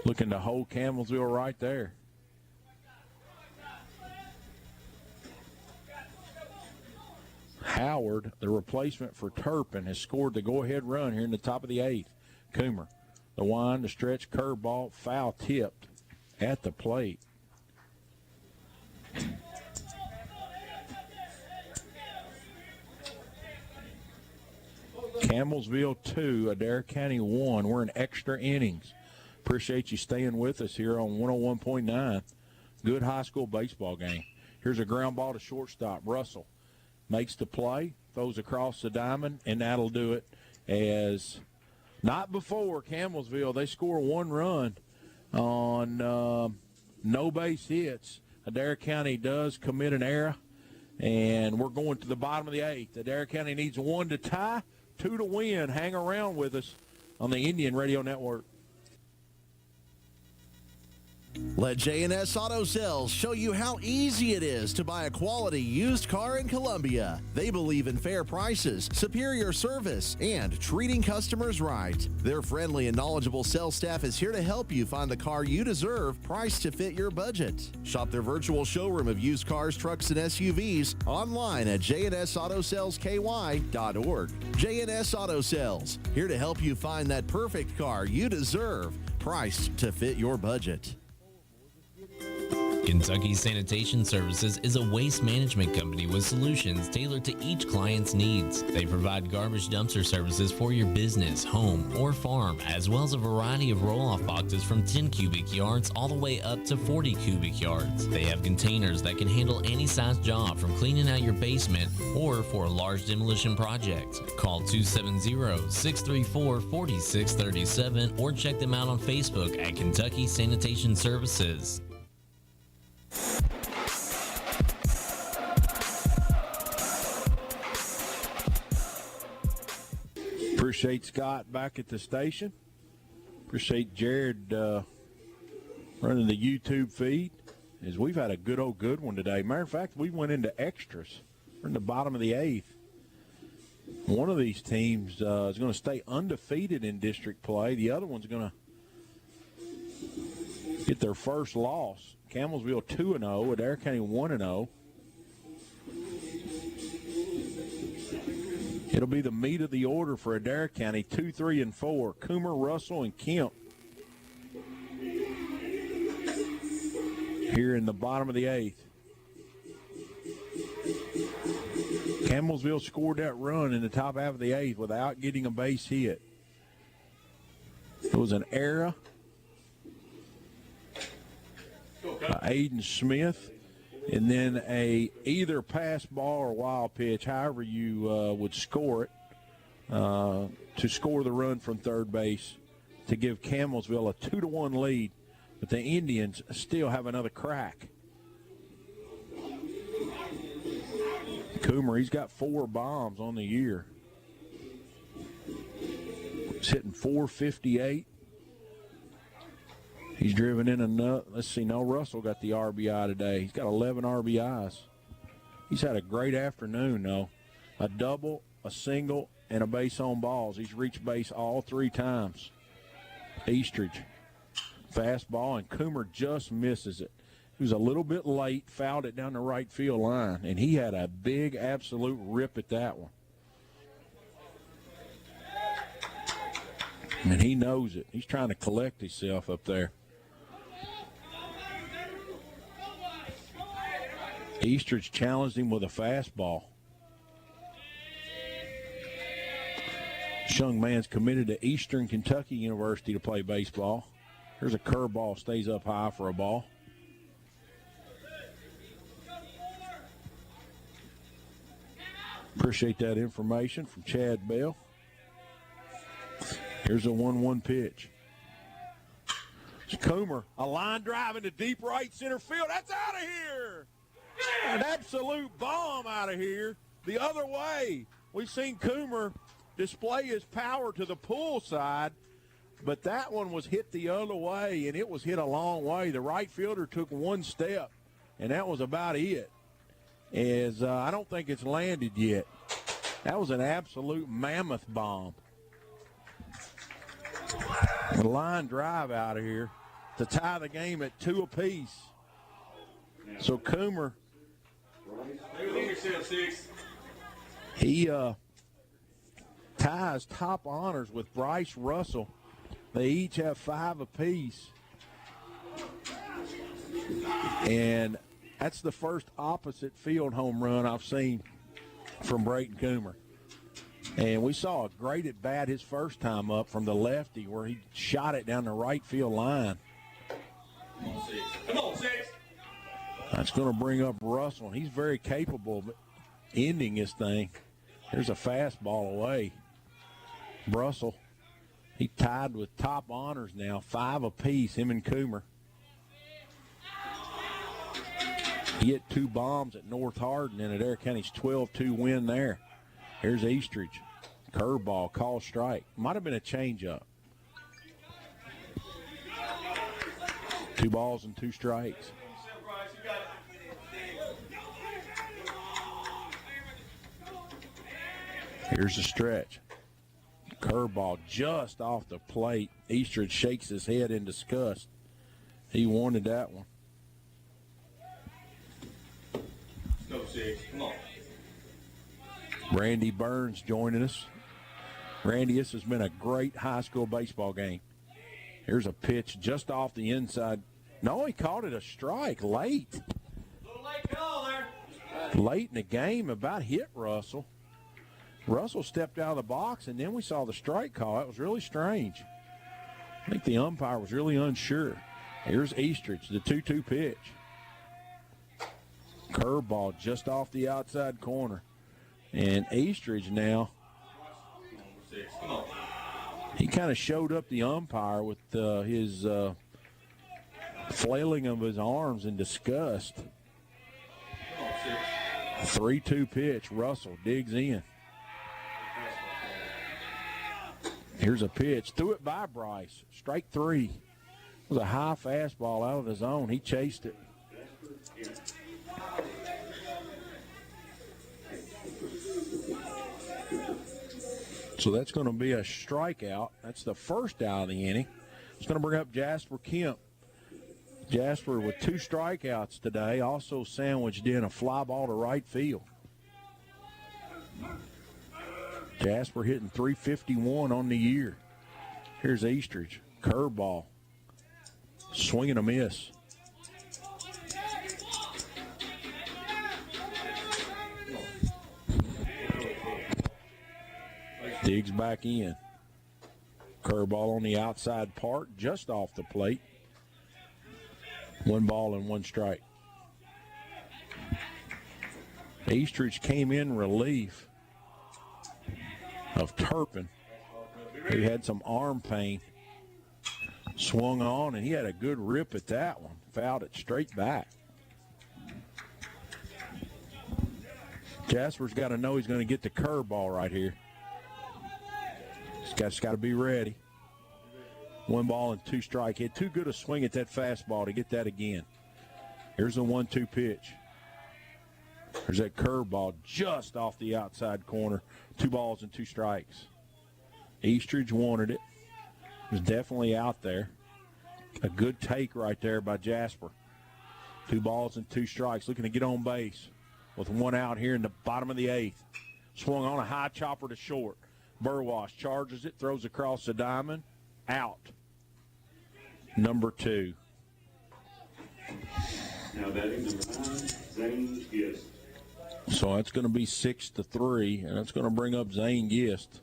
A: looking to hold Campbellsville right there. Howard, the replacement for Turpin, has scored the go-ahead run here in the top of the eighth. Coomer, the wind, the stretch, curveball, foul tipped at the plate. Campbellsville 2, Adair County 1. We're in extra innings. Appreciate you staying with us here on 101.9. Good high school baseball game. Here's a ground ball to shortstop. Russell makes the play, throws across the diamond, and that'll do it. As not before, Campbellsville, they score 1 run on no base hits. Adair County does commit an error, and we're going to the bottom of the eighth. Adair County needs 1 to tie, 2 to win. Hang around with us on the Indian Radio Network.
B: Let J&S Auto Sales show you how easy it is to buy a quality used car in Columbia. They believe in fair prices, superior service, and treating customers right. Their friendly and knowledgeable sales staff is here to help you find the car you deserve, priced to fit your budget. Shop their virtual showroom of used cars, trucks, and SUVs online at jnsautosalesky.org. J&S Auto Sales, here to help you find that perfect car you deserve, priced to fit your budget.
K: Kentucky Sanitation Services is a waste management company with solutions tailored to each client's needs. They provide garbage dumpster services for your business, home, or farm, as well as a variety of roll-off boxes from 10 cubic yards all the way up to 40 cubic yards. They have containers that can handle any size job, from cleaning out your basement or for a large demolition project. Call 270-634-4637 or check them out on Facebook at Kentucky Sanitation Services.
A: Appreciate Scott back at the station. Appreciate Jared running the YouTube feed. is we've had a good one today. Matter of fact, we went into extras. We're in the bottom of the 8th. One of these teams is going to stay undefeated in district play. The other one's going to get their first loss. Campbellsville 2-0, Adair County 1-0. It'll be the meat of the order for Adair County, 2, 3, and 4. Coomer, Russell, and Kemp. Here in the bottom of the 8th. Campbellsville scored that run in the top half of the 8th without getting a base hit. It was an error by Aiden Smith, and then a either pass ball or wild pitch, however you would score it, to score the run from third base to give Campbellsville a 2-1 lead. But the Indians still have another crack. Coomer, he's got 4 bombs on the year. He's hitting .458. He's driven in another. Let's see, no, Russell got the RBI today. He's got 11 RBIs. He's had a great afternoon, though. A double, a single, and a base on balls. He's reached base all 3 times. Eastridge, fastball, and Coomer just misses it. He was a little bit late, fouled it down the right field line, and he had a big absolute rip at that one. And he knows it. He's trying to collect himself up there. Eastridge challenged him with a fastball. This young man's committed to Eastern Kentucky University to play baseball. Here's a curveball, stays up high for a ball. Appreciate that information from Chad Bell. Here's a 1-1 pitch. It's Coomer, a line drive into deep right center field. That's out of here. An absolute bomb out of here. The other way. We've seen Coomer display his power to the pull side, but that one was hit the other way, and it was hit a long way. The right fielder took 1 step, and that was about it. I don't think it's landed yet. That was an absolute mammoth bomb. A line drive out of here to tie the game at 2 apiece. So Coomer, he ties top honors with Bryce Russell. They each have 5 apiece. And that's the first opposite field home run I've seen from Brayton Coomer. And we saw a great at bat his first time up from the lefty where he shot it down the right field line.
D: Come on, 6.
A: That's going to bring up Russell. He's very capable of ending this thing. There's a fastball away. Russell, he tied with top honors now, 5 apiece, him and Coomer. He hit 2 bombs at North Hardin in Adair County's 12-2 win there. Here's Eastridge. Curveball, call strike. Might have been a changeup. 2 balls and 2 strikes. Here's the stretch. Curveball just off the plate. Eastridge shakes his head in disgust. He wanted that one.
D: Go, 6. Come on.
A: Randy Burns joining us. Randy, this has been a great high school baseball game. Here's a pitch just off the inside. No, he called it a strike late.
D: A little late call there.
A: Late in the game, about hit Russell. Russell stepped out of the box, and then we saw the strike call. That was really strange. I think the umpire was really unsure. Here's Eastridge, the 2-2 pitch. Curveball just off the outside corner. And Eastridge now, he kind of showed up the umpire with his flailing of his arms in disgust. 3-2 pitch. Russell digs in. Here's a pitch. Threw it by Bryce. Strike 3. It was a high fastball out of the zone. He chased it. So that's going to be a strikeout. That's the first out of the inning. It's going to bring up Jasper Kemp. Jasper with 2 strikeouts today, also sandwiched in a fly ball to right field. Jasper hitting .351 on the year. Here's Eastridge. Curveball. Swing and a miss. Digs back in. Curveball on the outside part, just off the plate. 1 ball and 1 strike. Eastridge came in relief of Turpin, who had some arm pain. Swung on, and he had a good rip at that one. Fouled it straight back. Jasper's got to know he's going to get the curveball right here. He's just got to be ready. 1 ball and 2 strike. He had too good a swing at that fastball to get that again. Here's the 1-2 pitch. There's that curveball just off the outside corner. 2 balls and 2 strikes. Eastridge wanted it. It was definitely out there. A good take right there by Jasper. 2 balls and 2 strikes. Looking to get on base with 1 out here in the bottom of the 8th. Swung on a high chopper to short. Burwash charges it, throws across the diamond. Out. Number 2.
D: Now batting number 9, Zane Gist.
A: So that's going to be 6-3, and that's going to bring up Zane Gist.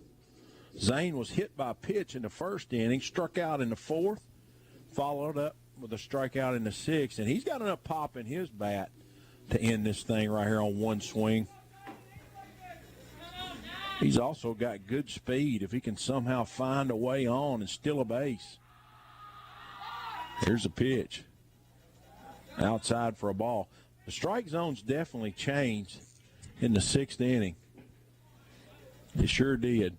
A: Zane was hit by a pitch in the first inning, struck out in the 4th, followed up with a strikeout in the 6th, and he's got enough pop in his bat to end this thing right here on 1 swing. He's also got good speed if he can somehow find a way on and steal a base. Here's a pitch. Outside for a ball. The strike zone's definitely changed in the 6th inning. It sure did.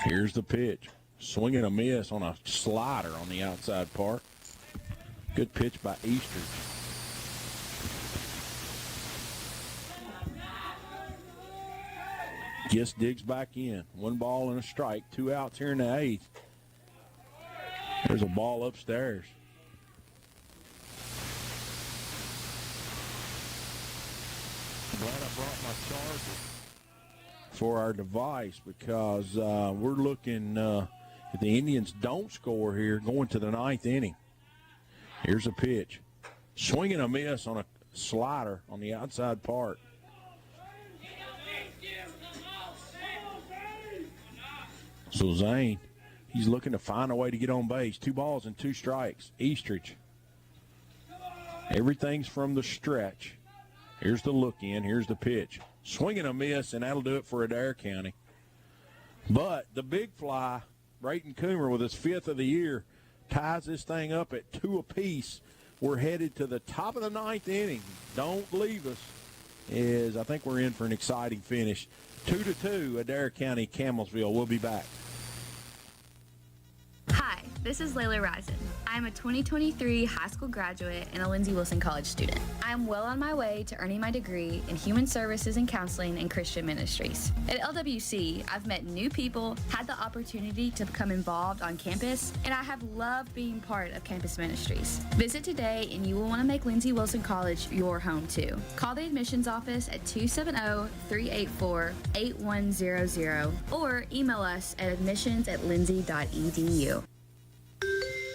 A: Here's the pitch. Swing and a miss on a slider on the outside part. Good pitch by Eastridge. Gist digs back in. 1 ball and a strike. 2 outs here in the 8th. There's a ball upstairs. Glad I brought my charger for our device because we're looking, if the Indians don't score here, going to the 9th inning. Here's a pitch. Swing and a miss on a slider on the outside part. So Zane, he's looking to find a way to get on base. 2 balls and 2 strikes. Eastridge. Everything's from the stretch. Here's the look in. Here's the pitch. Swing and a miss, and that'll do it for Adair County. But the big fly, Brayton Coomer with his 5th of the year, ties this thing up at 2 apiece. We're headed to the top of the 9th inning. Don't leave us, as I think we're in for an exciting finish. 2-2, Adair County, Campbellsville. We'll be back.
G: Hi, this is Layla Risen. I'm a 2023 high school graduate and a Lindsey Wilson College student. I'm well on my way to earning my degree in Human Services and Counseling and Christian Ministries. At LWC, I've met new people, had the opportunity to become involved on campus, and I have loved being part of campus ministries. Visit today and you will want to make Lindsey Wilson College your home too. Call the admissions office at 270-384-8100 or email us at admissions@lindsey.edu.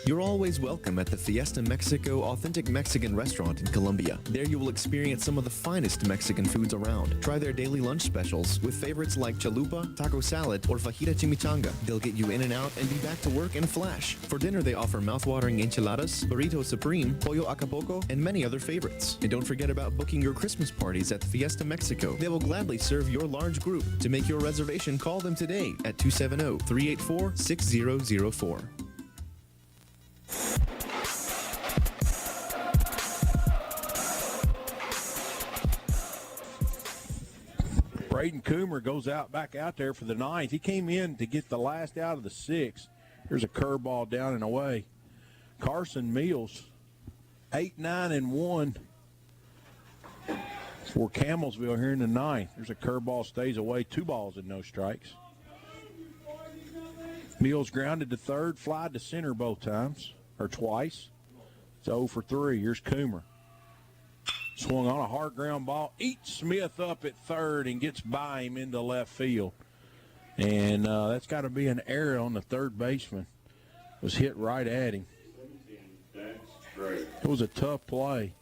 C: You're always welcome at the Fiesta Mexico Authentic Mexican Restaurant in Columbia. There you will experience some of the finest Mexican foods around. Try their daily lunch specials with favorites like chalupa, taco salad, or fajita chimichanga. They'll get you in and out and be back to work in a flash. For dinner, they offer mouthwatering enchiladas, burrito supreme, pollo acapulco, and many other favorites. And don't forget about booking your Christmas parties at Fiesta Mexico. They will gladly serve your large group. To make your reservation, call them today at 270-384-6004.
A: Braden Coomer goes back out there for the ninth. He came in to get the last out of the sixth. Here's a curveball down and away. Carson Mills, 8-9-1 for Campbellsville here in the ninth. There's a curveball, stays away. 2 balls and no strikes. Mills grounded to third, flied to center both times, or twice. It's 0 for 3. Here's Coomer. Swung on a hard ground ball. Eats Smith up at third and gets by him into left field. And that's got to be an error on the third baseman. Was hit right at him. It was a tough play.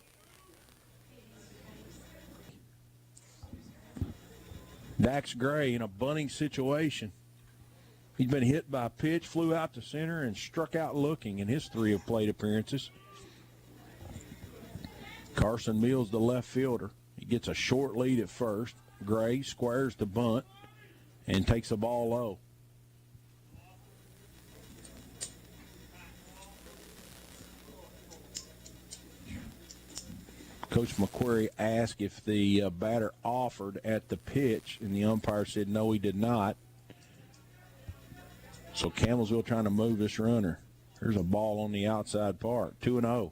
A: Dax Gray in a bunting situation. He's been hit by a pitch, flew out to center, and struck out looking in his 3 of plate appearances. Carson Mills, the left fielder. He gets a short lead at first. Gray squares the bunt and takes the ball low. Coach McQuarrie asked if the batter offered at the pitch, and the umpire said no, he did not. So Campbellsville trying to move this runner. There's a ball on the outside part, 2-0.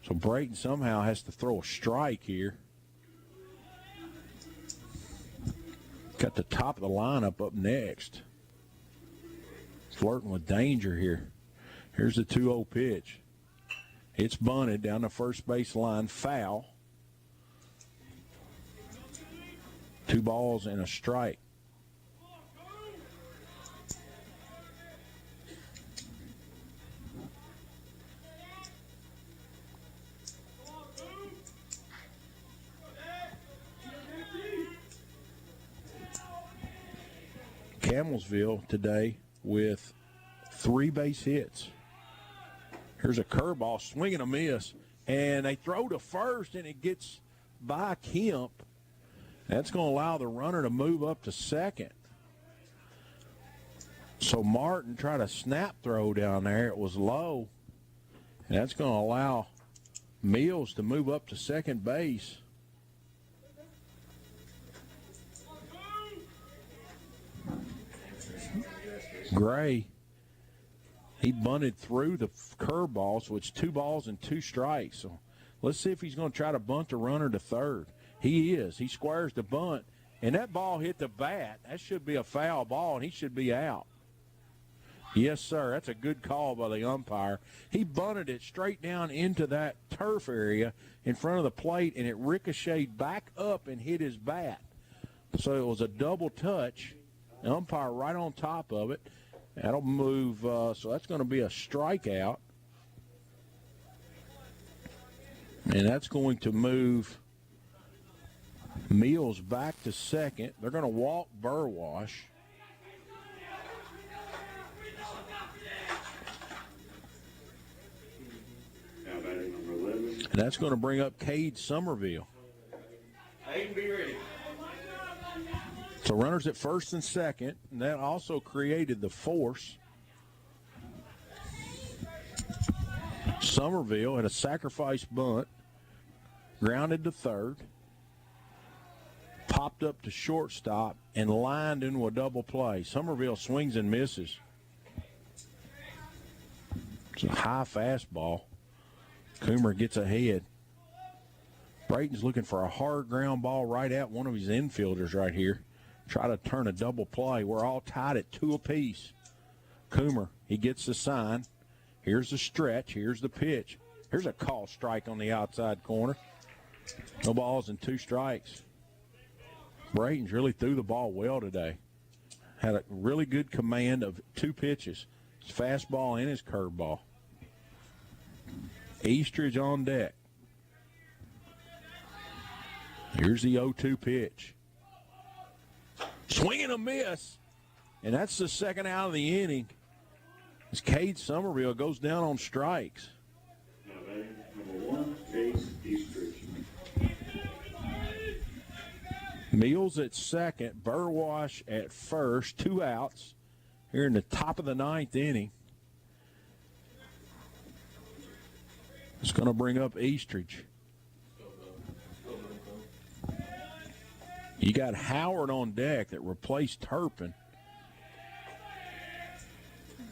A: So Brayton somehow has to throw a strike here. Got the top of the lineup up next. Flirting with danger here. Here's the 2-0 pitch. It's bunted down the first base line, foul. 2 balls and a strike. Campbellsville today with 3 base hits. Here's a curveball, swing and a miss, and they throw to first, and it gets by Kemp. That's going to allow the runner to move up to second. So Martin tried a snap throw down there. It was low, and that's going to allow Mills to move up to second base. Gray, he bunted through the curveball, so it's 2 balls and 2 strikes. So let's see if he's going to try to bunt the runner to third. He is. He squares the bunt, and that ball hit the bat. That should be a foul ball, and he should be out. Yes, sir. That's a good call by the umpire. He bunted it straight down into that turf area in front of the plate, and it ricocheted back up and hit his bat. So it was a double touch. The umpire right on top of it. That'll move, so that's going to be a strikeout. And that's going to move Mills back to second. They're going to walk Burwash. And that's going to bring up Cade Somerville.
D: Hayden, be ready.
A: So runners at first and second, and that also created the force. Somerville had a sacrifice bunt, grounded to third, popped up to shortstop, and lined into a double play. Somerville swings and misses. It's a high fastball. Coomer gets ahead. Brayton's looking for a hard ground ball right at one of his infielders right here. Try to turn a double play. We're all tied at 2 apiece. Coomer, he gets the sign. Here's the stretch. Here's the pitch. Here's a call strike on the outside corner. No balls and 2 strikes. Brayton's really threw the ball well today. Had a really good command of 2 pitches. His fastball and his curveball. Eastridge on deck. Here's the 0-2 pitch. Swing and a miss. And that's the second out of the inning. As Cade Somerville goes down on strikes.
D: Now batting number 1, Case Eastridge.
A: Mills at second, Burwash at first, 2 outs here in the top of the 9th inning. It's going to bring up Eastridge. You got Howard on deck that replaced Turpin.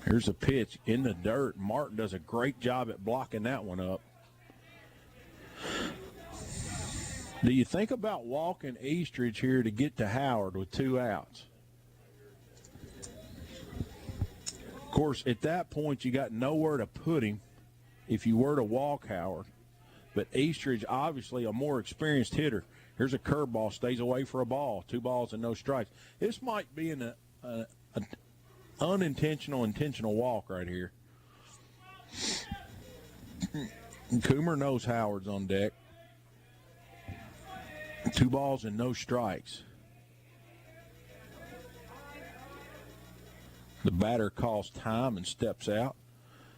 A: Here's a pitch in the dirt. Martin does a great job at blocking that one up. Do you think about walking Eastridge here to get to Howard with 2 outs? Of course, at that point, you got nowhere to put him if you were to walk Howard. But Eastridge, obviously a more experienced hitter. Here's a curveball, stays away for a ball. 2 balls and no strikes. This might be an intentional walk right here. Coomer knows Howard's on deck. 2 balls and no strikes. The batter calls time and steps out.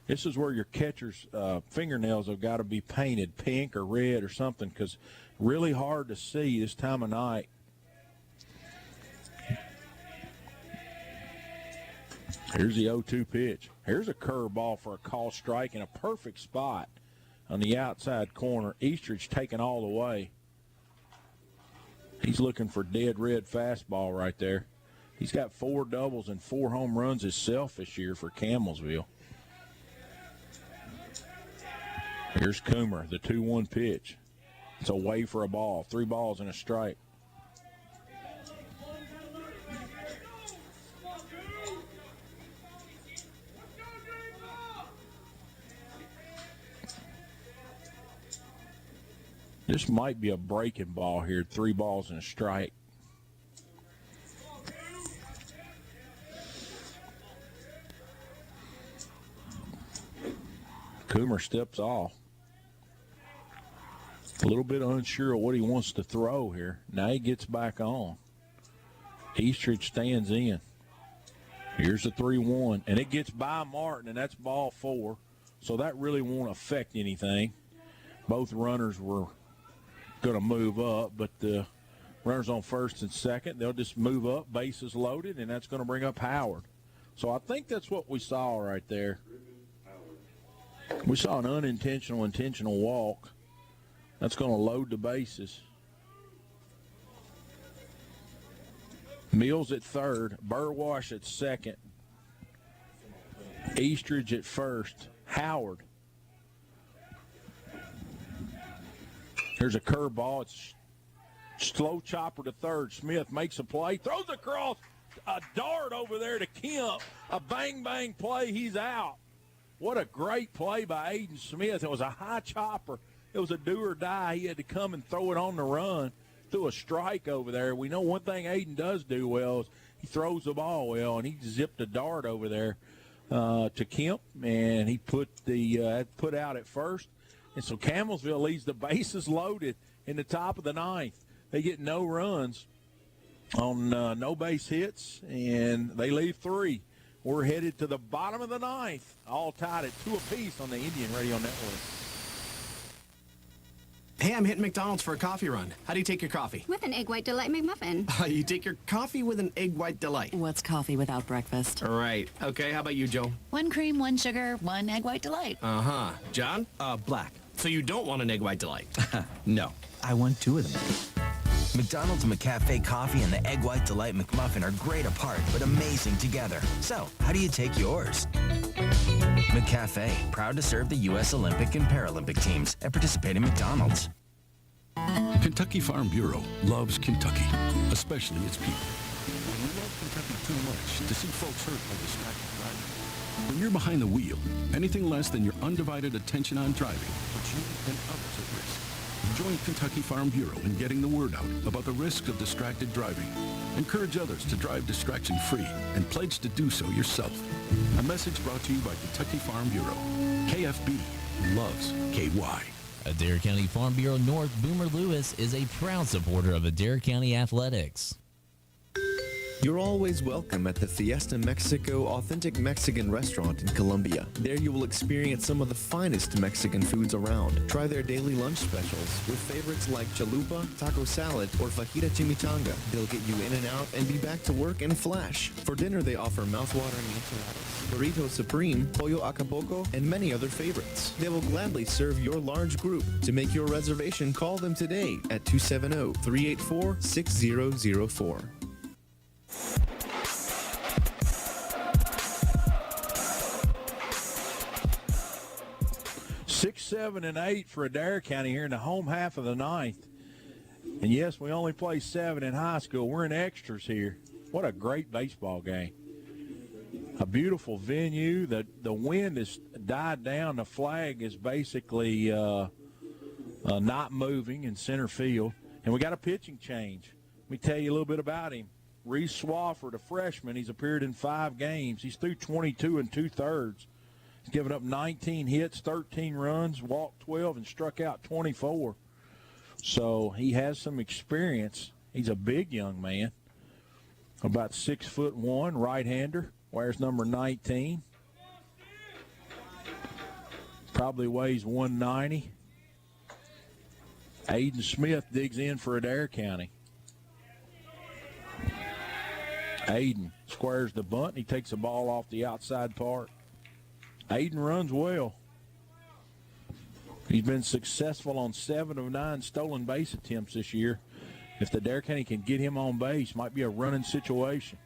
A: This is where your catcher's fingernails have got to be painted pink or red or something, because really hard to see this time of night. Here's the 0-2 pitch. Here's a curveball for a call strike in a perfect spot on the outside corner. Eastridge taking all the way. He's looking for dead red fastball right there. He's got 4 doubles and 4 home runs himself this year for Campbellsville. Here's Coomer, the 2-1 pitch. It's away for a ball. 3 balls and a strike. This might be a breaking ball here. 3 balls and a strike. Coomer steps off. A little bit unsure of what he wants to throw here. Now he gets back on. Eastridge stands in. Here's the 3-1. And it gets by Martin, and that's ball 4. So that really won't affect anything. Both runners were going to move up, but the runners on first and second, they'll just move up, bases loaded, and that's going to bring up Howard. So I think that's what we saw right there. We saw an intentional walk. That's going to load the bases. Mills at third, Burwash at second, Eastridge at first, Howard. Here's a curveball. It's slow chopper to third. Smith makes a play, throws across a dart over there to Kemp. A bang play. He's out. What a great play by Aiden Smith. It was a high chopper. It was a do or die. He had to come and throw it on the run. Threw a strike over there. We know one thing Aiden does do well is he throws the ball well, and he zipped a dart over there to Kemp, and he put out at first. And so Campbellsville leaves the bases loaded in the top of the 9th. They get no runs on no base hits, and they leave 3. We're headed to the bottom of the 9th, all tied at 2 apiece on the Indian Radio Network.
E: Hey, I'm hitting McDonald's for a coffee run. How do you take your coffee?
T: With an Egg White Delight McMuffin.
E: You take your coffee with an Egg White Delight.
V: What's coffee without breakfast?
E: Right. Okay, how about you, Joe?
V: 1 cream, 1 sugar, 1 Egg White Delight.
E: Uh-huh. John?
H: Black.
E: So you don't want an Egg White Delight?
H: No, I want 2 of them.
I: McDonald's McCafe Coffee and the Egg White Delight McMuffin are great apart, but amazing together. So, how do you take yours? McCafe, proud to serve the U.S. Olympic and Paralympic teams at participating McDonald's.
J: Kentucky Farm Bureau loves Kentucky, especially its people. And we love Kentucky too much to see folks hurt by distracted driving. When you're behind the wheel, anything less than your undivided attention on driving puts you and others at risk. Join Kentucky Farm Bureau in getting the word out about the risks of distracted driving. Encourage others to drive distraction-free and pledge to do so yourself. A message brought to you by Kentucky Farm Bureau. KFB loves KY.
K: Adair County Farm Bureau North Boomer Lewis is a proud supporter of Adair County Athletics.
C: You're always welcome at the Fiesta Mexico Authentic Mexican Restaurant in Columbia. There you will experience some of the finest Mexican foods around. Try their daily lunch specials with favorites like chalupa, taco salad, or fajita chimichanga. They'll get you in and out and be back to work in a flash. For dinner, they offer mouthwatering enchiladas, burrito supreme, pollo acapulco, and many other favorites. They will gladly serve your large group. To make your reservation, call them today at 270-384-6004.
A: 6, 7, and 8 for Adair County here in the home half of the ninth. And yes, we only play 7 in high school. We're in extras here. What a great baseball game. A beautiful venue. The wind has died down. The flag is basically not moving in center field. And we got a pitching change. Let me tell you a little bit about him. Reese Swafford, a freshman. He's appeared in 5 games. He's through 22 2/3. He's given up 19 hits, 13 runs, walked 12, and struck out 24. So he has some experience. He's a big young man, about 6'1", right-hander, wears number 19. Probably weighs 190. Aiden Smith digs in for Adair County. Aiden squares the bunt. He takes the ball off the outside part. Aiden runs well. He's been successful on 7 of 9 stolen base attempts this year. If the Adair County can get him on base, might be a running situation.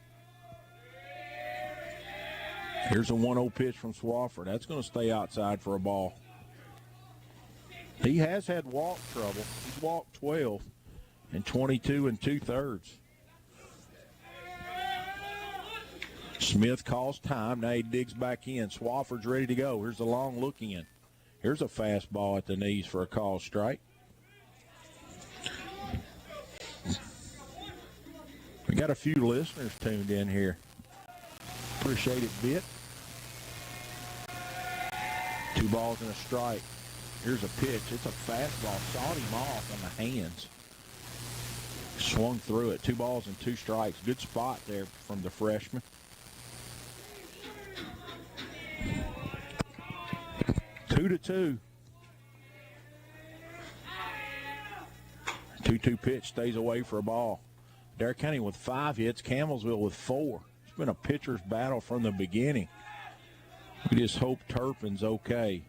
A: Here's a 1-0 pitch from Swafford. That's going to stay outside for a ball. He has had walk trouble. He's walked 12 and 22 2/3. Smith calls time. Now he digs back in. Swafford's ready to go. Here's the long look in. Here's a fastball at the knees for a call strike. We got a few listeners tuned in here. Appreciate it, Bit. 2 balls and a strike. Here's a pitch. It's a fastball. Sawed him off on the hands. Swung through it. 2 balls and 2 strikes. Good spot there from the freshman. 2-2. 2-2 pitch stays away for a ball. Adair County with 5 hits, Campbellsville with 4. It's been a pitcher's battle from the beginning. We just hope Turpin's okay,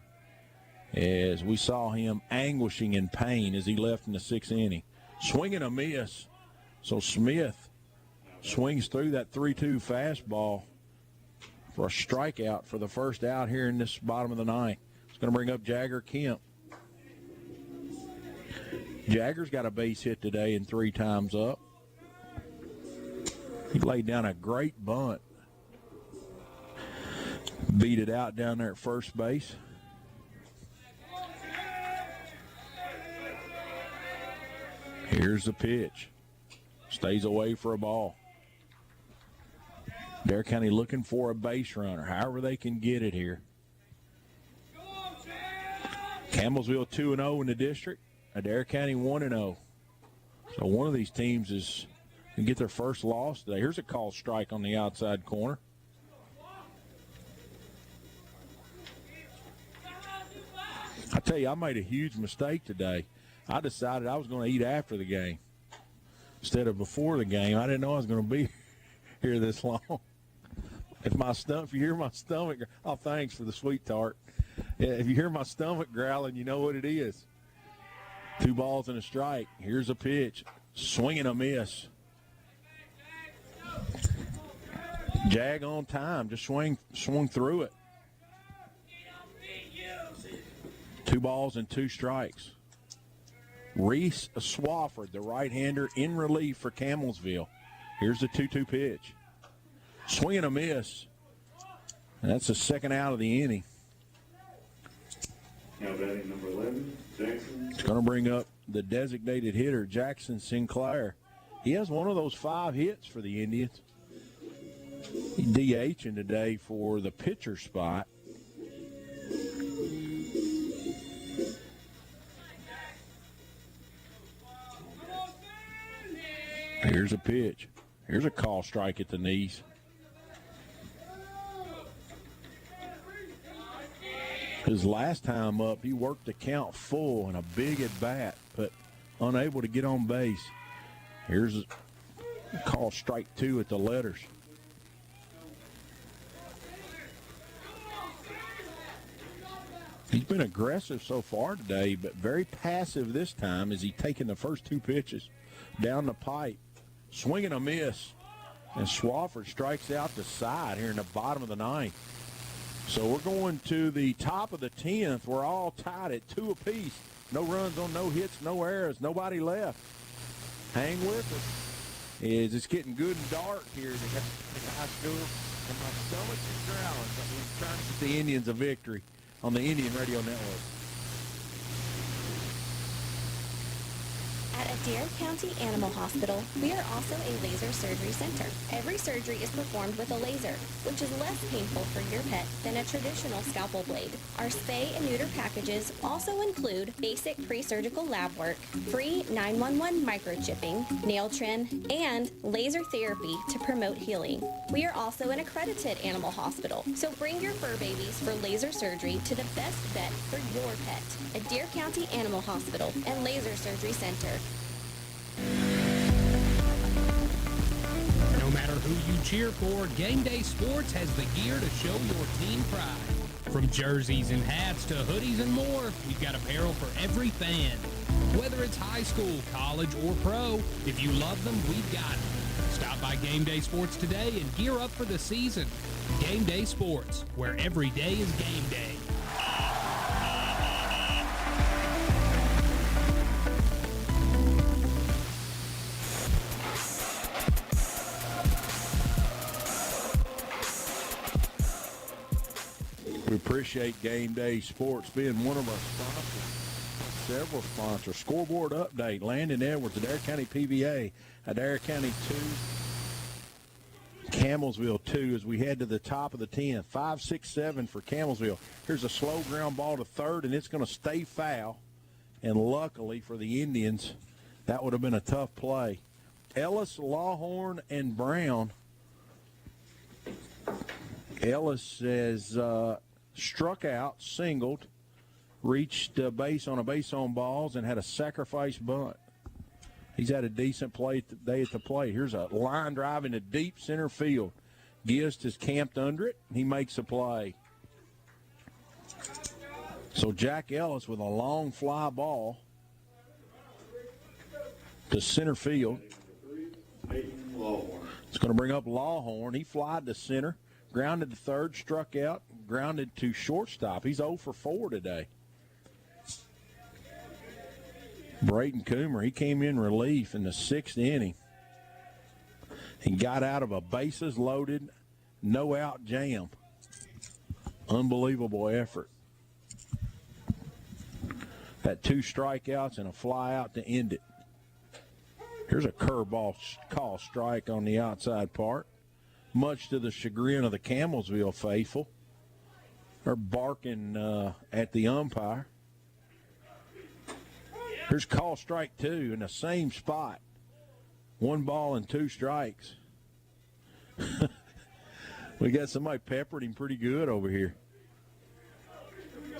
A: as we saw him anguishing in pain as he left in the 6th inning. Swing and a miss. So Smith swings through that 3-2 fastball for a strikeout for the first out here in this bottom of the ninth. It's going to bring up Jagger Kemp. Jagger's got a base hit today and 3 times up. He laid down a great bunt. Beat it out down there at first base. Here's the pitch. Stays away for a ball. Adair County looking for a base runner, however they can get it here. Campbellsville 2-0 in the district. Adair County 1-0. So one of these teams is going to get their first loss today. Here's a call strike on the outside corner. I tell you, I made a huge mistake today. I decided I was going to eat after the game instead of before the game. I didn't know I was going to be here this long. If you hear my stomach, oh, thanks for the sweet tart. Yeah, if you hear my stomach growling, you know what it is. 2 balls and a strike. Here's a pitch. Swing and a miss. Jag on time. Just swung through it. 2 balls and 2 strikes. Reese Swafford, the right-hander, in relief for Campbellsville. Here's the 2-2 pitch. Swing and a miss. And that's the second out of the inning.
D: Now batting number 11, Jackson.
A: It's going to bring up the designated hitter, Jackson Sinclair. He has one of those 5 hits for the Indians. He DHing today for the pitcher spot. Here's a pitch. Here's a call strike at the knees. His last time up, he worked the count full and a big at bat, but unable to get on base. Here's a call strike 2 at the letters. He's been aggressive so far today, but very passive this time as he's taking the first 2 pitches down the pipe. Swing and a miss. And Swafford strikes out the side here in the bottom of the 9th. So we're going to the top of the 10th. We're all tied at 2 apiece. No runs on no hits, no errors, nobody left. Hang with us. It's getting good and dark here at the high school, and my stomach is growling. But we're trying to get the Indians a victory on the Indian Radio Network.
F: At Adair County Animal Hospital, we are also a laser surgery center. Every surgery is performed with a laser, which is less painful for your pet than a traditional scalpel blade. Our spay and neuter packages also include basic pre-surgical lab work, free 911 microchipping, nail trim, and laser therapy to promote healing. We are also an accredited animal hospital, so bring your fur babies for laser surgery to the best vet for your pet. Adair County Animal Hospital and Laser Surgery Center.
L: No matter who you cheer for, Game Day Sports has the gear to show your team pride. From jerseys and hats to hoodies and more, we've got apparel for every fan. Whether it's high school, college, or pro, if you love them, we've got it. Stop by Game Day Sports today and gear up for the season. Game Day Sports, where every day is game day.
A: We appreciate Game Day Sports being one of our sponsors. Several sponsors. Scoreboard update. Landon Edwards, Adair County PVA. Adair County 2. Campbellsville 2 as we head to the top of the 10. 5-6-7 for Campbellsville. Here's a slow ground ball to third, and it's going to stay foul. And luckily for the Indians, that would have been a tough play. Ellis, Lawhorn, and Brown. Ellis has struck out, singled, reached base on balls, and had a sacrifice bunt. He's had a decent play today at the plate. Here's a line drive into deep center field. Gist is camped under it. He makes a play. So Jack Ellis with a long fly ball to center field. It's going to bring up Lawhorn. He flied to center. Grounded to third, struck out, grounded to shortstop. He's 0 for 4 today. Braden Coomer, he came in relief in the 6th inning. He got out of a bases loaded, no out jam. Unbelievable effort. Had 2 strikeouts and a fly out to end it. Here's a curveball call strike on the outside part. Much to the chagrin of the Campbellsville faithful. They're barking at the umpire. Here's call strike 2 in the same spot. 1 ball and 2 strikes. We got somebody peppered him pretty good over here.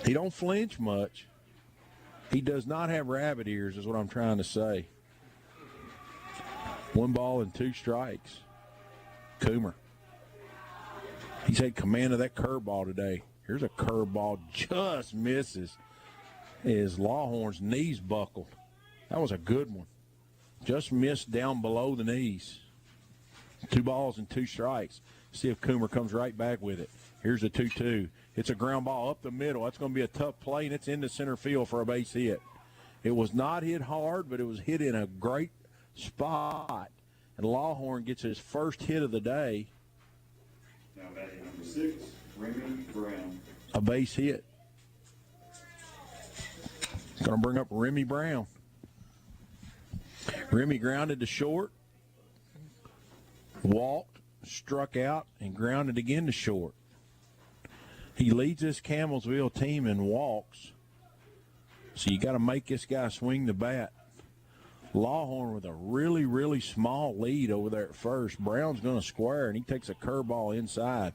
A: He don't flinch much. He does not have rabbit ears is what I'm trying to say. 1 ball and 2 strikes. Coomer. He's had command of that curveball today. Here's a curveball, just misses as Lawhorn's knees buckled. That was a good one. Just missed down below the knees. 2 balls and 2 strikes. See if Coomer comes right back with it. Here's a 2-2. It's a ground ball up the middle. That's going to be a tough play, and it's into center field for a base hit. It was not hit hard, but it was hit in a great spot. And Lawhorn gets his first hit of the day.
D: Now batting number 6, Remy Brown.
A: A base hit. Going to bring up Remy Brown. Remy grounded to short, walked, struck out, and grounded again to short. He leads this Campbellsville team in walks, so you got to make this guy swing the bat. Lawhorn with a really, really small lead over there at first. Brown's going to square, and he takes a curveball inside.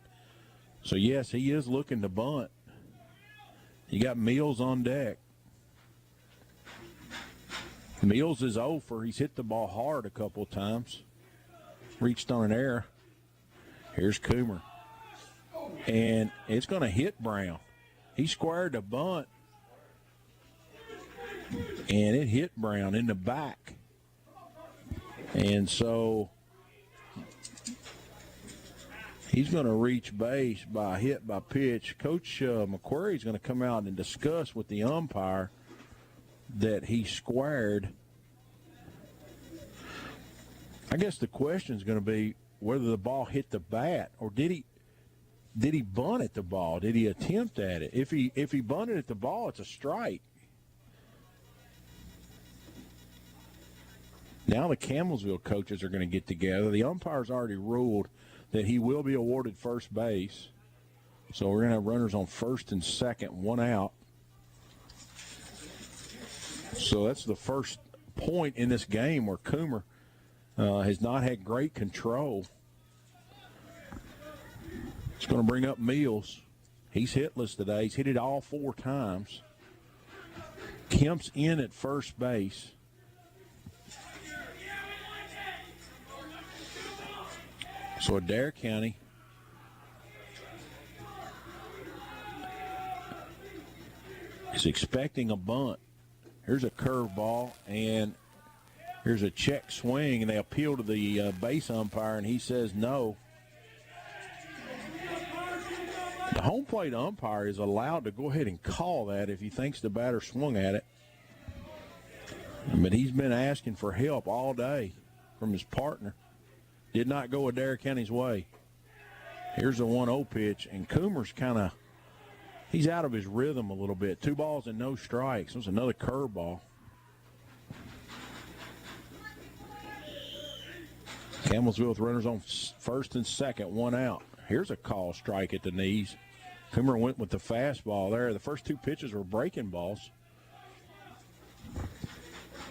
A: So, yes, he is looking to bunt. You got Mills on deck. Mills is over. He's hit the ball hard a couple of times. Reached on an error. Here's Coomer. And it's going to hit Brown. He squared the bunt. And it hit Brown in the back. And so he's going to reach base by hit by pitch. Coach McQuarrie is going to come out and discuss with the umpire that he squared. I guess the question is going to be whether the ball hit the bat, or did he bunt at the ball? Did he attempt at it? If he bunted at the ball, it's a strike. Now the Campbellsville coaches are going to get together. The umpire's already ruled that he will be awarded first base. So we're going to have runners on first and second, one out. So that's the first point in this game where Coomer has not had great control. It's going to bring up Mills. He's hitless today. He's hit it all 4 times. Kemp's in at first base. So Adair County is expecting a bunt. Here's a curveball, and here's a check swing, and they appeal to the base umpire, and he says no. The home plate umpire is allowed to go ahead and call that if he thinks the batter swung at it. But he's been asking for help all day from his partner. Did not go Adair County's way. Here's a 1-0 pitch, and Coomer's he's out of his rhythm a little bit. 2 balls and no strikes. There's another curveball. Campbellsville with runners on first and second, 1 out. Here's a call strike at the knees. Coomer went with the fastball there. The first 2 pitches were breaking balls.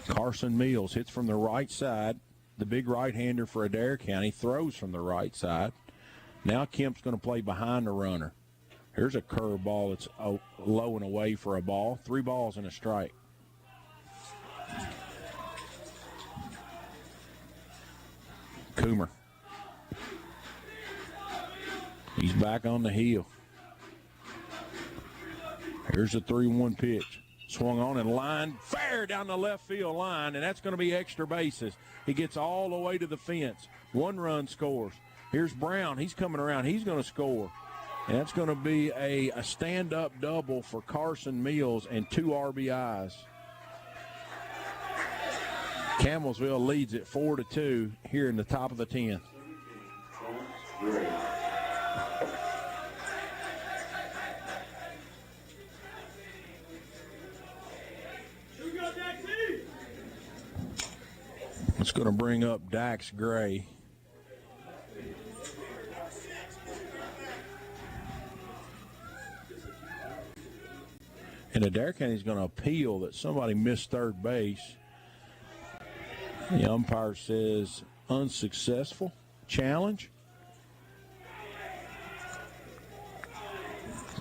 A: Carson Mills hits from the right side. The big right-hander for Adair County throws from the right side. Now Kemp's going to play behind the runner. Here's a curveball that's low and away for a ball. 3 balls and a strike. Coomer. He's back on the heel. Here's a 3-1 pitch. Swung on and line fair down the left field line, and that's going to be extra bases. He gets all the way to the fence. 1 run scores. Here's Brown. He's coming around. He's going to score. And that's going to be a stand-up double for Carson Mills and 2 RBIs. Campbellsville leads it 4-2 here in the top of the 10th. It's going to bring up Dax Gray. And Adair County's going to appeal that somebody missed third base. The umpire says unsuccessful challenge.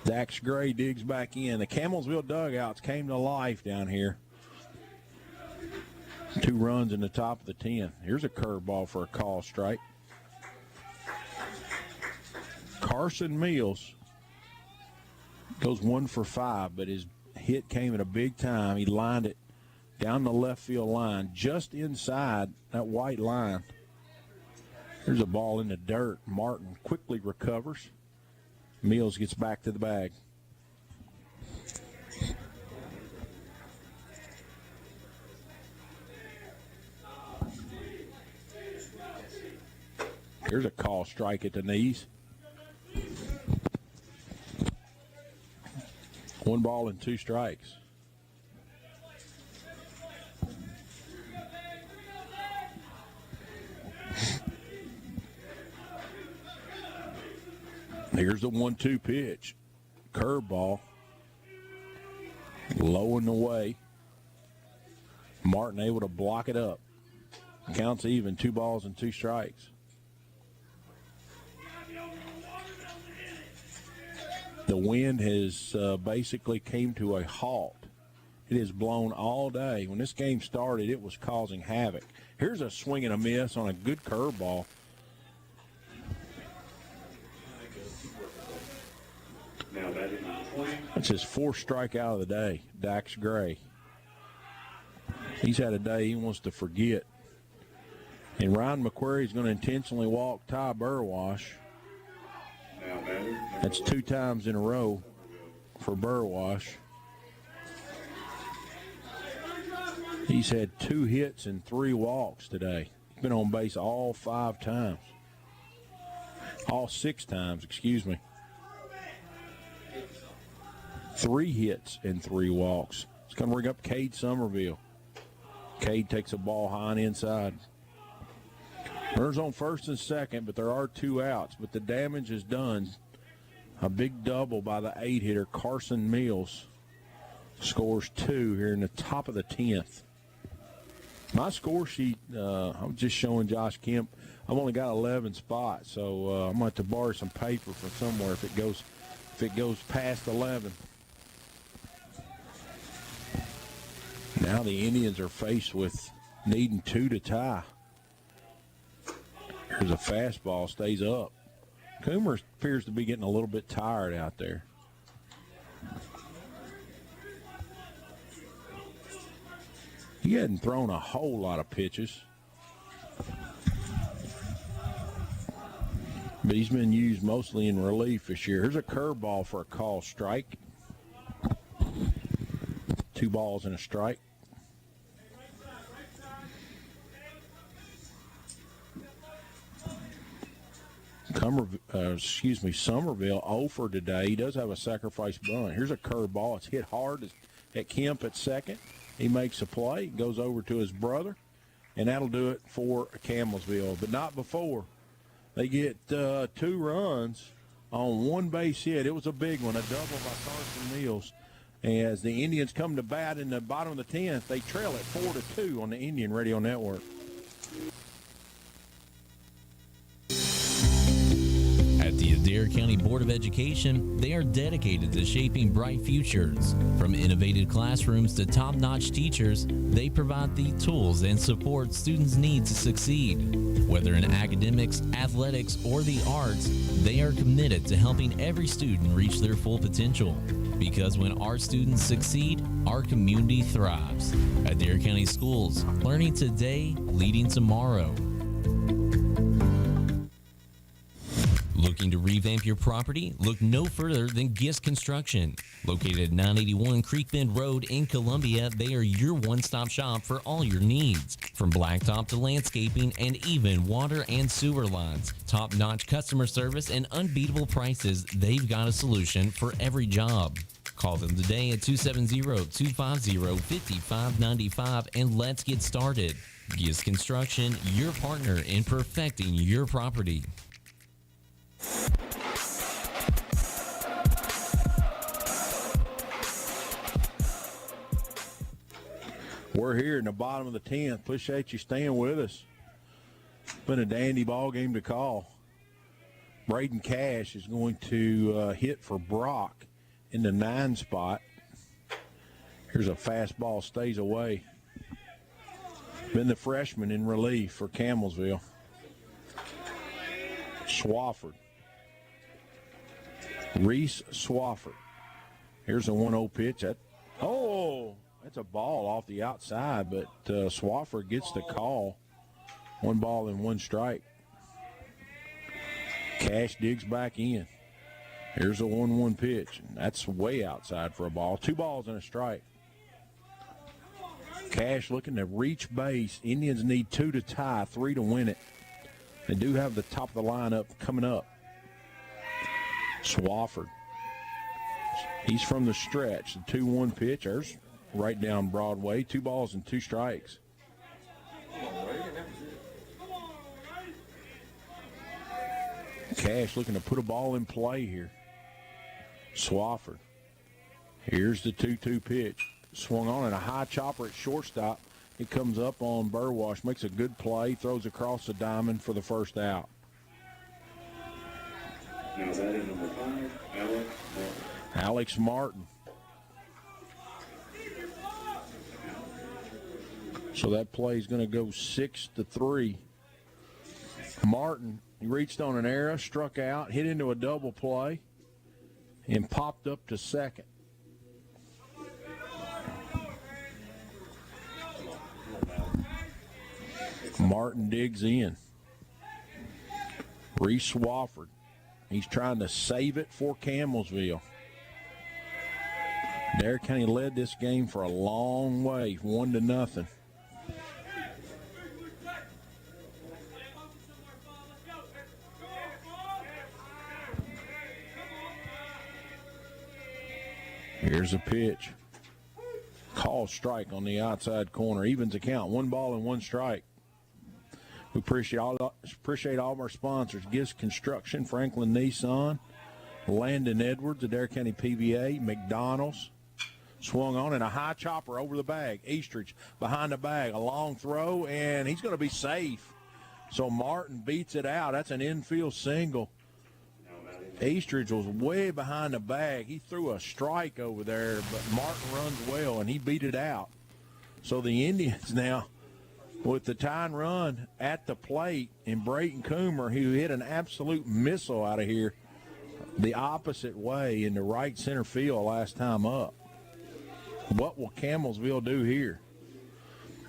A: Dax Gray digs back in. The Campbellsville dugouts came to life down here. 2 runs in the top of the 10th. Here's a curveball for a call strike. Carson Mills goes 1 for 5, but his hit came at a big time. He lined it down the left field line, just inside that white line. Here's a ball in the dirt. Martin quickly recovers. Mills gets back to the bag. Here's a call strike at the knees. 1 ball and 2 strikes. Here's the 1-2 pitch. Curveball. Low and away. Martin able to block it up. Counts even, 2 balls and 2 strikes. The wind has basically came to a halt. It has blown all day. When this game started, it was causing havoc. Here's a swing and a miss on a good curveball. That's his 4th strikeout of the day, Dax Gray. He's had a day he wants to forget. And Ryan McQuarrie is going to intentionally walk Ty Burwash. That's 2 times in a row for Burwash. He's had 2 hits and 3 walks today. He's been on base all 5 times. All 6 times, excuse me. 3 hits and 3 walks. It's going to bring up Cade Somerville. Cade takes a ball high and inside. Runners on first and second, but there are 2 outs. But the damage is done. A big double by the 8-hitter, Carson Mills. Scores 2 here in the top of the 10th. My score sheet, I'm just showing Josh Kemp. I've only got 11 spots, so I'm going to have to borrow some paper from somewhere if it goes past 11. Now the Indians are faced with needing 2 to tie. Here's a fastball, stays up. Coomer appears to be getting a little bit tired out there. He hadn't thrown a whole lot of pitches, but he's been used mostly in relief this year. Here's a curveball for a call strike. 2 balls and a strike. Somerville 0 for today. He does have a sacrifice bunt. Here's a curveball. It's hit hard at Kemp at second. He makes a play, goes over to his brother, and that'll do it for Campbellsville. But not before. They get 2 runs on 1 base hit. It was a big one, a double by Carson Mills. As the Indians come to bat in the bottom of the 10th, they trail it 4-2 on the Indian Radio Network.
K: At the Adair County Board of Education, they are dedicated to shaping bright futures. From innovative classrooms to top-notch teachers, they provide the tools and support students need to succeed. Whether in academics, athletics, or the arts, they are committed to helping every student reach their full potential. Because when our students succeed, our community thrives. Adair County Schools, learning today, leading tomorrow. Looking to revamp your property? Look no further than Gist Construction. Located at 981 Creek Bend Road in Columbia, they are your one-stop shop for all your needs. From blacktop to landscaping and even water and sewer lines. Top-notch customer service and unbeatable prices, they've got a solution for every job. Call them today at 270-250-5595 and let's get started. Gist Construction, your partner in perfecting your property.
A: We're here in the bottom of the 10th. Appreciate you staying with us. It's been a dandy ball game to call. Braden Cash is going to hit for Brock in the 9 spot. Here's a fastball, stays away. Been the freshman in relief for Campbellsville. Swafford. Reese Swafford. Here's a 1-0 pitch. That's a ball off the outside, but Swafford gets the call. 1 ball and 1 strike. Cash digs back in. Here's a 1-1 pitch. That's way outside for a ball. 2 balls and a strike. Cash looking to reach base. Indians need 2 to tie, 3 to win it. They do have the top of the lineup coming up. Swafford. He's from the stretch. The 2-1 pitch. There's right down Broadway. 2 balls and 2 strikes. Cash looking to put a ball in play here. Swafford. Here's the 2-2 pitch. Swung on and a high chopper at shortstop. It comes up on Burwash, makes a good play, throws across the diamond for the first out.
D: Now is that in number 5,
A: Alex Martin. So that play is going to go 6-3. Martin, he reached on an error, struck out, hit into a double play, and popped up to second. Martin digs in. Reese Swafford. He's trying to save it for Campbellsville. Adair County led this game for a long way, 1-0. Here's a pitch. Call strike on the outside corner. Evens the count. 1 ball and 1 strike. We appreciate all of our sponsors. Gibbs Construction, Franklin Nissan, Landon Edwards, Adair County PVA, McDonald's. Swung on and a high chopper over the bag. Eastridge behind the bag. A long throw, and he's going to be safe. So Martin beats it out. That's an infield single. Eastridge was way behind the bag. He threw a strike over there, but Martin runs well, and he beat it out. So the Indians now, with the tying run at the plate, and Brayton Coomer, who hit an absolute missile out of here the opposite way in the right center field last time up. What will Campbellsville do here?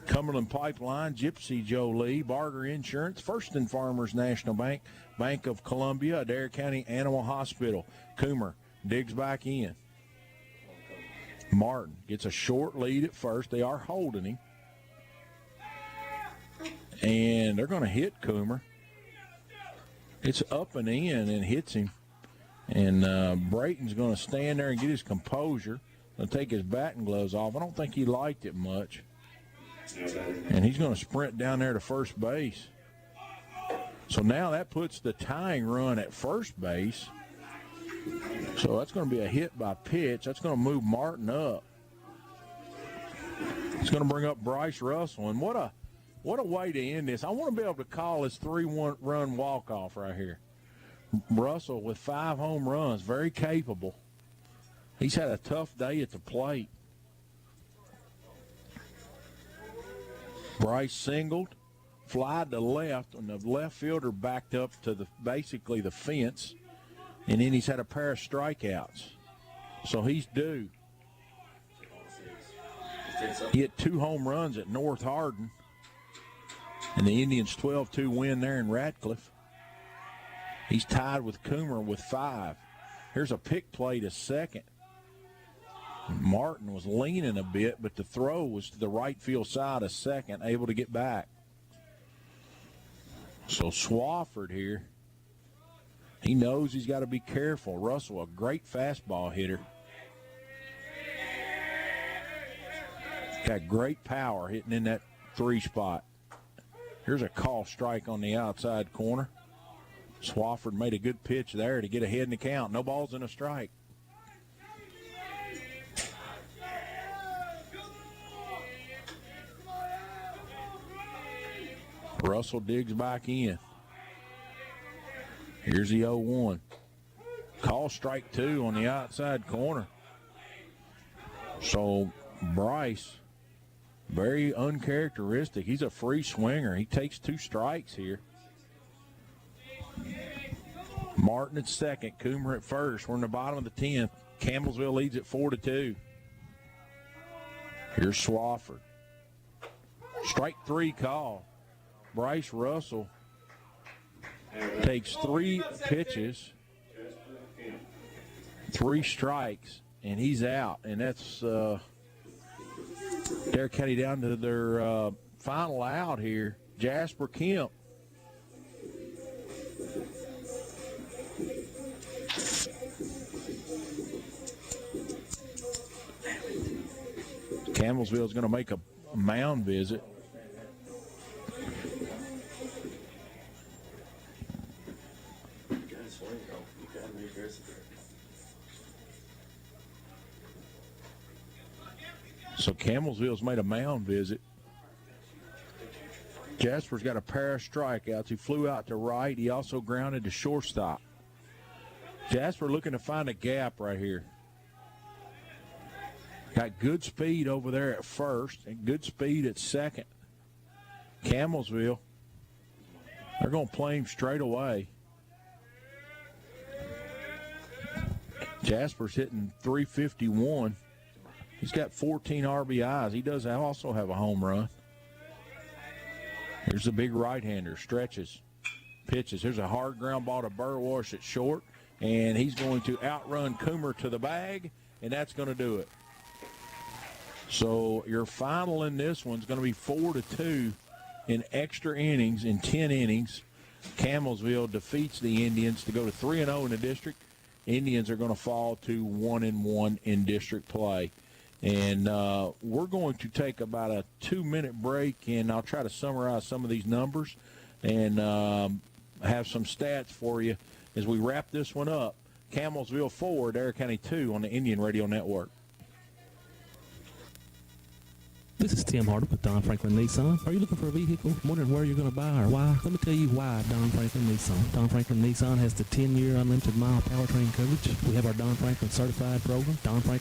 A: Cumberland Pipeline, Gypsy Joe Lee, Barger Insurance, First and Farmers National Bank, Bank of Columbia, Adair County Animal Hospital. Coomer digs back in. Martin gets a short lead at first. They are holding him. And they're going to hit Coomer. It's up and in and hits him. And Brayton's going to stand there and get his composure. Going to take his batting gloves off. I don't think he liked it much. And he's going to sprint down there to first base. So now that puts the tying run at first base. So that's going to be a hit by pitch. That's going to move Martin up. It's going to bring up Bryce Russell. And what a way to end this. I want to be able to call this 3-run walk-off right here. Russell with 5 home runs, very capable. He's had a tough day at the plate. Bryce singled, fly to left, and the left fielder backed up to basically the fence, and then he's had a pair of strikeouts. So he's due. He hit 2 home runs at North Hardin, and the Indians 12-2 win there in Radcliffe. He's tied with Coomer with 5. Here's a pick play to second. Martin was leaning a bit, but the throw was to the right field side of second, able to get back. So Swafford here, he knows he's got to be careful. Russell, a great fastball hitter. Got great power hitting in that 3 spot. Here's a call strike on the outside corner. Swafford made a good pitch there to get ahead in the count. No balls and a strike. Russell digs back in. Here's the 0-1. Call strike 2 on the outside corner. So Bryce, very uncharacteristic. He's a free swinger. He takes 2 strikes here. Martin at second, Coomer at first. We're in the bottom of the 10th. Campbellsville leads at 4-2. Here's Swafford. Strike 3 call. Bryce Russell takes 3 pitches, 3 strikes, and he's out. And that's Adair County down to their final out here. Jasper Kemp. Campbellsville is going to make a mound visit. So Campbellsville's made a mound visit. Jasper's got a pair of strikeouts. He flew out to right. He also grounded to shortstop. Jasper looking to find a gap right here. Got good speed over there at first and good speed at second. Campbellsville, they're going to play him straight away. Jasper's hitting .351. He's got 14 RBIs. He does also have a home run. Here's a big right-hander, stretches, pitches. Here's a hard ground ball to Burwash at short, and he's going to outrun Coomer to the bag, and that's going to do it. So your final in this one's going to be 4-2 in extra innings in 10 innings. Campbellsville defeats the Indians to go to 3-0 in the district. Indians are going to fall to 1-1 in district play. And we're going to take about a 2-minute break, and I'll try to summarize some of these numbers and have some stats for you as we wrap this one up. Campbellsville 4, Adair County 2 on the Indian Radio Network.
M: This is Tim Harder with Don Franklin Nissan. Are you looking for a vehicle? Wondering where you're going to buy or why? Let me tell you why Don Franklin Nissan. Don Franklin Nissan has the 10-year unlimited mile powertrain coverage. We have our Don Franklin certified program. Don Franklin